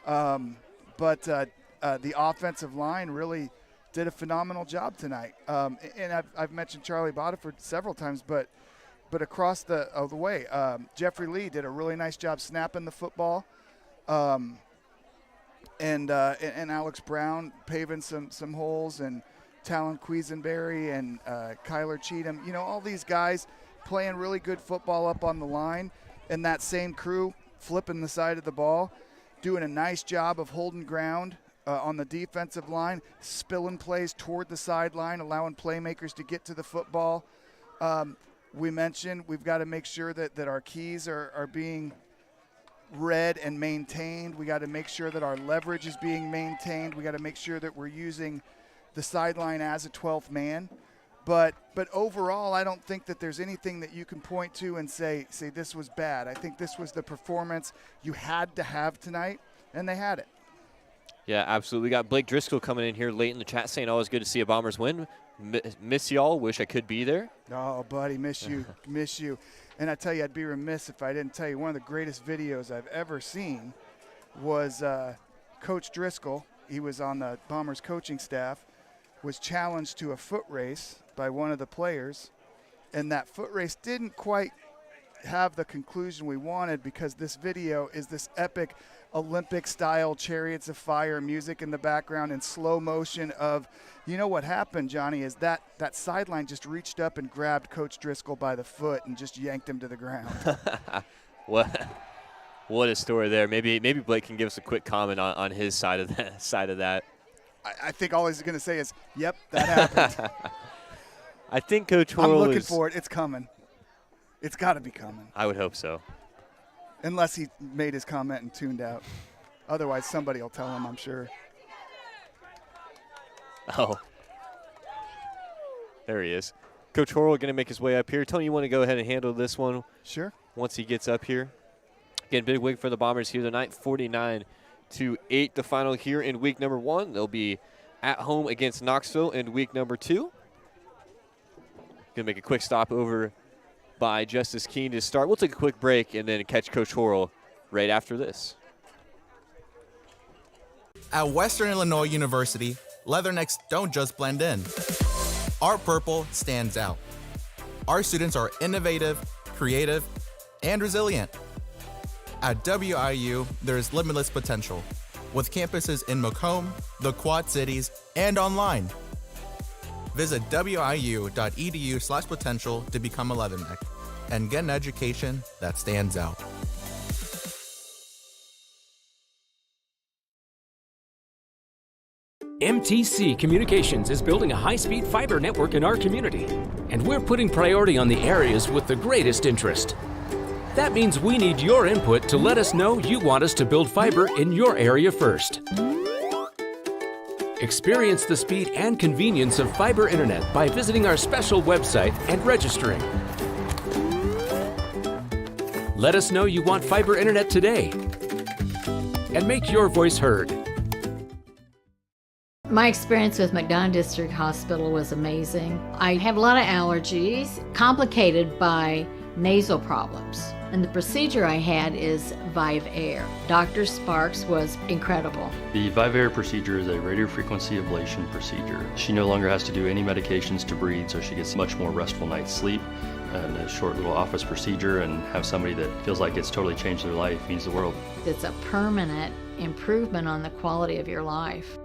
But the offensive line really did a phenomenal job tonight. And I've mentioned Charlie Bodiford several times, but across the way, Jeffrey Lee did a really nice job snapping the football. And Alex Brown paving some holes, and Talon Quisenberry and Kyler Cheatham. All these guys playing really good football up on the line. And that same crew flipping the side of the ball, doing a nice job of holding ground on the defensive line, spilling plays toward the sideline, allowing playmakers to get to the football. We mentioned we've got to make sure that our keys are being read and maintained. We got to make sure that our leverage is being maintained. We got to make sure that we're using the sideline as a 12th man. But overall, I don't think that there's anything that you can point to and say this was bad. I think this was the performance you had to have tonight, and they had it. Yeah, absolutely. We got Blake Driscoll coming in here late in the chat saying always good to see a Bombers win. Miss y'all. Wish I could be there. Oh, buddy, miss you. Miss you. And I tell you, I'd be remiss if I didn't tell you one of the greatest videos I've ever seen was Coach Driscoll. He was on the Bombers coaching staff, was challenged to a foot race by one of the players, and that foot race didn't quite have the conclusion we wanted because this video is this epic Olympic-style Chariots of Fire music in the background in slow motion of, you know what happened, Johnny, is that sideline just reached up and grabbed Coach Driscoll by the foot and just yanked him to the ground. What a story there. Maybe Blake can give us a quick comment on his side of that. I think all he's going to say is, yep, that happened. I think Coach Horrell I'm looking for it. It's coming. It's got to be coming. I would hope so. Unless he made his comment and tuned out. Otherwise, somebody will tell him, I'm sure. Oh. There he is. Coach Horrell going to make his way up here. Tony, you want to go ahead and handle this one? Sure. Once he gets up here. Again, big win for the Bombers here tonight, 49-8, the final here in week number 1. They'll be at home against Knoxville in week number 2. Going to make a quick stop over by Justice Keene to start. We'll take a quick break and then catch Coach Horrell right after this. At Western Illinois University, Leathernecks don't just blend in. Our purple stands out. Our students are innovative, creative, and resilient. At WIU, there's limitless potential, with campuses in Macomb, the Quad Cities, and online. Visit wiu.edu/potential to become a Leatherneck and get an education that stands out. MTC Communications is building a high-speed fiber network in our community, and we're putting priority on the areas with the greatest interest. That means we need your input to let us know you want us to build fiber in your area first. Experience the speed and convenience of fiber internet by visiting our special website and registering. Let us know you want fiber internet today and make your voice heard. My experience with McDonough District Hospital was amazing. I have a lot of allergies, complicated by nasal problems. And the procedure I had is Vive Air. Dr. Sparks was incredible. The Vive Air procedure is a radiofrequency ablation procedure. She no longer has to do any medications to breathe, so she gets much more restful night's sleep. And a short little office procedure, and have somebody that feels like it's totally changed their life means the world. It's a permanent improvement on the quality of your life.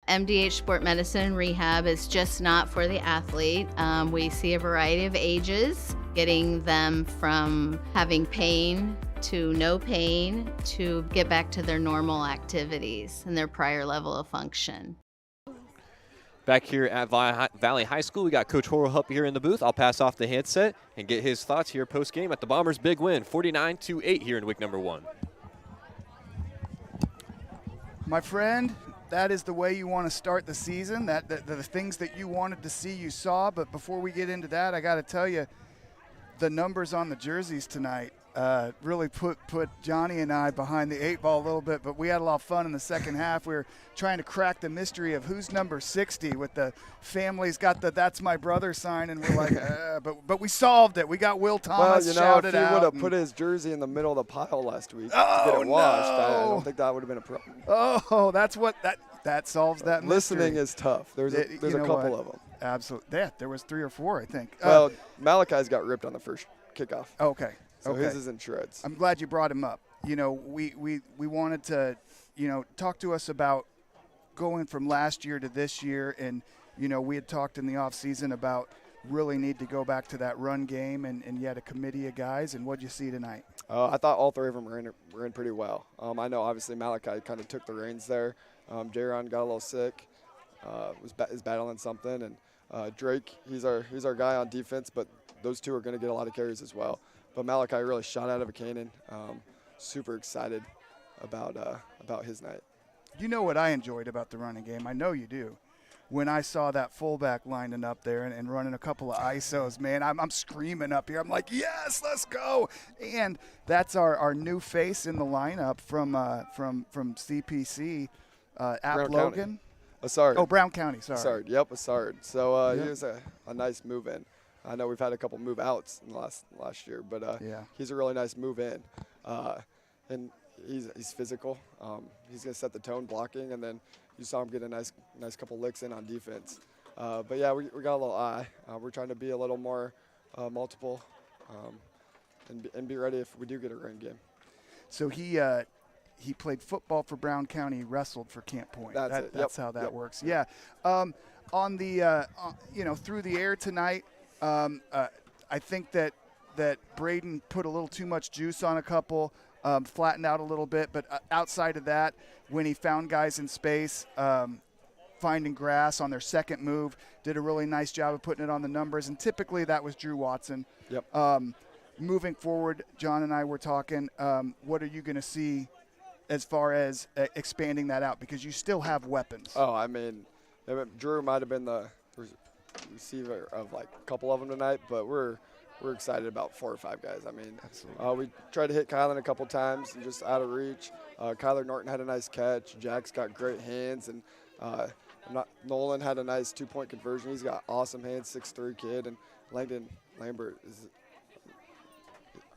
MDH Sport Medicine Rehab is just not for the athlete. We see a variety of ages, getting them from having pain to no pain to get back to their normal activities and their prior level of function. Back here at Valley High School, we got Coach Horrell up here in the booth. I'll pass off the headset and get his thoughts here post-game at the Bombers' big win, 49-8 here in week number 1. My friend, that is the way you want to start the season. The things that you wanted to see, you saw. But before we get into that, I got to tell you, the numbers on the jerseys tonight really put Johnny and I behind the 8 ball a little bit. But we had a lot of fun in the second half. We were trying to crack the mystery of who's number 60 with the family's got the "That's my brother" sign, and we're like, but we solved it. We got Will Thomas shouted out. If he would have put his jersey in the middle of the pile last week to Oh, get it washed, no. I don't think that would have been a problem. Oh, that's what that solves that mystery. Listening is tough. There's a couple of them. Absolutely. Yeah, there was 3 or 4, I think. Well, Malachi's got ripped on the first kickoff. Okay. So Okay. his is in shreds. I'm glad you brought him up. You know, we wanted to, you know, talk to us about going from last year to this year. And, you know, we had talked in the off season about really need to go back to that run game, and you had a committee of guys. And what'd you see tonight? I thought all three of them were in pretty well. I know obviously Malachi kind of took the reins there. Jaron got a little sick, is battling something, and Drake, he's our guy on defense, but those two are going to get a lot of carries as well. But Malachi really shot out of a cannon. Super excited about his night. You know what I enjoyed about the running game? I know you do. When I saw that fullback lining up there and running a couple of ISOs, man, I'm screaming up here. I'm like, yes, let's go. And that's our new face in the lineup from CPC, App Logan. Assard. Oh, Brown County, sorry. Assard, yep, Assard. So Yep. he was a nice move in. I know we've had a couple move outs in the last year, but Yeah. he's a really nice move in. And he's physical. He's going to set the tone blocking, and then you saw him get a nice couple licks in on defense. But yeah, we got a little eye. We're trying to be a little more multiple and be ready if we do get a run game. So he played football for Brown County, wrestled for Camp Point. That's how that works. Yeah. On the you know, through the air tonight, I think that Braden put a little too much juice on a couple. Flattened out a little bit, but outside of that, when he found guys in space, finding grass on their second move, did a really nice job of putting it on the numbers, and typically that was Drew Watson. Yep. Moving forward, John and I were talking, what are you going to see as far as expanding that out, because you still have weapons? Oh, I mean, Drew might have been the receiver of like a couple of them tonight, but we're excited about 4 or 5 guys. I mean, we tried to hit Kylan a couple times and just out of reach. Kyler Norton had a nice catch. Jack's got great hands, and Nolan had a nice 2-point conversion. He's got awesome hands, 6'3" kid, and Langdon Lambert is.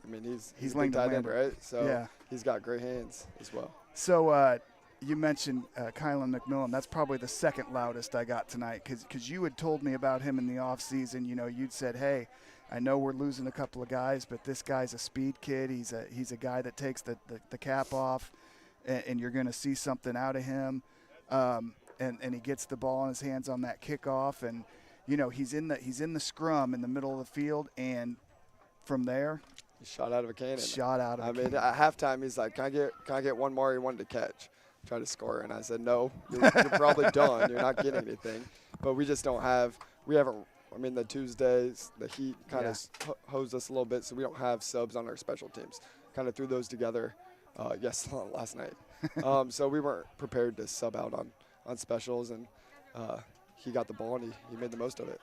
I mean, he's a big tight end, right? So yeah. He's got great hands as well. So you mentioned Kylan McMillan. That's probably the second loudest I got tonight, because you had told me about him in the offseason. You know, you'd said, hey, I know we're losing a couple of guys, but this guy's a speed kid. He's a guy that takes the cap off, and you're going to see something out of him. And he gets the ball in his hands on that kickoff, and you know he's in the scrum in the middle of the field, and from there, he shot out of a cannon. I mean, at halftime, he's like, "Can I get one more?" He wanted to catch, try to score, and I said, "No, you're probably done. You're not getting anything." But we just don't have. We haven't. I mean, the Tuesdays, the heat kind of hosed us a little bit, so we don't have subs on our special teams. Kind of threw those together, last night. So we weren't prepared to sub out on specials, and he got the ball, and he made the most of it.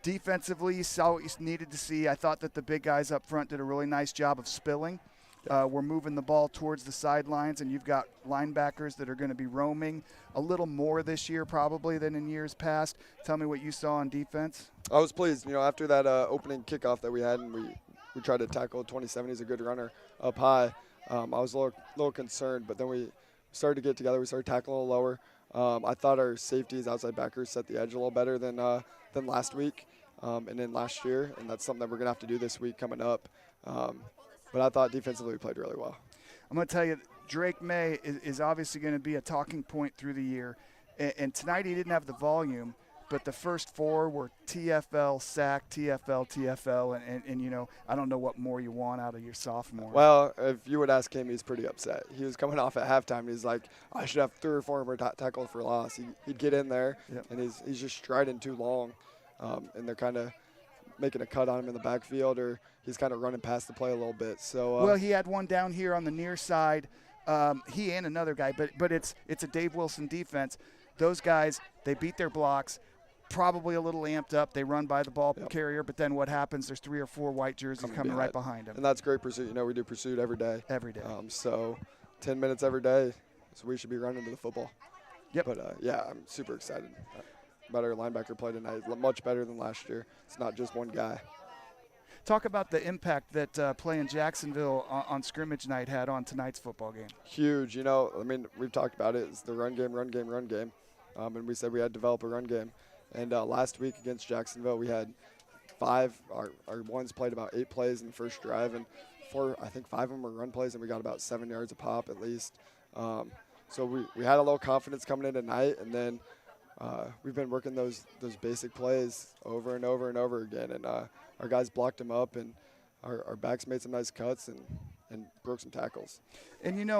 Defensively, you saw what you needed to see. I thought that the big guys up front did a really nice job of spilling. We're moving the ball towards the sidelines, and you've got linebackers that are going to be roaming a little more this year probably than in years past. Tell me what you saw on defense. I was pleased. You know, after that opening kickoff that we had, and we tried to tackle 27. He's a good runner up high. I was a little concerned, but then we started to get together. We started tackling a little lower. I thought our safeties, outside backers, set the edge a little better than last week and then last year, and that's something that we're going to have to do this week coming up. But I thought defensively we played really well. I'm going to tell you, Drake May is obviously going to be a talking point through the year. And tonight he didn't have the volume, but the first 4 were TFL, sack, TFL, and you know, I don't know what more you want out of your sophomore. Well, if you would ask him, he's pretty upset. He was coming off at halftime. He's like, I should have 3 or 4 more tackles for loss. He'd get in there, and he's just striding too long, and they're kind of making a cut on him in the backfield, or he's kind of running past the play a little bit. So well, he had one down here on the near side. He and another guy, but it's a Dave Wilson defense. Those guys, they beat their blocks, probably a little amped up. They run by the ball carrier, but then what happens? There's 3 or 4 white jerseys coming right behind him. And that's great pursuit. You know, we do pursuit every day. Every day. So 10 minutes every day, so we should be running to the football. Yep. But, yeah, I'm super excited about our linebacker play tonight. Much better than last year. It's not just one guy. Talk about the impact that playing Jacksonville on scrimmage night had on tonight's football game. Huge. You know, I mean, we've talked about it. It's the run game. And we said we had to develop a run game. And last week against Jacksonville, we had 5. Our ones played about 8 plays in the first drive, and I think 5 of them were run plays, and we got about 7 yards a pop at least. So we had a little confidence coming in tonight, and then we've been working those basic plays over and over and over again, and our guys blocked them up, and our backs made some nice cuts and broke some tackles. And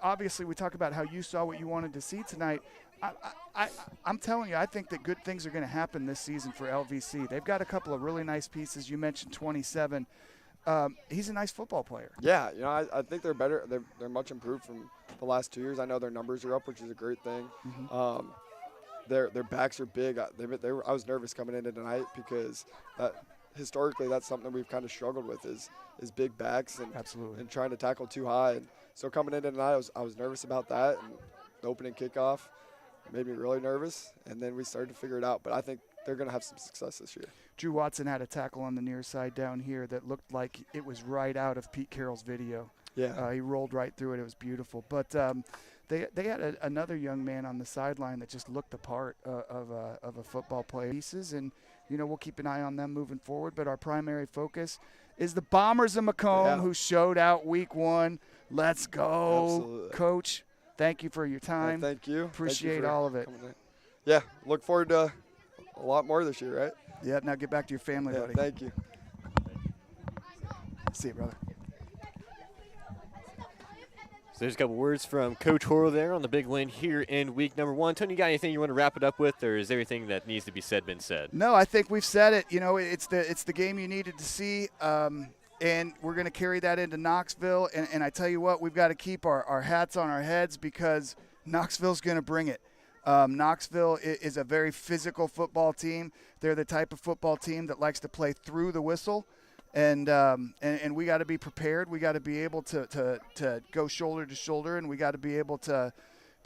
obviously we talk about how you saw what you wanted to see tonight. I'm telling you, I think that good things are going to happen this season for LVC. They've got a couple of really nice pieces. You mentioned 27. He's a nice football player. Yeah, I think they're better. They're much improved from the last 2 years. I know their numbers are up, which is a great thing. Mm-hmm. Their backs are big. I was nervous coming into tonight because historically that's something we've kind of struggled with is big backs and trying to tackle too high. And so coming into tonight, I was nervous about that. And the opening kickoff made me really nervous, and then we started to figure it out. But I think they're going to have some success this year. Drew Watson had a tackle on the near side down here that looked like it was right out of Pete Carroll's video. Yeah. He rolled right through it. It was beautiful. But they had another young man on the sideline that just looked the part of a football player. Pieces, and we'll keep an eye on them moving forward. But our primary focus is the Bombers of Macomb, who showed out week 1. Let's go, Absolutely. Coach. Thank you for your time. Thank you. Appreciate all of it. Yeah, look forward to a lot more this year, right? Yeah, now get back to your family, buddy. Thank you. See you, brother. So there's a couple words from Coach Horrell there on the big win here in week number 1. Tony, you got anything you want to wrap it up with, or is everything that needs to be said been said? No, I think we've said it. It's the game you needed to see. And we're going to carry that into Knoxville. And I tell you what, we've got to keep our hats on our heads because Knoxville's going to bring it. Knoxville is a very physical football team. They're the type of football team that likes to play through the whistle. And we got to be prepared. We got to be able to go shoulder to shoulder, and we got to be able to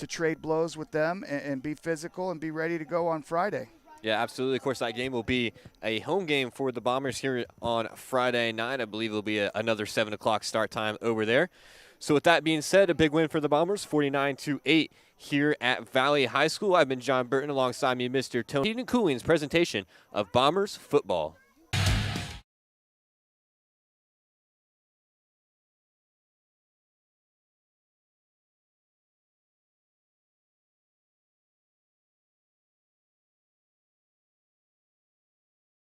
trade blows with them and be physical and be ready to go on Friday. Yeah, absolutely. Of course, that game will be a home game for the Bombers here on Friday night. I believe it'll be another 7 o'clock start time over there. So with that being said, a big win for the Bombers, 49-8 here at Valley High School. I've been John Burton alongside me, Mr. Tony Cooling's presentation of Bombers football.